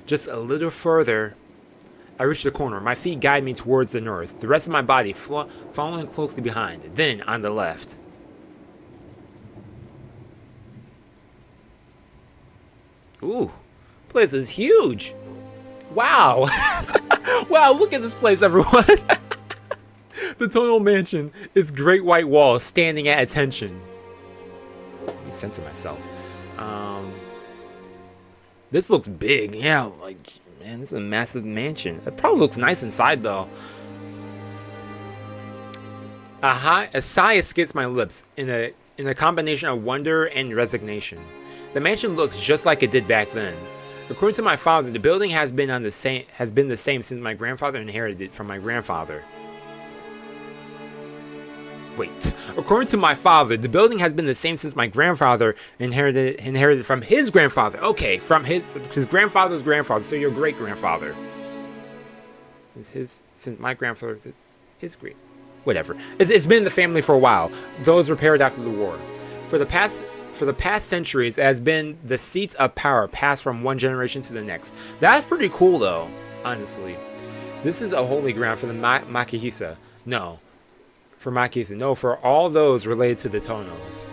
Just a little further, I reach the corner. My feet guide me towards the north, the rest of my body following closely behind, then on the left. Ooh, place is huge. Wow. Wow, look at this place, everyone. The Tohno mansion is great white walls standing at attention. Let me censor myself. This looks big. Yeah, like, man, this is a massive mansion. It probably looks nice inside, though. A sigh escapes my lips in a combination of wonder and resignation. The mansion looks just like it did back then. According to my father, the building has been the same since my grandfather inherited it from my grandfather. Wait. According to my father, the building has been the same since my grandfather inherited from his grandfather. Okay, from his grandfather's grandfather, so your great grandfather. Since my grandfather, his great, whatever. It's been in the family for a while. Those repaired after the war. For the past centuries, it has been the seats of power passed from one generation to the next. That's pretty cool, though, honestly. This is a holy ground for the Makihisa. No. For Makihisa. No, for all those related to the Tohnos.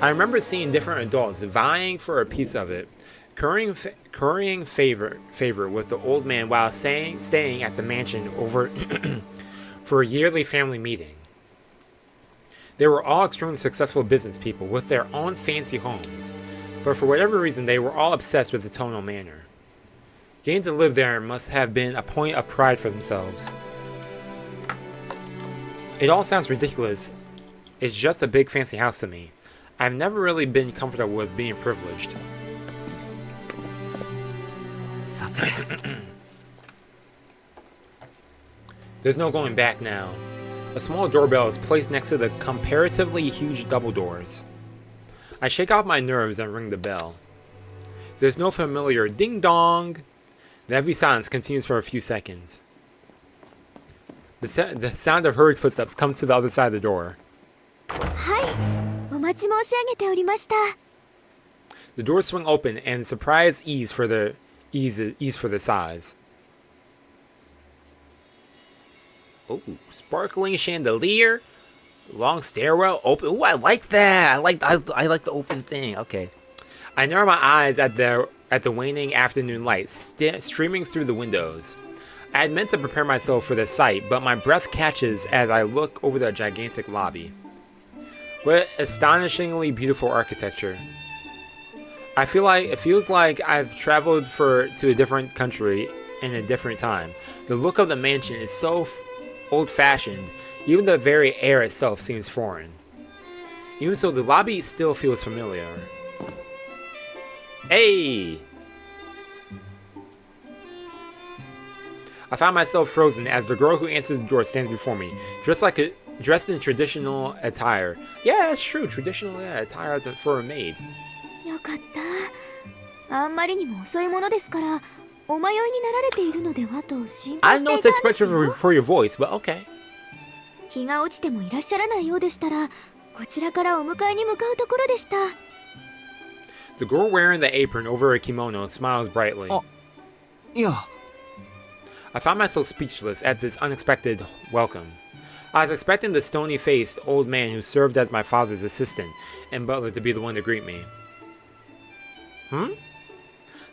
I remember seeing different adults vying for a piece of it, currying favor with the old man while staying at the mansion over for a yearly family meeting. They were all extremely successful business people with their own fancy homes, but for whatever reason they were all obsessed with the Tohno manor. Getting to live there must have been a point of pride for themselves. It all sounds ridiculous. It's just a big fancy house to me. I've never really been comfortable with being privileged. There's no going back now. A small doorbell is placed next to the comparatively huge double doors. I shake off my nerves and ring the bell. There's no familiar ding dong. The heavy silence continues for a few seconds. The sound of hurried footsteps comes to the other side of the door. The doors swing open and surprise ease for their size. Oh, sparkling chandelier, long stairwell, open. Oh, I like that. I like the open thing. Okay, I narrow my eyes at the waning afternoon light streaming through the windows. I had meant to prepare myself for the sight, but my breath catches as I look over the gigantic lobby. What astonishingly beautiful architecture. It feels like I've traveled to a different country in a different time. The look of the mansion is so old-fashioned, even the very air itself seems foreign. Even so, the lobby still feels familiar. Hey! I found myself frozen as the girl who answered the door stands before me, dressed in traditional attire. Yeah, that's true. Traditional attire for a maid. お迷いになられているのではと心 I 配し know て it's いたんです expected よ。 for your voice, but okay. 日が落ちてもいらっしゃらないようでしたら、こちらからお迎えに向かうところでした。 The girl wearing the apron over her kimono smiles brightly. いや、 I found myself speechless at this unexpected welcome. I was expecting the stony-faced old man who served as my father's assistant and butler to be the one to greet me.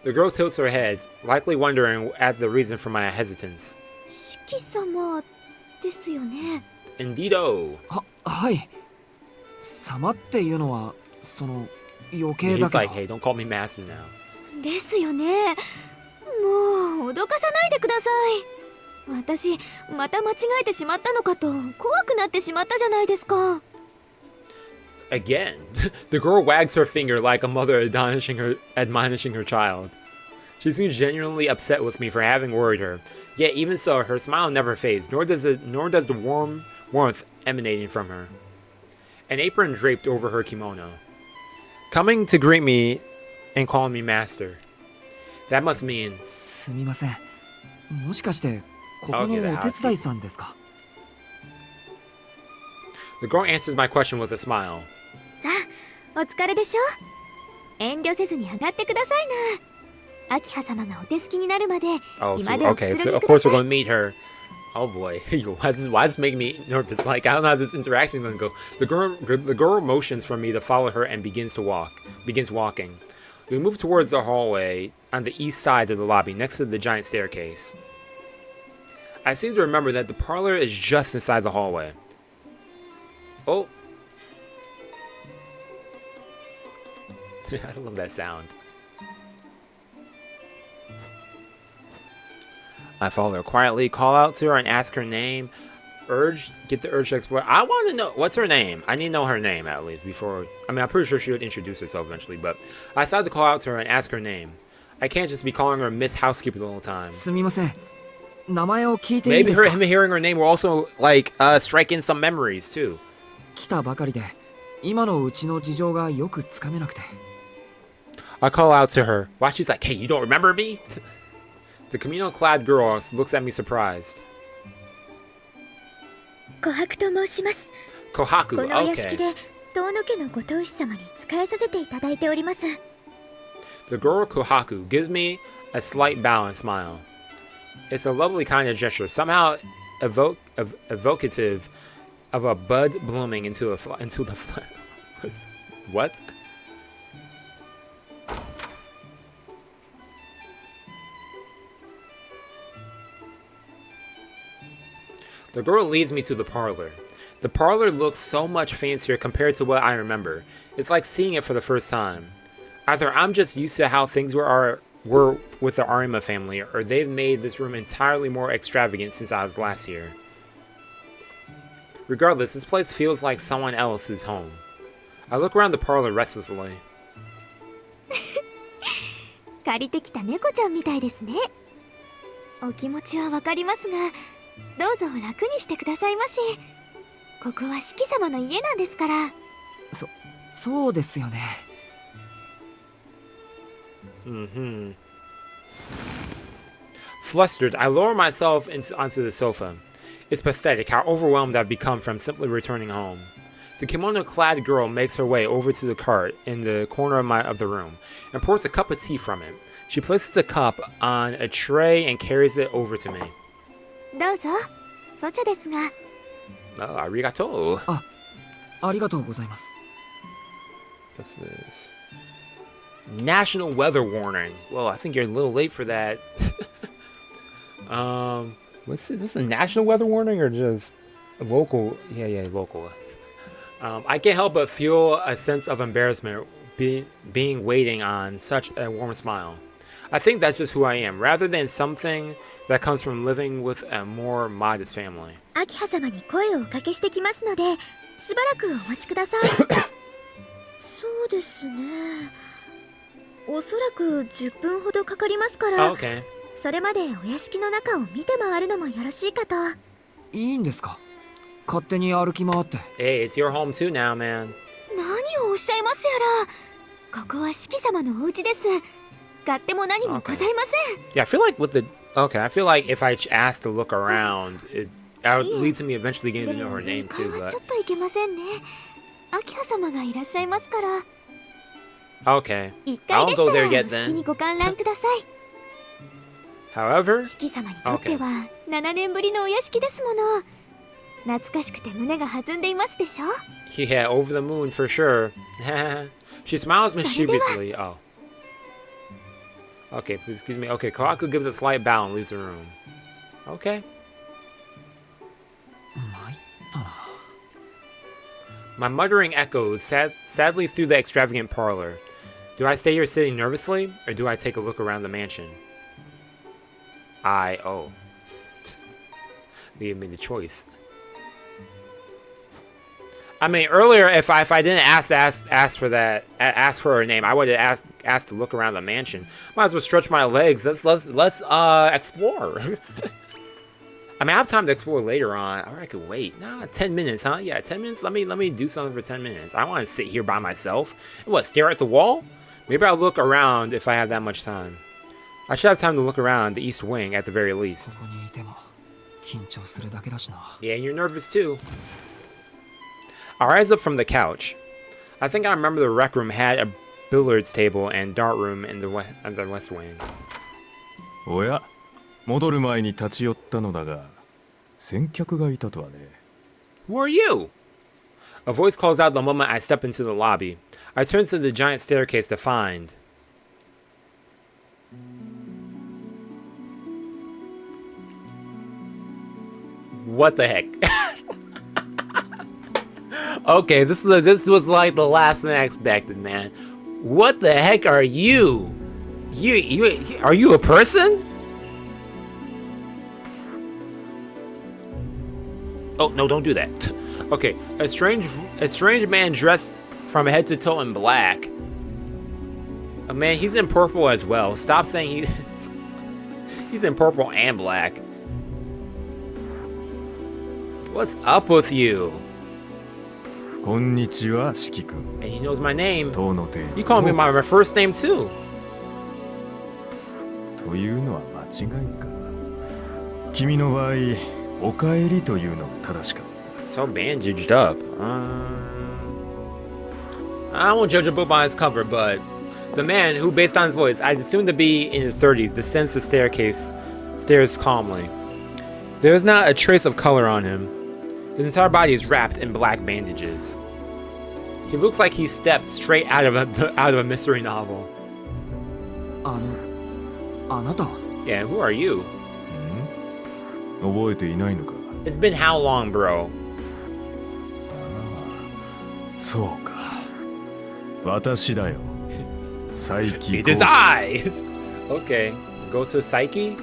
The girl tilts her head, likely wondering at the reason for my hesitance. 四季様ですよね。 Indeedo. はい。様っていうのはその余計 He's だけ like, ど。 hey, don't call me master now. ですよね。もう脅かさないでください。私また間違えてしまったのかと怖くなってしまったじゃないですか。 Again, the girl wags her finger like a mother admonishing her child. She seems genuinely upset with me for having worried her. Yet even so, her smile never fades, nor does the warm warmth emanating from her. An apron draped over her kimono. Coming to greet me and calling me master. That must mean... すみません。もしかしてここ Okay, the のお house. 手伝いさんですか？ The girl answers my question with a smile. さあお疲れでしょ。遠慮せずに上がってくださいな。秋葉様がお手すきになるまで Oh, 今 so, でおく okay, つ so ろ of ぎくだ course さ we're い。 gonna meet her. Oh boy, why does this make me nervous? Like, I don't know how this interaction is gonna go. The girl motions for me to follow her and begins walking. We move towards the hallway on the east side of the lobby, next to the giant staircase. I seem to remember that the parlor is just inside the hallway. Oh. I love that sound. I follow her quietly, call out to her and ask her name. Get the urge to explore. I want to know, what's her name? I need to know her name at least before. I mean, I'm pretty sure she would introduce herself eventually, but I decided to call out to her and ask her name. I can't just be calling her Miss Housekeeper the whole time. すみません。名前を聞いていい Maybe ですか？ him hearing her name will also like strike in some memories too. 来たばかりで今のうちの事情がよくつかめなくて。 I call out to her. Why she's like, hey, you don't remember me? The kimono-clad girl looks at me surprised. 琥珀と申します。 Kohaku, このお屋敷 okay. で遠野家のご当主様に仕えさせていただいております。 The girl Kohaku gives me a slight bow and smile. It's a lovely kind of gesture, somehow evocative of a bud blooming into the What? The girl leads me to the parlor. The parlor looks so much fancier compared to what I remember. It's like seeing it for the first time. Either I'm just used to how things were with the Arima family, or they've made this room entirely more extravagant since I was last here. Regardless, this place feels like someone else's home. I look around the parlor restlessly. 借りてきた猫ちゃんみたいですね。お気持ちはわかりますが、どうぞ楽にしてくださいまし。ここは四季様の家なんですから。そうですよね。Flustered, I lower myself onto the sofa. It's pathetic how overwhelmed I've become from simply returning home. The kimono-clad girl makes her way over to the cart in the corner of the room and pours a cup of tea from it. She places the cup on a tray and carries it over to me. どうぞ。そちですが。Oh, arigato. ありがとうございます。 What's this? National weather warning. Well, I think you're a little late for that. What's it? This a national weather warning or just local? Yeah, local. I can't help but feel a sense of embarrassment being waiting on such a warm smile. I think that's just who I am, rather than something that comes from living with a more modest family. 秋葉様に声をおかけしてきますので、しばらくお待ちください。そうですね。おそらく10分ほどかかりますから、 Okay. それまでお屋敷の中を見て回るのもよろしいかと。いいんですか？勝手に歩き回って。 Hey, it's your home too now, man. 何をおっしゃいますやら。ここは四季様のお家です。Yeah, I feel like with the okay, I feel like if I asked to look around, that would lead to me eventually getting to know her name too. But okay, I won't go there yet then. However, okay. Yeah, over the moon for sure. She smiles mischievously. Oh. Okay, please excuse me. Okay, Kohaku gives a slight bow and leaves the room. Okay. My muttering echoes sadly through the extravagant parlor. Do I stay here sitting nervously, or do I take a look around the mansion? Oh. Leave me the choice. I mean, earlier, if I didn't ask for her name, I would have asked to look around the mansion. Might as well stretch my legs. Let's explore. I mean, I have time to explore later on, or I could wait. Nah, 10 minutes, huh? Yeah, 10 minutes. Let me do something for 10 minutes. I want to sit here by myself and what? Stare at the wall? Maybe I'll look around if I have that much time. I should have time to look around the east wing at the very least. Yeah, you're nervous too. I rise up from the couch. I think I remember the rec room had a billiards table and dart room in the west wing. おや、戻る前に立ち寄ったのだが、先客がいたとはね。Who are you? A voice calls out the moment I step into the lobby. I turn to the giant staircase to find. What the heck? Okay, this was like the last thing I expected, man. What the heck are you? Are you a person? Oh no, don't do that. Okay, a strange man dressed from head to toe in black. Oh, man, he's in purple as well. Stop saying he's in purple and black. What's up with you? こんにちは、四季君。 And he knows my name. 遠野亭。 You call me my first name too. というのは間違いか。君の場合、おかえりというのが正しかった。 So bandaged up. I won't judge a book by its cover, but the man who, based on his voice, I'd assume to be in his 30s, descends the staircase, stares calmly. There is not a trace of color on him. His entire body is wrapped in black bandages. He looks like he stepped straight out of a mystery novel. あなたは Yeah, who are you? 覚えていないのか。 It's been how long, bro? そうか。私だよ。Psyche。 It is eyes! Okay, go to Psyche?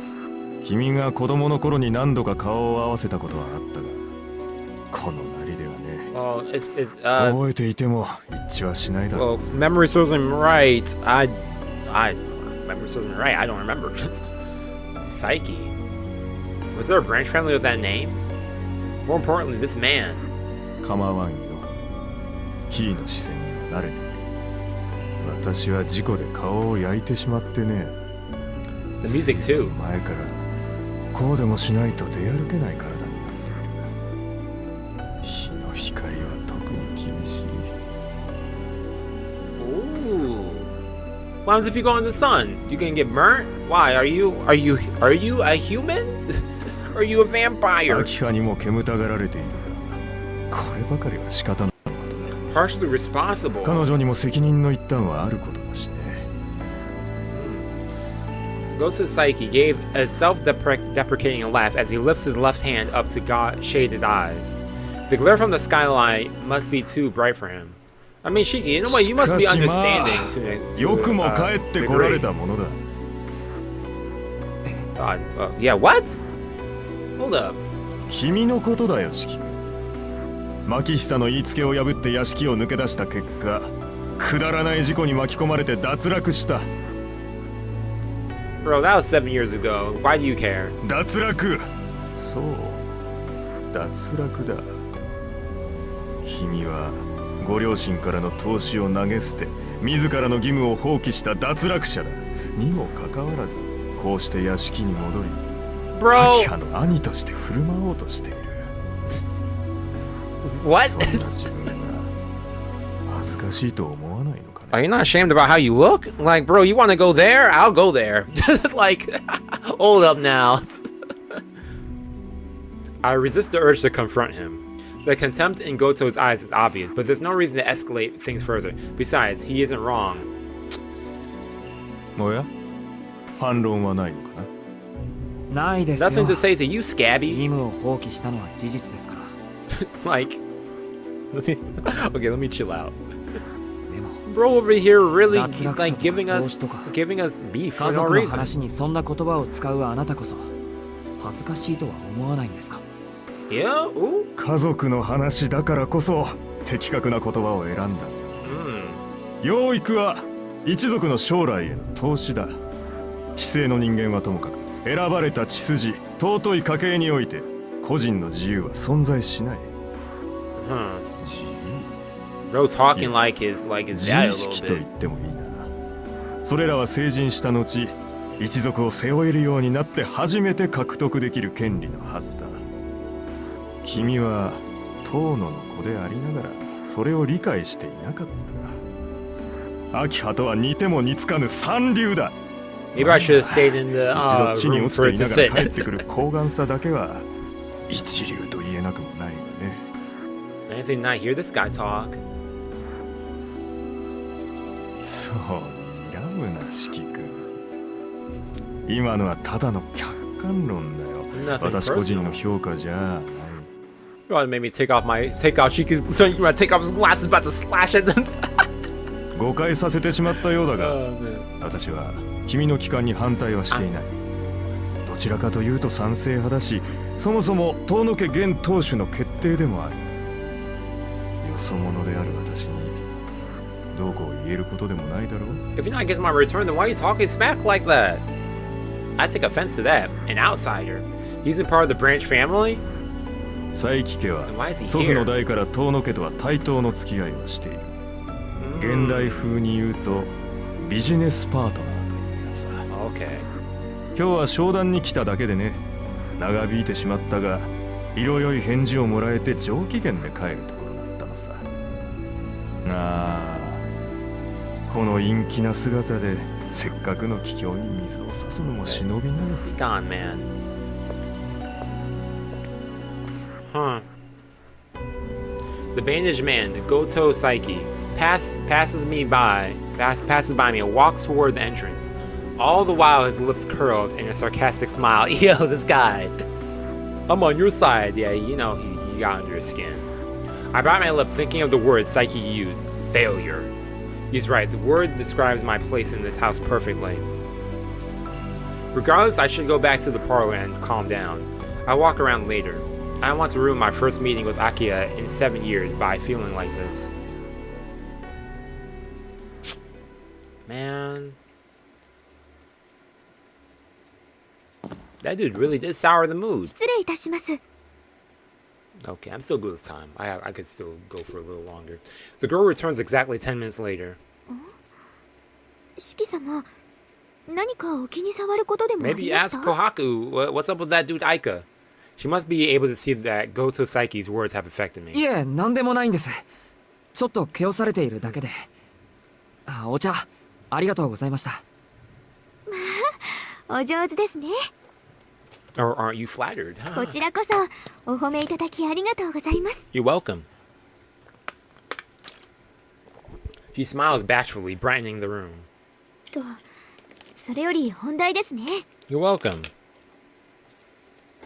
君が子供の頃に何度か顔を合わせたことはあったが、このなりではね。Well, 覚えていても一致はしないだろう。 Well, if memory serves me right, memory serves me right, I don't remember. Psyche. Was there a branch family with that name? More importantly, this man. 構わんよ。キーの視線には慣れている。私は事故で顔を焼いてしまってね。 The music too. 前からこうでもしないと出歩けない体になっている。日の光は特に厳しい。 Ooh. What happens if you go in the sun? You can get burnt? Why? Are you a human? Are you a vampire? 秋葉にも煙たがられているが、こればかりは仕方ないことだ。 Partially responsible. 彼女にも責任の一端はあることだしね。 Goto Psyche gave a self-deprecating laugh as he lifts his left hand up to shade his eyes. The glare from the skyline must be too bright for him. I mean, Shiki, you know what? You must be understanding to よくも帰ってこられたものだ。 God, yeah, what? Hold up. 君のことだよ、四季君。牧久の言いつけを破って屋敷を抜け出した結果、くだらない事故に巻き込まれて脱落した。 Bro, that was 7 years ago. Why do you care? 脱落。そう、脱落だ。君はご両親からの投資を投げ捨て、自らの義務を放棄した脱落者だ。にもかかわらずこうして屋敷に戻り Bro! 秋葉の兄として振る舞おうとしている What? そんな自分が恥ずかしいと思わないのかね Are you not ashamed about how you look? Like, bro, you want to go there? I'll go there. Like, hold up now. I resist the urge to confront him. The contempt in Goto's eyes is obvious, but there's no reason to escalate things further. Besides, he isn't wrong. おや反論はないのかなないですよ。 Nothing to say to you, 義 Scabby. 務を放棄したのは事実ですから。 Like, okay, let me chill out. でも Bro over here really 脱落者 like とか giving 投 us 資とか beef 家 for no 族の reason. 話にそんな言葉を使うあなたこそ恥ずかしいとは思わないんですか？ Yeah? Ooh. 家族の話だからこそ的確な言葉を選んだんだ 養育は一族の将来への投資だ知性の人間はともかく選ばれた血筋尊い家系において個人の自由は存在しない 自由 Bro talking like his 自 dad a 意識 little と言 bit. ってもいいなそれらは成人した後一族を背負えるようになって初めて獲得できる権利のはずだ君は遠野の子でありながらそれを理解していなかった秋葉とは似ても似つかぬ三流だ Maybe I should have stayed in the 一度地に room 落ち for て it い to ながら sit. 帰ってくる高顔さだけは一流と言えなくもないわね Anything not hear this guy talk? そう睨むな四季君今のはただの客観論だよ Nothing 私個人 personal. の評価じゃない You want to make me take off Shiki's, so you want to take off his glasses, about to slash at them. 誤解させてしまったようだが Oh, man. 私は君の帰還に反対はしていないどちらかというと賛成派だしそもそも遠野家現当主の決定でもあるよそ者である私にどうこう言えることでもないだろう If you're not against my return, then why are you talking smack like that? I take offense to that. An outsider. He's in part of the branch family? 佐伯家は Then why is he 祖父の here? 代から遠野家とは対等の付き合いをしている現代風に言うとビジネスパートナーというやつだ Okay. 今日は商談に来ただけでね長引いてしまったが色良い返事をもらえて上機嫌で帰るところだったのさああこの陰気な姿でせっかくの帰郷に水を差すのも忍びない Be gone, man. Huh. The bandaged man, the Goto Psyche, passes by me and walks toward the entrance. All the while his lips curled in a sarcastic smile. Yo, this guy. I'm on your side. Yeah, you know he got under his skin. I bite my lip thinking of the words Psyche used. Failure. He's right, the word describes my place in this house perfectly. Regardless, I should go back to the parlor and calm down. I'll walk around later. I don't want to ruin my first meeting with Akiha in 7 years by feeling like this. Man. That dude really did sour the mood. 失礼いたします。 Okay, I'm still good with time. I could still go for a little longer. The girl returns exactly 10 minutes later. 四季様、何かお気に障ることでもあ Maybe りまし ask た？ Kohaku, what's up with that dude Aika? She must be able to see that Goto Psyche's words have affected me. いえ、なんでもないんです。ちょっと気をされているだけで。あ、お茶ありがとうございました。お上手ですね。 Or aren't you flattered? こちらこそお褒めいただきありがとうございます。 You're welcome. She smiles bashfully, brightening the room. と、それより本題ですね。 You're welcome.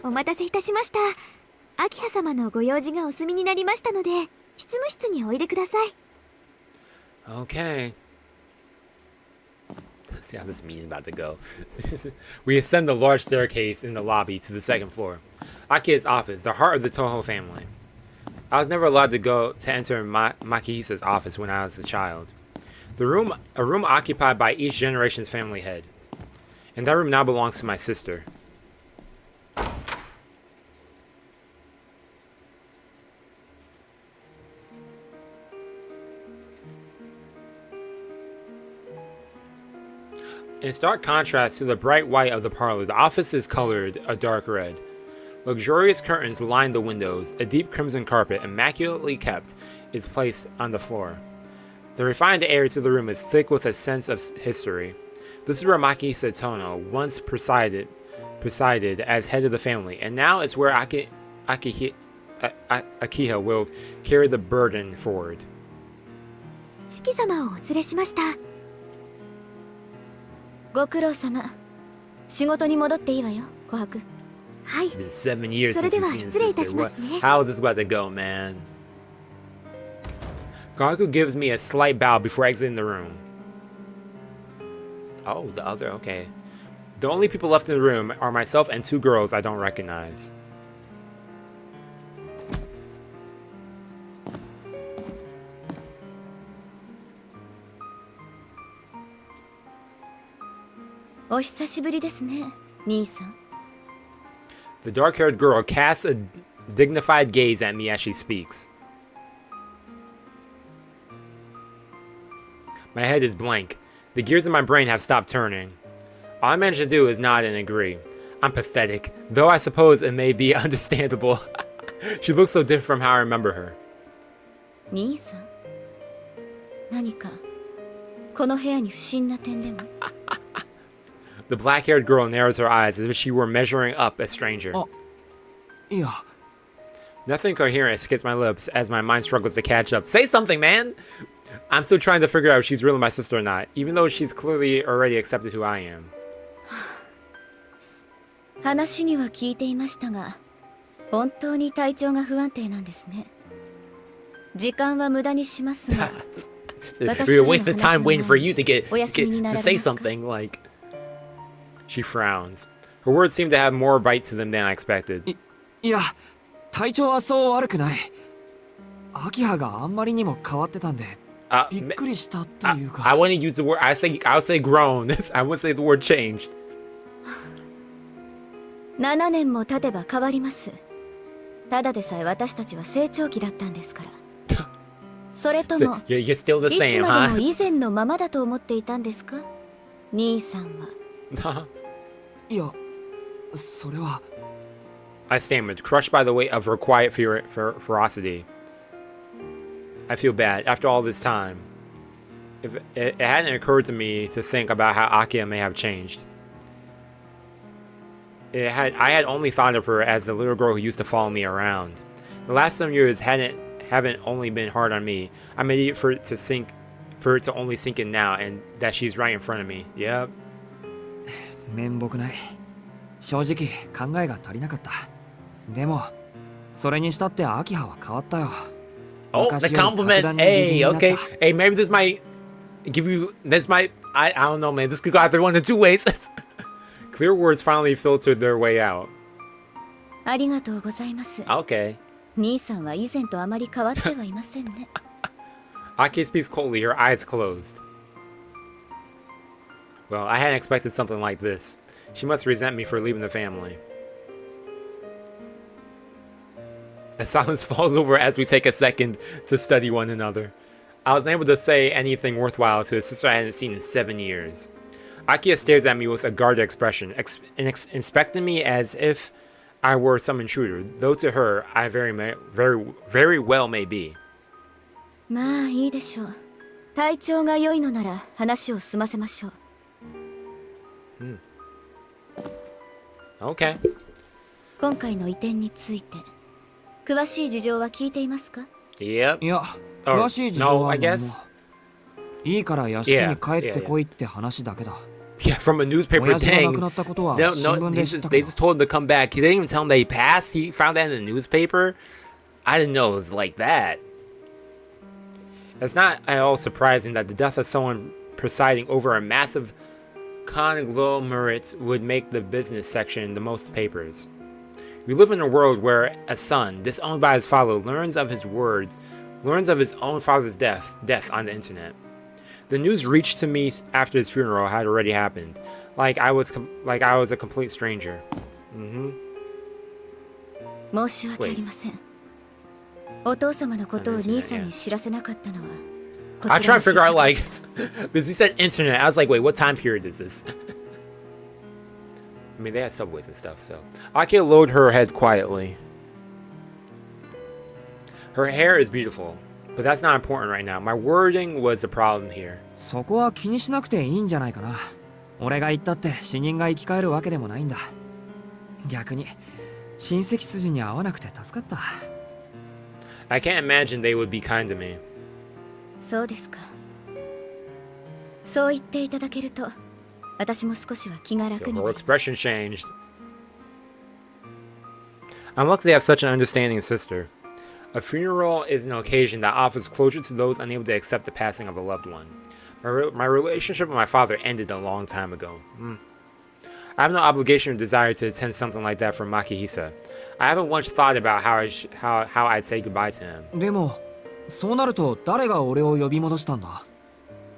お待たせいたしました。秋葉様のご用事がお済みになりましたので、執務室においでください。 Okay. Let's see how this meeting is about to go. We ascend the large staircase in the lobby to the second floor. Akiha's office, the heart of the Toho family. I was never allowed to enter Makihisa's office when I was a child. A room occupied by each generation's family head. And that room now belongs to my sister. In stark contrast to the bright white of the parlor, the office is colored a dark red. Luxurious curtains line the windows. A deep crimson carpet, immaculately kept, is placed on the floor. The refined air to the room is thick with a sense of history. This is where Makihisa Tohno once presided as head of the family, and now it's where Akiha will carry the burden forward. 四季様をお連れしました。ご苦労様。仕事に戻っていいわよ、琥珀。はい。 It's been 7 years それ since で you've は seen 失礼いた sister. しますね。 How is this about to go, man? Kohaku gives me a slight bow before exiting the room. Oh, the other, okay. The only people left in the room are myself and 2 girls I don't recognize. The dark-haired girl casts a dignified gaze at me as she speaks. My head is blank. The gears in my brain have stopped turning. All I manage to do is nod and agree. I'm pathetic, though I suppose it may be understandable. She looks so different from how I remember her. 兄さん、何かこの部屋に不審な点でも？ The black-haired girl narrows her eyes as if she were measuring up a stranger. Oh. Yeah. Nothing coherent escapes my lips as my mind struggles to catch up. Say something, man! I'm still trying to figure out if she's really my sister or not, even though she's clearly already accepted who I am. 話には聞いていましたが、本当に体調が不安定なんですね。時間は無駄にしますが。We're wasting time waiting for you to say something. Like, she frowns. Her words seem to have more bite to them than I expected. いや、体調はそう悪くない。アキハがあんまりにも変わってたんで、びっくりしたっていうか。I want to use the word. I would say grown. I wouldn't say the word changed. 7年も経てば変わります。ただでさえ私たちは成長期だったんですから。それとも、You're still the いつ same, までも huh? 以前のままだと思っていたんですか？兄さんは。いや、それは。I stammered, crushed by the weight of her quiet ferocity. I feel bad. After all this time, if it hadn't occurred to me to think about how Akiha may have changed. I had only thought of her as the little girl who used to follow me around. The last some years haven't only been hard on me. I'm ready for it to only sink in now, and that she's right in front of me. Yep. 面目ない。正直考えが足りなかった。でも、それにしたってアキハは変わったよ。Oh, the compliment. Hey, okay. Hey, maybe this might give you. I don't know, man. This could go either one of 2 ways. Clear words finally filtered their way out. ありがとうございます。Okay. 兄さんは以前とあまり変わってはいませんね。Akiha speaks coldly, her eyes closed. Well, I hadn't expected something like this. She must resent me for leaving the family. A silence falls over as we take a second to study one another. I was unable to say anything worthwhile to a sister I hadn't seen in 7 years. Akiha stares at me with a guarded expression, inspecting me as if I were some intruder, though to her, I very well may be. まあいいでしょう。体調が良いのなら話を済ませましょう。Okay. 今回の移転について、詳しい事情は聞いていますか？ Yep. いや、詳しい事情は No, I guess. いいから屋敷に帰ってこいって話だけだ。Yeah, from a newspaper thing. No, they just told him to come back. They didn't even tell him that he passed. He found that in the newspaper. I didn't know it was like that. It's not at all surprising that the death of someone presiding over a massive conglomerate would make the business section the most papers. We live in a world where a son, disowned by his father, learns of his own father's death on the internet. The news reached to me after his funeral had already happened, like I was a complete stranger. 申し訳ありません。お父様のことを兄さんに知らせなかったのは I try to figure out like because he said internet. I was like, wait, what time period is this? I mean, they had subways and stuff, so Akiha lowered her head quietly. Her hair is beautiful, but that's not important right now. My wording was the problem here. そこは気にしなくていいんじゃないかな。俺が言ったって死人が生き返るわけでもないんだ。逆に親戚筋に合わなくて助かった。I can't imagine they would be kind to me. そうですか。そう言っていただけると、私も少しは気が楽にな Her ります。 expression changed. I'm lucky to have such an understanding sister. A funeral is an occasion that offers closure to those unable to accept the passing of a loved one. My relationship with my father ended a long time ago. I have no obligation or desire to attend something like that for Makihisa. I haven't once thought about how I'd say goodbye to him. でもそうなると誰が俺を呼び戻したんだ。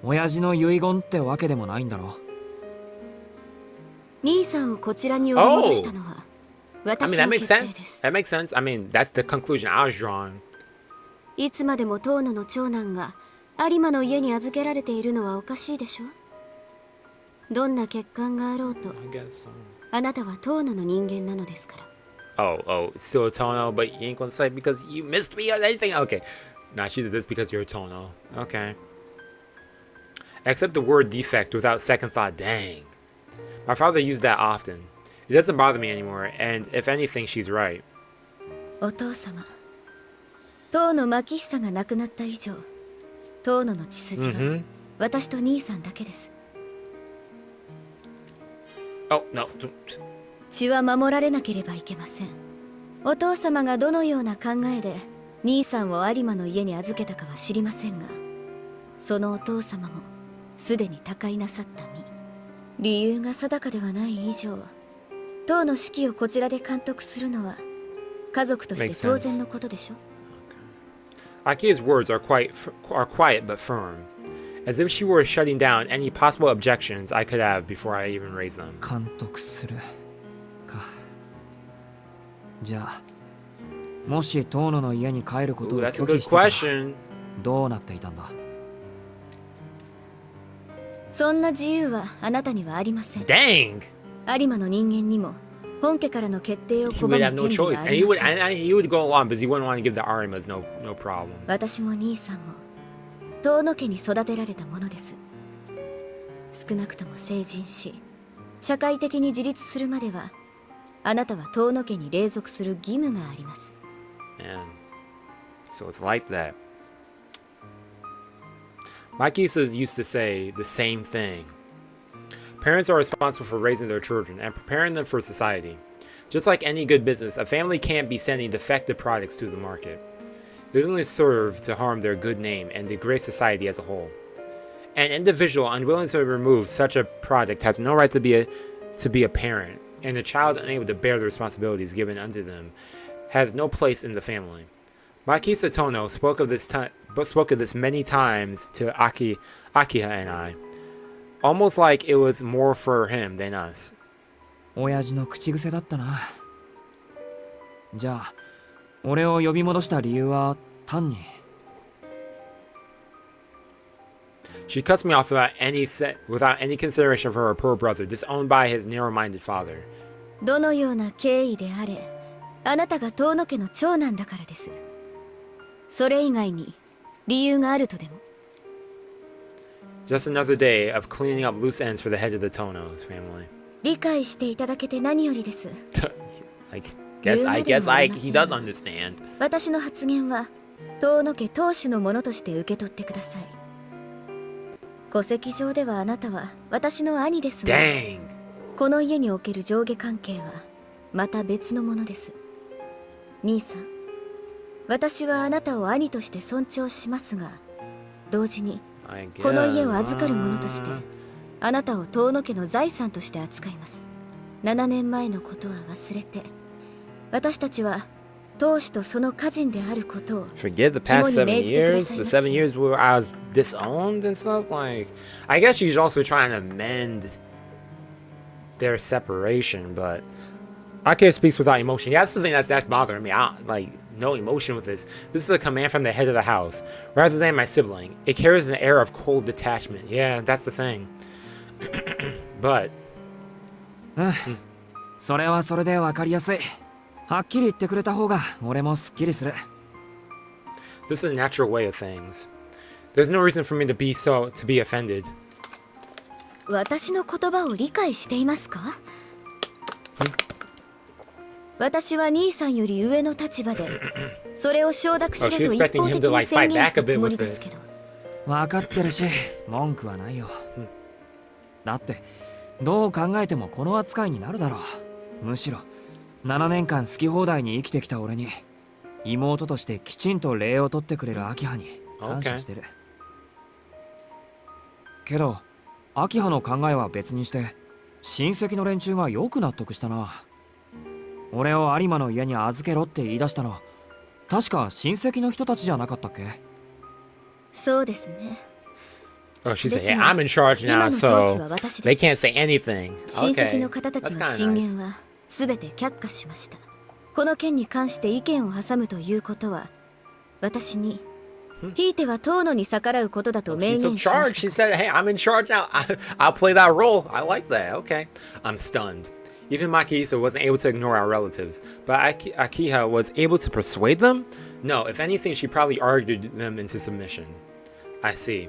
親父の遺言ってわけでもないんだろ。兄さんをこちらに呼び戻したのは、I mean, 私 that の makes 決定で sense. す。 That makes sense. I mean, that's the conclusion I was drawing. いつまでも遠野の長男が有馬の家に預けられているのはおかしいでしょ。どんな欠陥があろうと、 I guess so. あなたは遠野の人間なのですから。Oh, it's still a Tohno, but you ain't gonna say because you missed me or anything? Okay. Nah, she does this because you're a Tohno. Okay. Accept the word defect without second thought. Dang. My father used that often. It doesn't bother me anymore, and if anything, she's right. お父様、遠野牧久が亡くなった以上、遠野の血筋は私と兄さんだけです。Oh, no. 血は守られなければいけません。お父様がどのような考えで兄さんを有馬の家に預けたかは知りませんが、そのお父様もすでに他界なさった身。理由が定かではない以上、当の指揮をこちらで監督するのは家族として当然のことでしょ。Akiha's words are quiet but firm, as if she were shutting down any possible objections I could have before I even raised them. 監督するか。じゃあもし遠野の家に帰ることを Ooh, 拒 that's a 否 good してたら question. どうなっていたんだ。そんな自由はあなたにはありません。 Dang! 有馬の人間にも本家からの決定を He 拒む would 権 have 利 no があ choice, り and ません。 he would go along because he wouldn't want to give the Arimas no problems. 私も兄さんも遠野家に育てられたものです。少なくとも成人し社会的に自立するまではあなたは遠野家に隷属する義務があります。 And so it's like that. Makihisa used to say the same thing. Parents are responsible for raising their children and preparing them for society. Just like any good business, a family can't be sending defective products to the market. They only serve to harm their good name and degrade society as a whole. An individual unwilling to remove such a product has no right to be a parent, and a child unable to bear the responsibilities given unto them has no place in the family. Makihisa Tohno spoke of this many times to Akiha and I, almost like it was more for him than us. 親父の口癖だったな。じゃあ俺を呼び戻した理由は単に。 She cuts me off without any consideration for her poor brother, disowned by his narrow-minded father. どのような経緯であれ、あなたが遠野家の長男だからです。それ以外に理由があるとでも。 Just another day of cleaning up loose ends for the head of the Tohno family. 理解していただけて何よりです。I guess he does understand. 私の発言は遠野家当主のものとして受け取ってください。戸籍上ではあなたは私の兄ですが、 Dang! この家における上下関係はまた別のものです。兄さん、私はあなたを兄として尊重しますが、同時にこの家を預かる者としてあなたを遠野家の財産として扱います。7年前のことは忘れて、私たちは当主とその家人であることを Forget the past 7 years? The 7 years where I was disowned and stuff? Like, I guess she's also trying to mend their separation, but Akiha speaks without emotion. Yeah, that's the thing that's bothering me. no emotion with this. This is a command from the head of the house, rather than my sibling. It carries an air of cold detachment. Yeah, that's the thing. But... それはそれでわかりやすい。はっきり言ってくれた方が俺もすっきりする。This is a natural way of things. There's no reason for me to be offended. 私の言葉を理解していますか？私は兄さんより上の立場で、それを承諾しろと一方的に宣言したつもりですけど。分かってるし、文句はないよ。だって、どう考えてもこの扱いになるだろう。むしろ、7年間好き放題に生きてきた俺に、妹としてきちんと礼を取ってくれる明葉に感謝してる。けど、明葉の考えは別にして、親戚の連中がよく納得したな。俺を有馬の家に預けろって言い出したの、確か親戚の人たちじゃなかったっけ？そうですね。Oh, she said, "Yeah, I'm in charge now, so they can't say anything." 親戚 Okay, の方たち that's の kind 進 of 言 nice. は全て却下しました。この件に関して意見を挟むということは、私にひいては遠野に逆らうことだと明 She 言 took しま charge. し She た。 said, "Hey, I'm in charge now. I'll play that role. I like that." Okay, I'm stunned. Even Makihisa wasn't able to ignore our relatives, but Akiha was able to persuade them? No, if anything, she probably argued them into submission. I see.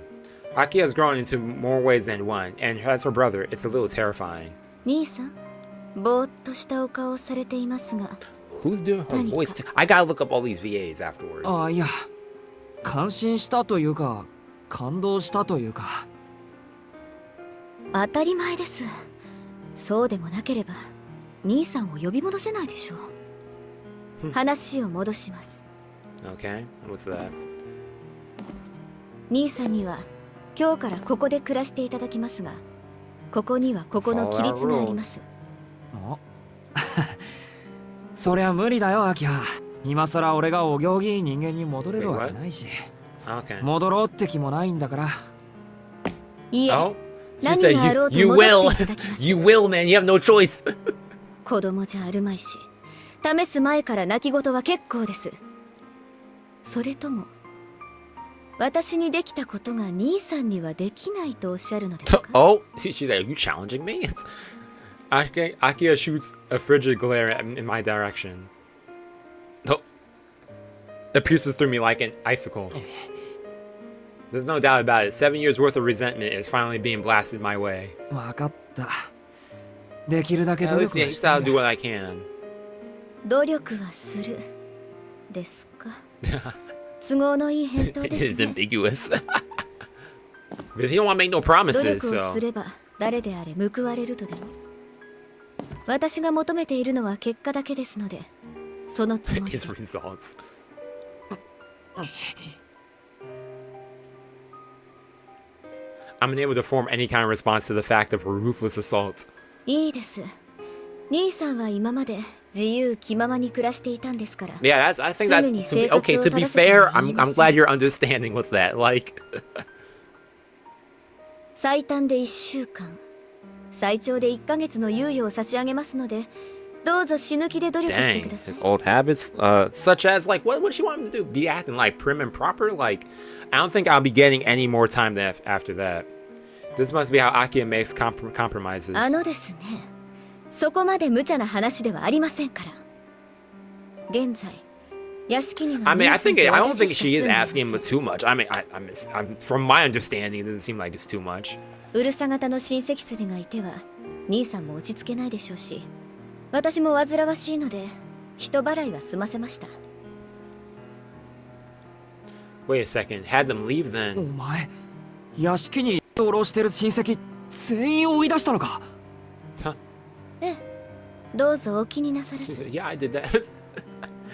Akiha has grown into more ways than one, and as her brother, it's a little terrifying. 兄さん、ぼーっとしたお顔をされていますが。 Who's doing her voice? I gotta look up all these VAs afterwards. ああ、いや、感心したというか、感動したというか。当たり前です。そうでもなければ兄さんを呼び戻せないでしょう。話を戻します。 Okay, what's that? 兄さんには今日からここで暮らしていただきますが、ここにはここの規律があります。おそりゃ無理だよ、秋葉。今さら俺がお行儀いい人間に戻れるわけないし。Okay. 戻ろうって気もないんだから。いえ、 Oh, she 何 said, があろうと "You 戻って will, いただきます。 you will, man. You have no choice." 子供じゃあるまいし、試す前から泣き言は結構です。それとも私にできたことが兄さんにはできないとおっしゃるのですか？ Oh, she's like, "Are you challenging me?" It's... Akiha shoots a frigid glare in my direction. Oh, it pierces through me like an icicle. There's no doubt about it. 7 years worth of resentment is finally being blasted my way. わかった。できるだけ At 努 least 力 yeah, は he し still て do what I can. 努力はするですか？都合のいい返答で It す is ね。 ambiguous. But he don't want to make no 努 promises, 力を so すれば誰であれ報われるとでも。私が求めているのは結果だけですので、そのつもりで。 his results. I'm unable to form any kind of response to the fact of her ruthless assault. いいです。兄さんは今まで自由気ままに暮らしていたんですから。 Yeah, I think that's okay. To be fair, I'm glad you're understanding with that. Like, 最短で1週間、最長で1ヶ月の猶予を差し上げますので、どうぞ死ぬ気で努力して dang, ください。 his old habits, such as like what she want him to do? Be acting like prim and proper? Like, I don't think I'll be getting any more time after that. This must be how Akiha makes compromises. ですね、そこまで無茶な話ではありませんから。現在、屋敷には I mean, I don't think she is 兄さん asking him と私しか住んでいません。 too much. I mean, I'm from my understanding, it doesn't seem like it's too much. うるさ型の親戚筋がいては、兄さんも落ち着けないでしょうし、私も煩わしいので、人払いは済ませました。 Wait a second, had them leave お then. 前、屋敷に居候してる親戚全員追い出したのか？ええ、どうぞお気になさら She ず。 said, yeah, I did that.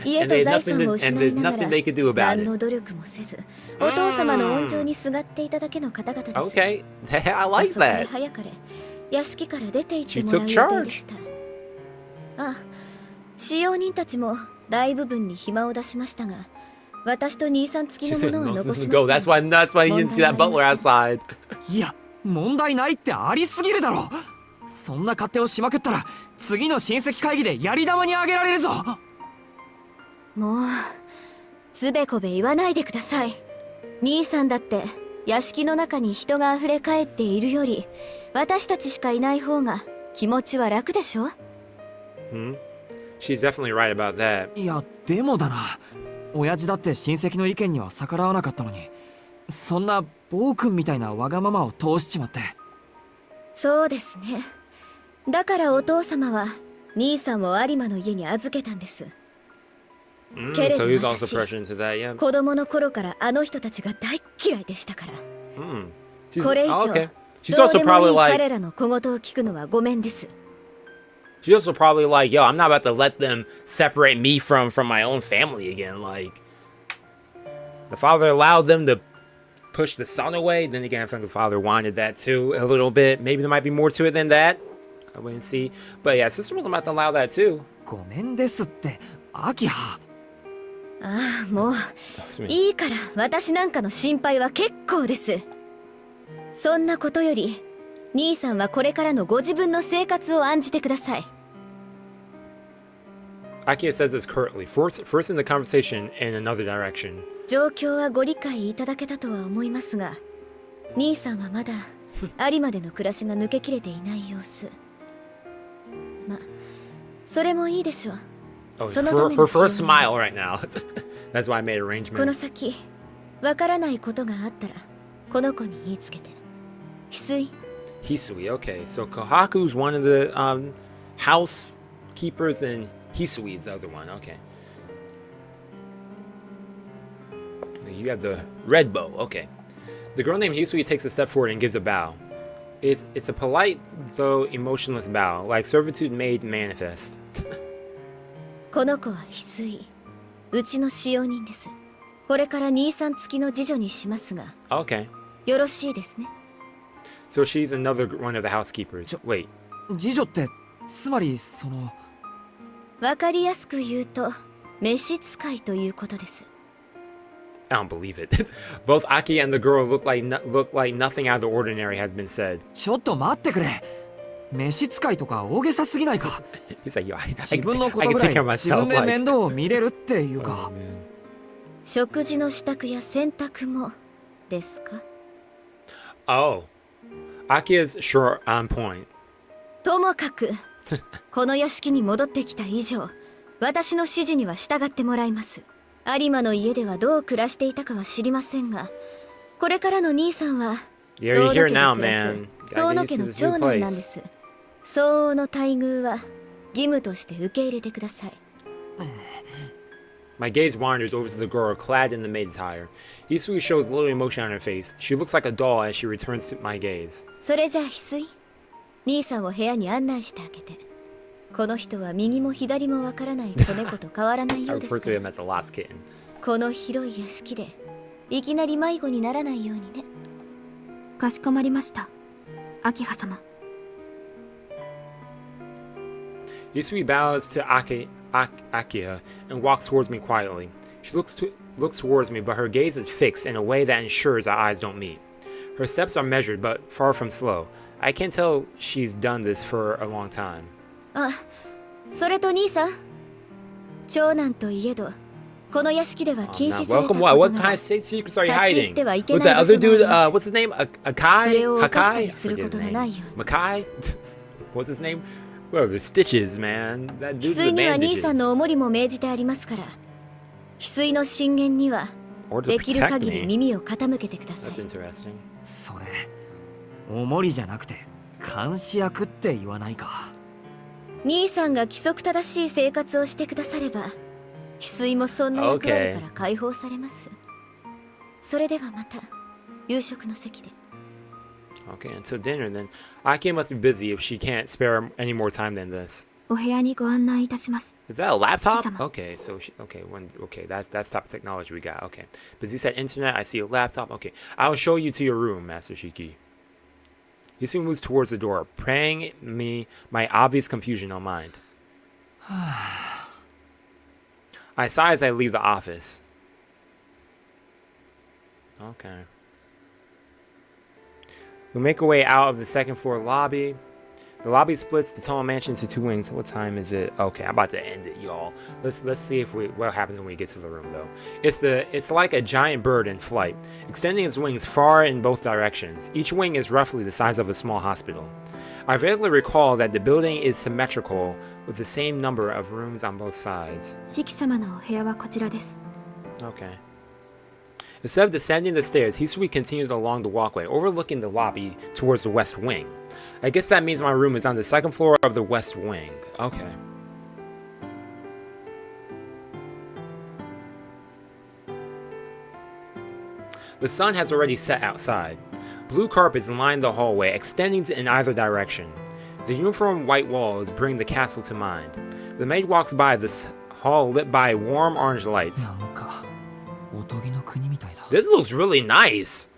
家 And と there's 財産 nothing を and 失い there's なが nothing they could do ら about 何 it. の努力もせず、お父様の温情にすがっていただけの方々です。 Okay, I like 遅かれ that. 早かれ屋敷から出て行って She もらう took 予定でした。ああ、使用人たちも大部分に暇を出しましたが、私と兄さん付き She のも said, のは no, 残 let's し go. ました。 That's why you didn't see that butler outside. いや、問題ないってありすぎるだろ。そんな勝手をしまくったら次の親戚会議でやり玉にあげられるぞ。もうつべこべ言わないでください。兄さんだって屋敷の中に人が溢れ返っているより私たちしかいない方が気持ちは楽でしょ。She's definitely right about that. いやでもだな、親父だって親戚の意見には逆らわなかったのに、そんな暴君みたいなわがままを通しちまって。そうですね。だからお父様は兄さんを有馬の家に預けたんです。けれど So he's also 私 pressured into that, yeah. 子供の頃からあの人たちが大嫌いでしたから。She's, これ以 oh, 上 okay. She's どう also でも probably いい like 彼らの小言を聞くのはごめんです。she's also probably like, yo, I'm not about to let them separate me from my own family again. Like, the father allowed them to push the son away. Then again, I think the father wanted that too a little bit. Maybe there might be more to it than that. I wouldn't see. But yeah, sister wasn't about to allow that too. ごめんですって、アキハ。ああ、もういいから、私なんかの心配は結構です。そんなことより兄さんはこれからのご自分の生活を案じてください。 Akiha says this currently. First in the conversation in another direction. 状況はご理解いただけたとは思いますが、兄さんはまだ有馬での暮らしが抜けきれていない様子。ま、それもいいでしょう。 Oh, そのため her の first 支援 smile を right now. That's why I made この arrangements. 先わからないことがあったらこの子に言いつけて。翡翠。 Hisui, okay. So Kohaku's one of the housekeepers and Hisui's the other one, okay. You have the red bow, okay. The girl named Hisui takes a step forward and gives a bow. It's a polite, though emotionless bow, like servitude made manifest. この子は翡翠。うちの使用人です。これから兄さん付きの次女にしますが。Okay. よろしいですね。 So she's another one of the housekeepers. Wait. 次女ってつまりその。わかりやすく言うと召使いということです。 I don't believe it. Both Aki and the girl look like nothing out of the ordinary has been said. ちょっと待ってくれ。召使いとか大げさすぎないか。He's like, yo, I 自分のこ can とぐら take い care of 自分 myself. で Like, 面倒を見れるっていうか。食事の支度や洗濯もですか。 oh, Aki is sure on point. ともかくこの屋敷に戻ってきた以上、私の指示には従ってもらいます。有馬の家ではどう暮らしていたかは知りませんが、これからの兄さんは You're 遠野 here 家で now, 暮ら man. す遠野家の長男なんです。相応の待遇は義務として受け入れてください。 My gaze wanders over to the girl clad in the maid attire. Hisui shows little emotion on her face. She looks like a doll as she returns to my gaze. それじゃあ翡翠、兄さんを部屋に案内してあげて。この人は右も左もわからない子猫と変わらない I ようです refer か to ら him as a lost kitten. この広い屋敷でいきなり迷子にならないようにね。かしこまりました、秋葉様。 Hisui bows to Akiha and walks towards me quietly. She looks towards me, but her gaze is fixed in a way that ensures our eyes don't meet. Her steps are measured, but far from slow. I can tell she's done this for a long time. あ、それと兄さん、長男といえどこの屋敷では禁止されたこと Welcome. が What kind of secrets are you 立ち入 hiding? ってはいけ Was ない that 場所 other dude? があります。 What's his name? そ Akai? れを犯したり Hakai? する Forget こ his とが name. ないように。 Makai? What's his name? Well, the Stitches, man. That 翡 dude with 翠 the には兄さん bandages. のおもりも命じてありますから、翡翠の進言には Or to できる protect 限り me. 耳を傾けてくだ That's さい。 interesting. それおもりじゃなくて監視役って言わないか。兄さんが規則正しい生活をしてくだされば、翡翠もそんな役割から解放されます。それではまた夕食の席で。 Okay, until dinner then. Akiha must be busy if she can't spare any more time than this. お部屋にご案内いたします。 Is that a laptop? Shiki-sama. Okay, so that's top technology we got. Okay, but you said internet. I see a laptop. Okay, I'll show you to your room, Master Shiki. Hisui moves towards the door, preying me my obvious confusion on mind. I sigh as I leave the office. Okay. We make our way out of the second floor lobby. The lobby splits the Tohno mansion into 2 wings. What time is it? Okay, I'm about to end it, y'all. Let's see if what happens when we get to the room, though. It's like a giant bird in flight, extending its wings far in both directions. Each wing is roughly the size of a small hospital. I vaguely recall that the building is symmetrical with the same number of rooms on both sides. シキ様のお部屋はこちらです。 Okay. Instead of descending the stairs, Hisui continues along the walkway, overlooking the lobby towards the west wing. I guess that means my room is on the 2nd floor of the west wing. Okay. The sun has already set outside. Blue carpets line the hallway, extending in either direction. The uniform white walls bring the castle to mind. The maid walks by this hall lit by warm orange lights. This looks really nice.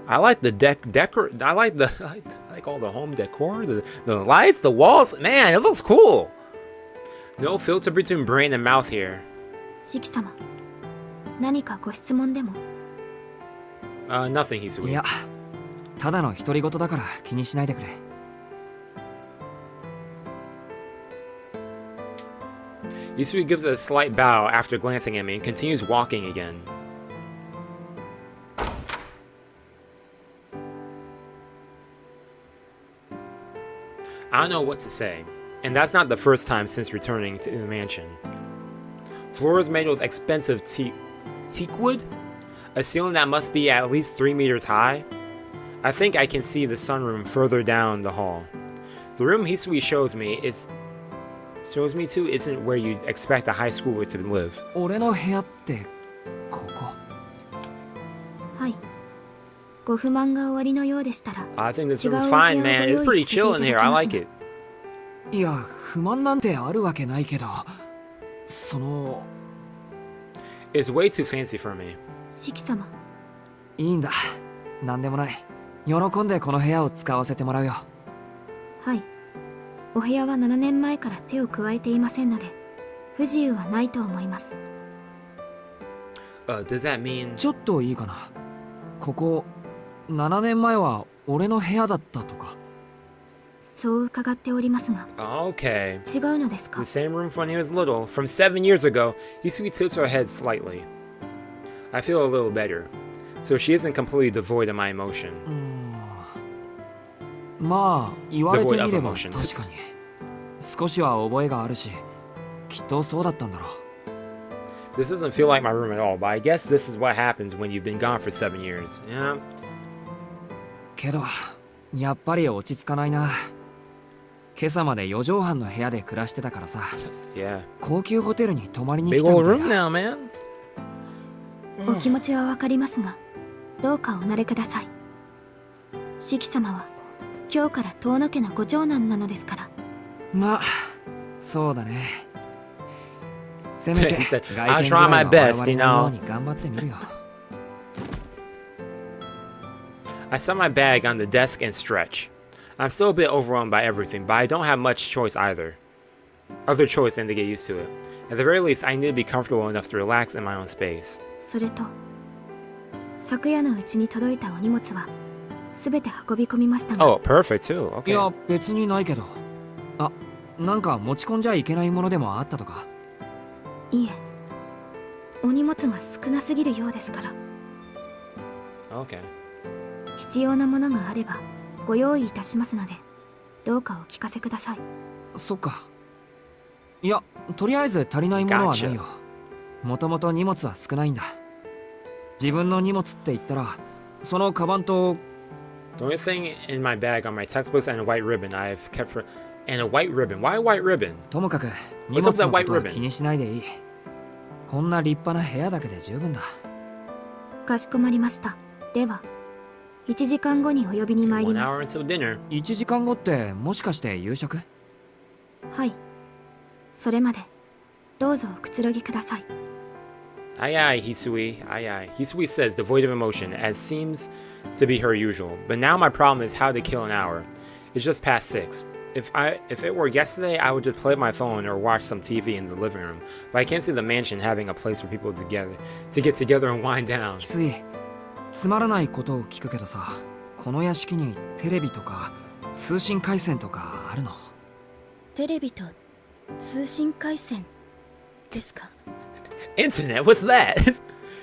I like the I like all the home decor, the lights, the walls. Man, it looks cool. No filter between brain and mouth here. シキ様、何かご質問でも？ Nothing, Hisui. いや、ただの独り言だから気にしないでくれ。Hisui gives a slight bow after glancing at me and continues walking again. I don't know what to say, and that's not the first time since returning to the mansion. Floors made with expensive teak wood? A ceiling that must be at least 3 meters high? I think I can see the sunroom further down the hall. The room Hisui shows me to isn't where you'd expect a high schooler to live. 俺の部屋ってここ。はい。ご不満が終わりのようでしたら。 I think this room is fine, man. It's pretty chill in here. I like it. いや、不満なんてあるわけないけど、その。It's way too fancy for me. シキ様。いいんだ。なんでもない。喜んでこの部屋を使わせてもらうよ。はい。お部屋は7年前から手を加えていませんので、不自由はないと思います。Does that mean... ちょっといいかな。ここ7年前は俺の部屋だったとか。そう伺っておりますが。Okay. 違うのですか？ The same room from when he was little. From 7 years ago, Hisui tilts her head slightly. I feel a little better. So she isn't completely devoid of my emotion. まあ言われてみれば確かに少しは覚えがあるし、きっとそうだったんだろう。This doesn't feel like my room at all, but I guess this is what happens when you've been gone for 7 years. Yeah. けどやっぱり落ち着かないな。今朝まで4畳半の部屋で暮らしてたからさ。Yeah. 高級ホテルに泊まりに来 Big たみ old たい room だ。 now, man. お気持ちはわかりますが、どうかお慣れください。シキ様は今日から遠野家のご長男なのですから。まあそうだね。せめて He said, 外 I'll 見 try ぐ my らいは best, 我 you 々のよう know. に頑張ってみるよ。I set my bag on the desk and stretch. I'm still a bit overwhelmed by everything, but I don't have much choice either. Other choice than to get used to it. At the very least, I need to be comfortable enough to relax in my own space. それと、昨夜のうちに届いたお荷物はすべて運び込みましたが。 Oh, perfect too. い Okay. や別にないけど。あ、なんか持ち込んじゃいけないものでもあったとか。いえ、お荷物が少なすぎるようですから。 Okay. 必要なものがあればご用意いたしますので、どうかお聞かせください。そっか。いや、とりあえず足りないものはないよ。もともと荷物は少ないんだ。自分の荷物って言ったら、そのカバンと。 The only thing in my bag are my textbooks and a white ribbon I've kept for... And a white ribbon. Why a white ribbon? ともかく荷 What's up 物 with that のこ white とは ribbon? 気にしないでいい。こんな立派な部屋だけで十分だ。かしこまりました。では、1時間後にお呼びに参り 1ま hour す。 until dinner. 1時間後ってもしかして夕食？はい。それまで、どうぞおくつろぎください。Aye aye, Hisui. Aye aye. Hisui says, devoid of emotion, as seems to be her usual. But now my problem is how to kill an hour. It's just past 6. If it were yesterday, I would just play my phone or watch some TV in the living room. But I can't see the mansion having a place for people to get together and wind down. きつい。つまらないことを聞くけどさ、この屋敷にテレビとか通信回線とかあるの？テレビと通信回線ですか？ Internet, what's that?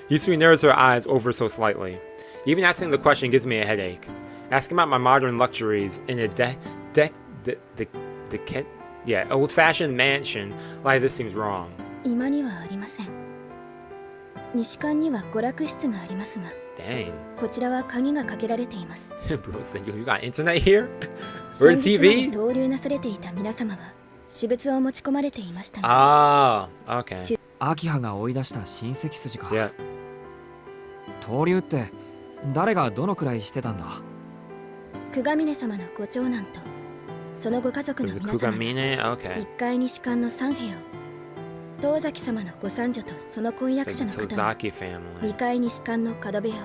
Yusui narrows her eyes over so slightly. Even asking the question gives me a headache. Asking about my modern luxuries in a old-fashioned mansion like this seems wrong. 今にはありません。西館には娯楽室がありますが、 Dang. こちらは鍵がかけられています。 Bro said, you got internet here? Or a 先日まで TV? 投留なされていた皆様は私物を持ち込まれていましたが、 Ah, okay. アキハが追い出した親戚筋か。 Yeah. 登竜って誰がどのくらいしてたんだ？久我峰様のご長男とそのご家族の皆様が Kugamine? Okay. 1階西館の3部屋を、東崎様のご三女とその婚約者の The 方が Sozaki family. 2階西館の角部屋を、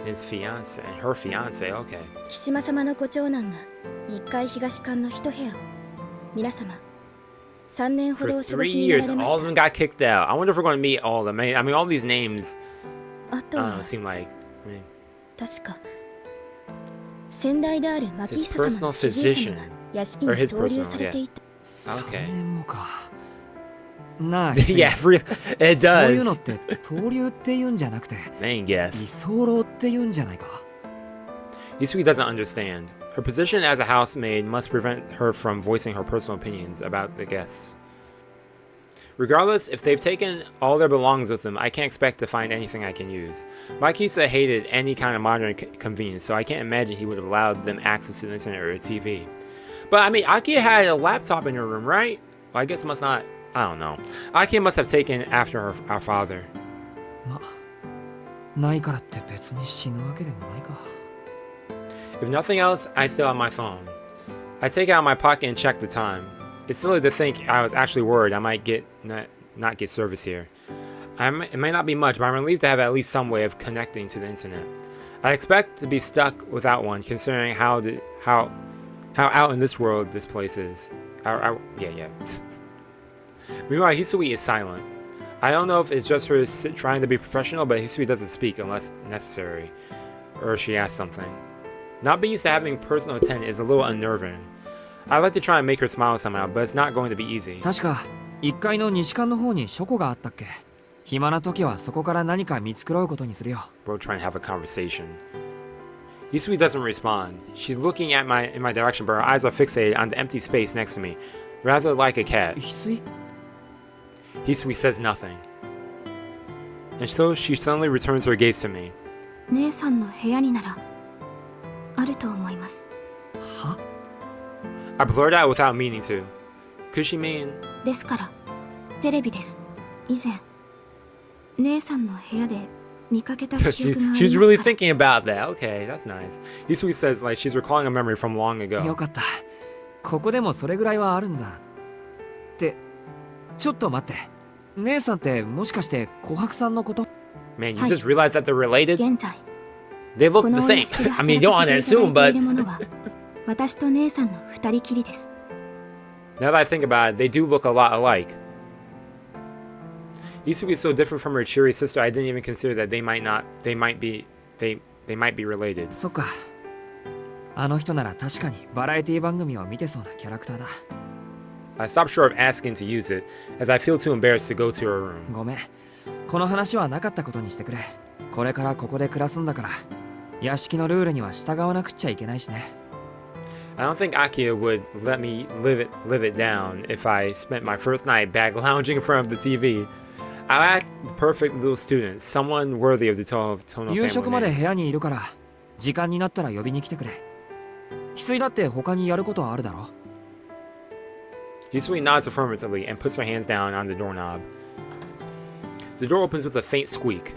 His fiance and her fiance, okay. 木島様のご長男が1階東館の1部屋を、皆様3年ほ For どお過ご 3しになら years, れま all of し them got kicked out. I wonder if we're going to meet all of them. I mean, all these names, た。あと I don't は know, seem like, 確か先代であるマキヒサ様 His personal の主治医様 physician. が屋敷に Or his 投留 personal, されていた。 Okay. 3年もか。なあ、 Yeah, it そういうの does. って登竜って言うんじゃなくて、 Main 居 guess. 候って言うんじゃないか。 Yusui doesn't understand. Her position as a housemaid must prevent her from voicing her personal opinions about the guests. Regardless, if they've taken all their belongings with them, I can't expect to find anything I can use. Makihisa hated any kind of modern convenience, so I can't imagine he would have allowed them access to the internet or a TV. But I mean, Akiha had a laptop in her room, right? Well, I guess must not. I don't know. Akiha must have taken after our father. ま、ないからって別に死ぬわけでもないか。 If nothing else, I still have my phone. I take it out of my pocket and check the time. It's silly to think I was actually worried I might not get service here. It may not be much, but I'm relieved to have at least some way of connecting to the internet. I expect to be stuck without one, considering how out in this world this place is. Yeah. Meanwhile, Hisui is silent. I don't know if it's just her trying to be professional, but Hisui doesn't speak unless necessary, or she asks something. Not being used to having personal attendant is a little unnerving. I'd like to try and make her smile somehow, but it's not going to be easy. 確か1階の西館の方に書庫があったっけ。暇な時はそこから何か見繕うことにするよ。 Bro trying to have a conversation. Hisui doesn't respond. She's looking in my direction, but her eyes are fixated on the empty space next to me, rather like a cat. 翡翠？ Hisui says nothing. And so she suddenly returns her gaze to me. 姉さんの部屋にならあると思います。は？ I blurred out without meaning to. Could she mean... ですからテレビです。以前姉さんの部屋で見かけた記憶があります She's really thinking about that. Okay, that's nice. Hisui says like she's recalling a memory from long よ ago. かった。ここでもそれぐらいはあるんだ。って、ちょっと待って。姉さんってもしかして琥珀さんのこと？ Man, you just realized that they're related? 現在 They こ look の the お same. 屋敷で I mean, you don't 働 want か to せてい assume, ただい but ているものは私と姉さんの二人きりです。 now that I think about it, they do look a lot alike. Hisui is so different from her cheery sister, I didn't even consider that they might be related. そっか。あの人なら確かにバラエティ番組を見てそうなキャラクターだ。I stopped short of asking to use it, as I feel too embarrassed to go to her room. ごめん。この話はなかったことにしてくれ。これからここで暮らすんだから、屋敷のルールには従わなくっちゃいけないしね。I don't think Akiha would let me live it down if I spent my first night back lounging in front of the TV. I act the perfect little student, someone worthy of the Tohno 夕食 family まで name. 部屋にいるから、時間になったら呼びに来てくれ。翡翠だって他にやることはあるだろ。 Hisui nods affirmatively and puts her hands down on the doorknob. The door opens with a faint squeak.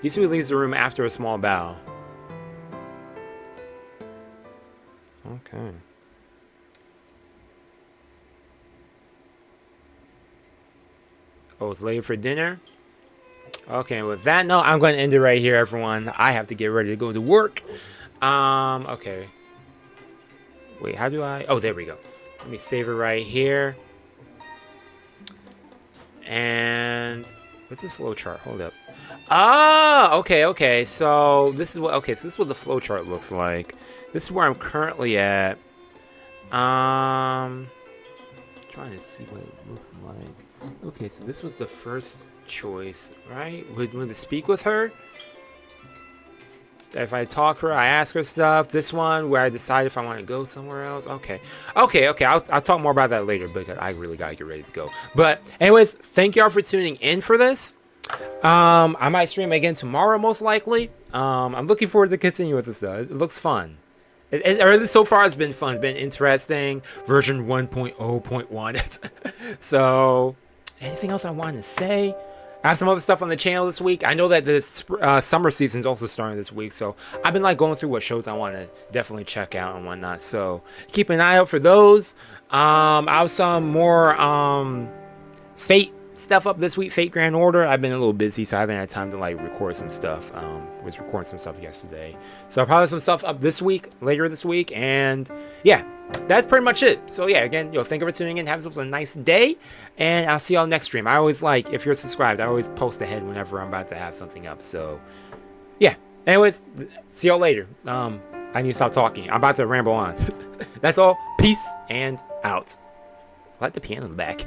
Hisui leaves the room after a small bow. Okay. Oh, it's late for dinner? Okay, with that note, I'm going to end it right here, everyone. I have to get ready to go to work. Okay. Wait, how do I... Oh, there we go. Let me save it right here. And... What's this flow chart? Hold up. Ah, okay. So this is what the flowchart looks like. This is where I'm currently at. Trying to see what it looks like. Okay, so this was the first choice, right? Would to speak with her. If I talk to her, I ask her stuff. This one where I decide if I want to go somewhere else. Okay. I'll talk more about that later, but I really gotta get ready to go. But anyways, thank y'all for tuning in for this. I might stream again tomorrow, most likely. I'm looking forward to continue with this stuff. It looks fun. So far, it's been fun. It's been interesting. Version 1.0.1. So, anything else I wanted to say? I have some other stuff on the channel this week. I know that this summer season is also starting this week, so I've been like going through what shows I want to definitely check out and whatnot. So keep an eye out for those. I have some more Fate stuff up this week. Fate Grand Order. I've been a little busy, so I haven't had time to like record some stuff. Was recording some stuff yesterday, so I'll probably have some stuff up this week, later this week, and yeah. That's pretty much it. So yeah, again, thank you for tuning in. Have yourselves a nice day, and I'll see y'all next stream. I always if you're subscribed, I always post ahead whenever I'm about to have something up. So yeah. Anyways, see y'all later. I need to stop talking. I'm about to ramble on. That's all. Peace and out. I like the piano in the back.